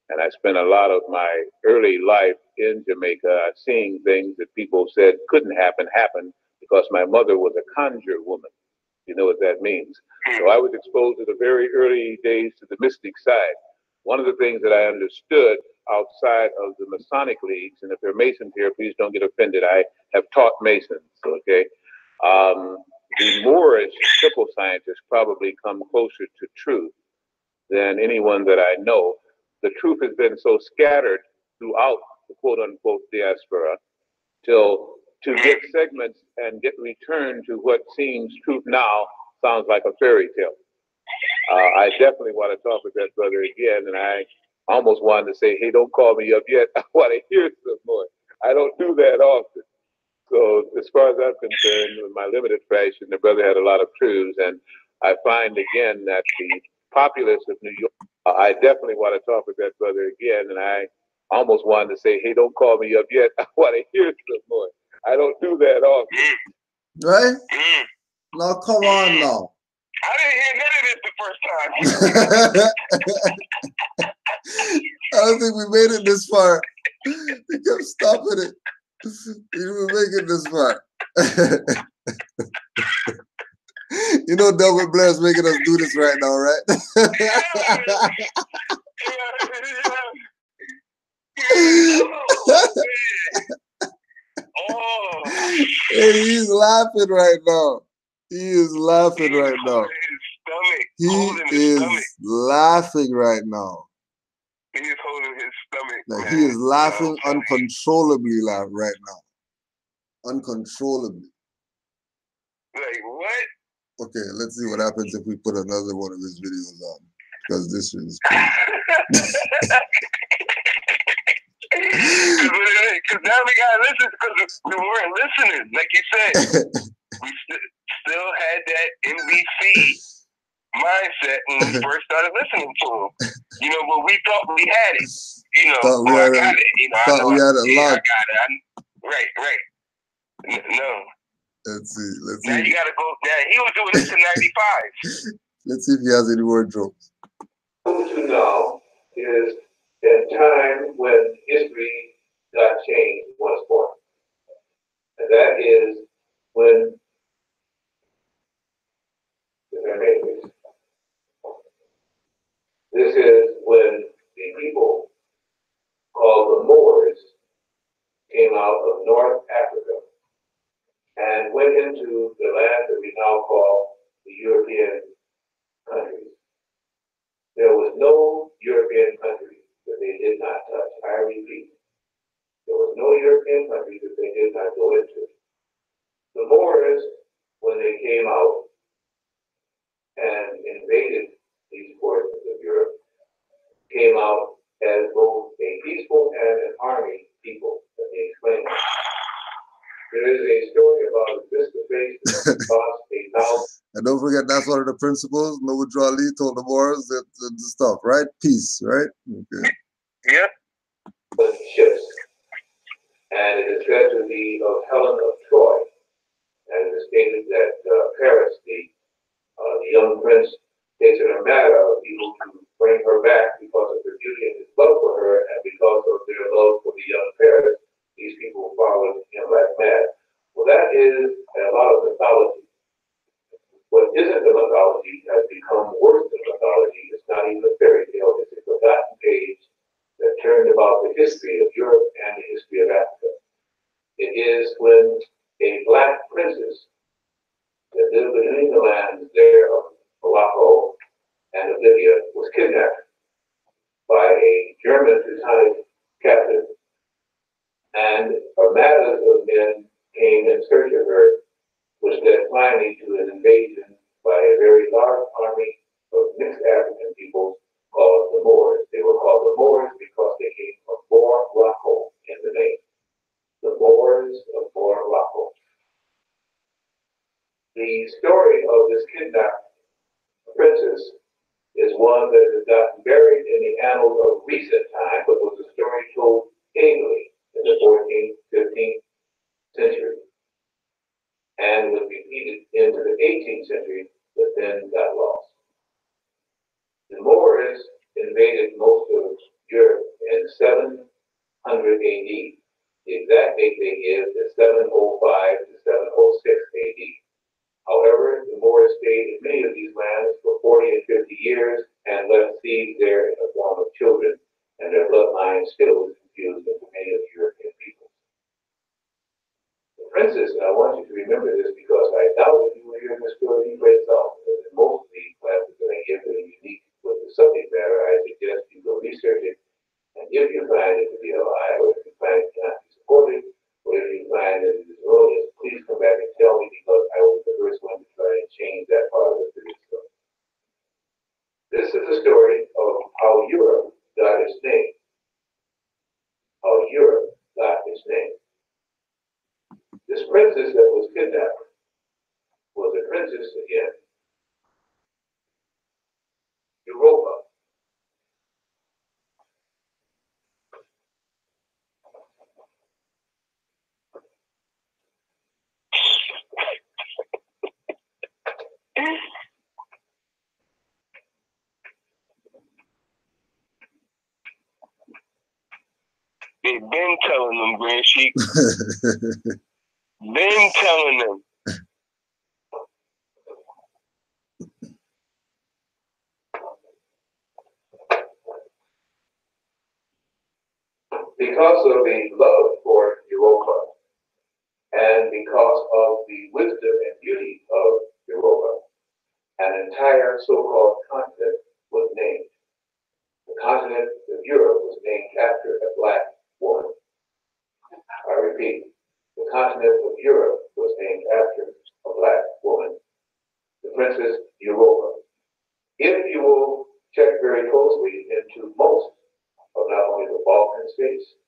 and I spent a lot of my early life in Jamaica seeing things that people said couldn't happen because my mother was a conjure woman. You know what that means. So I was exposed at the very early days to the mystic side. One of the things that I understood outside of the Masonic leagues, and if there are Masons here, please don't get offended. I have taught Masons, okay? The Moorish triple scientists probably come closer to truth than anyone that I know. The truth has been so scattered throughout the quote-unquote diaspora till to get segments and get returned to what seems truth now sounds like a fairy tale. I definitely want to talk with that brother again, and I almost wanted to say, hey, don't call me up yet. I want to hear some more. I don't do that often. So as far as I'm concerned, in my limited fashion, the brother had a lot of truths, and I find again that the populace of New York, I definitely want to talk with that brother again, and I almost wanted to say, hey, don't call me up yet. I want to hear some more. I don't do that often. Right? Now, come on now. I didn't hear none of this the first time. I don't think we made it this far. We kept stopping it. We didn't make it this far. You know Delbert Blair is making us do this right now, right? Hey, he's laughing right now. He is laughing right now. He is laughing right now. He is holding his stomach. Like, he is laughing uncontrollably right now. Uncontrollably. Like, what? Okay, let's see what happens if we put another one of his videos on. Because this shit is crazy. Because now we gotta listen, because we weren't listening. Like you said, we still had that NBC mindset when we first started listening to him. You know, but we thought we had it. You know, thought we had I got it. You know, thought we had it locked. I got it. Right. No. Let's see. Now you gotta go. Yeah, he was doing this in '95. Let's see if he has any more jokes. What to know is that time when history got changed once more. And that is when this is when the people called the Moors came out of North Africa and went into the land that we now call the European countries. There was no European country that they did not touch. I repeat, there was no European country that they did not go into. The Moors, when they came out and invaded these portions of Europe, came out as both a peaceful and an army people, that they explained. There is a story about a viscofation that cost $1,000. And don't forget, that's one of the principles. Nobudraw Ali told the Moors that the stuff, right? Peace, right? Okay. Yeah. Ships. And it is said to be of Helen of Troy. And it is stated that Paris, the young prince, takes it a matter of people to bring her back because of her beauty and his love for her, and because of their love for the young Paris, these people followed him like mad. Well, that is a lot of mythology. What isn't the mythology has become worse than mythology. It's not even a fairy tale. It's a forgotten page that turned about the history of Europe and the history of Africa. It is when a black princess that lived within the lands there of Morocco and of Libya was kidnapped by a German Teutonic captain, and armadas of men came in search of her, which led finally to an invasion by a very large army of mixed African peoples called the Moors. They were called the Moors because they came from Morocco in the name. The Moors of Morocco. The story of this kidnapped princess is one that has gotten buried in the annals of recent time, but was a story told annually in the 14th, 15th century, and was repeated into the 18th century, but then got lost. The Moors invaded most of Europe in 700 AD. The exact date they give is 705 to 706 AD. However, the Moors stayed in many of these lands for 40 and 50 years and left seeds there in the form of children, and their bloodline still is infused into many of the European peoples. The princess, and I want you to remember this because I doubt if you will hear this story anyplace else, because in most of these classes that I give that are unique with the subject matter, I suggest you go research it, and if you find it to be a lie, or if you find it not to be supported, or if you find that it is erroneous, please come back and tell me, because I was the first one to try and change that part of the story. This is the story of how Europe got its name. How Europe got its name. This princess that was kidnapped was a princess again, Europa. They've been telling them, Grand Sheik. Been telling them. Because of the love for Europa, and because of the wisdom and beauty of Europa, an entire so-called continent was named. The continent of Europe was named after a black woman. I repeat, The continent of Europe was named after a black woman, the Princess Europa. If you will check very closely into most of not only the Balkan states,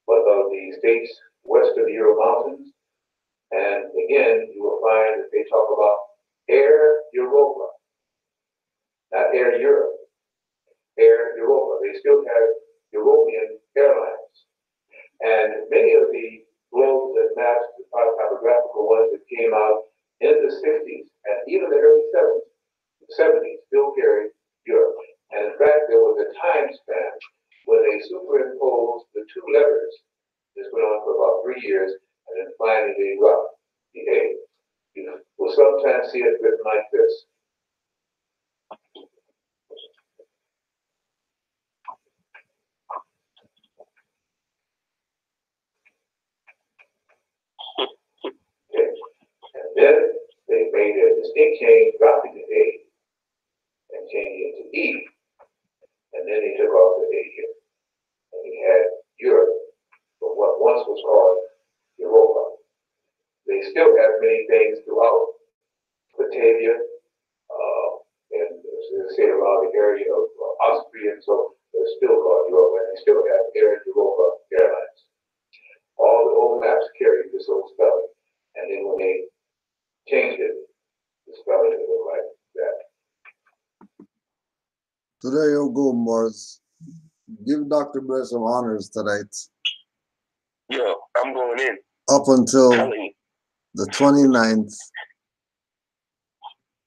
but of the states west of the Ural Mountains, and again, you will find that they talk about Air Europa, not Air Europe, Air Europa. They still have European airlines. And many of the globes and maps, the topographical ones that came out in the 60s and even the early 70s still carry Europe. And in fact, there was a time span when they superimposed the two letters. This went on for about 3 years, and then finally they dropped the A. You will sometimes see it written like this. Okay. And then they made a distinct change, dropping the A and changing it to E. And then they took off the A here. And we had Europe, but what once was called Europa. They still have many things throughout Batavia, and they say around the area of Austria, and so they're still called Europa, and they still have Air Europa Airlines. All the old maps carry this old spelling, and then when they changed it, the spelling would look like that. So there you go, Morris. Give Dr. Blair some honors tonight. Yo, I'm going in. Up until the 29th,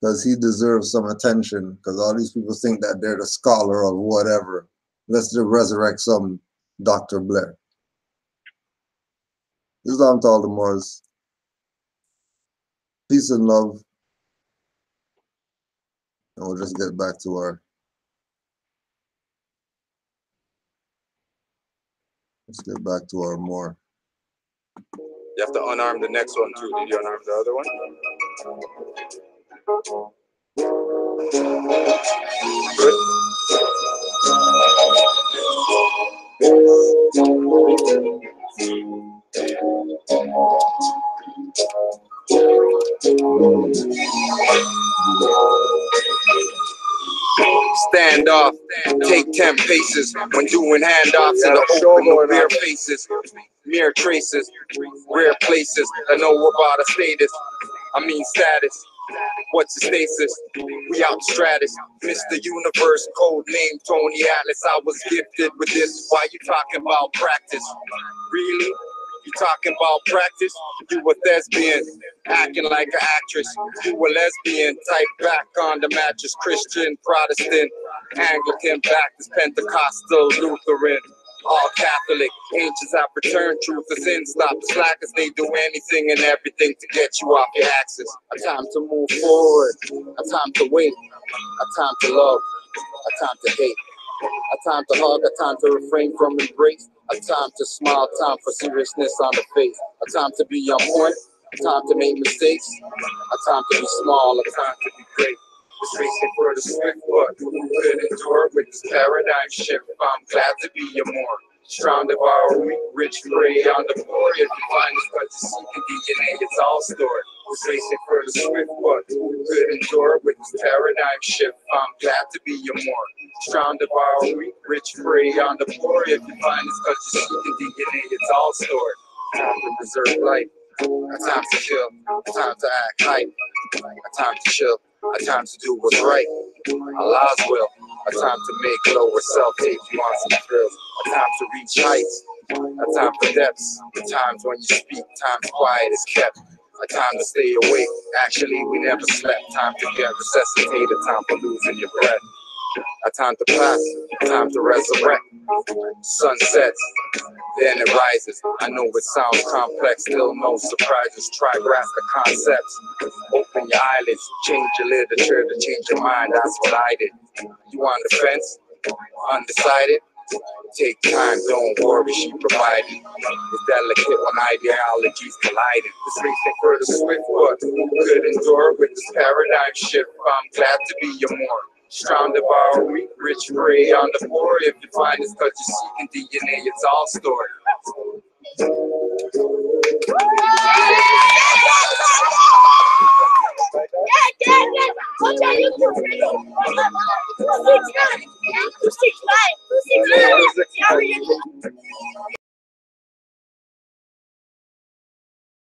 because he deserves some attention, because all these people think that they're the scholar or whatever. Let's just resurrect some Dr. Blair. Islam to all the Moors. Peace and love. And we'll just get back to our... Let's get back to our more. You have to unarm the next one too. Did you unarm the other one? Good. Stand off, take 10 paces when doing handoffs in the open, no bare faces, mere traces, rare places. I know about a status, I mean status. What's the stasis? We out stratus, Mr. Universe, code name Tony Atlas. I was gifted with this. Why you talking about practice? Really? You talking about practice? You a thespian, acting like an actress. You a lesbian, type back on the mattress. Christian, Protestant, Anglican, Baptist, Pentecostal, Lutheran, all Catholic. Ancients have returned, truth is in. Stop the slackers, they do anything and everything to get you off your axis. A time to move forward, a time to wait, a time to love, a time to hate. A time to hug, a time to refrain from embrace, a time to smile, time for seriousness on the face, a time to be on point, a time to make mistakes, a time to be small, a time to be great. It's racing for the swift, but who could endure with this paradigm shift? I'm glad to be a more strong devour, weak, rich, prey on the poor. If you find this because you seek DNA, it's all stored. It's racing for the swift, but who could endure with this paradigm shift? I'm glad to be a more strong devour, weak, rich, prey on the poor. If you find this because you seek DNA, it's all stored. Time to preserve life, a time to chill, a time to act hype, a time to chill, a time to do what's right, Allah's will, a time to make lower self take you on some thrills, a time to reach heights, a time for depths, times when you speak, times quiet is kept, a time to stay awake, actually we never slept, time to get resuscitated, time for losing your breath, a time to pass, a time to resurrect, sun sets, then it rises. I know it sounds complex, still no surprises. Try grasp the concepts. Open your eyelids, change your literature to change your mind. That's what I did. You on the fence? Undecided? Take time, don't worry, she provided. It's delicate when ideologies collided. This racing for the swift, but who could endure with this paradigm shift? I'm glad to be your more strong devour, weak, rich, prey on the poor. If you find it's because you're seeking DNA, it's all stored.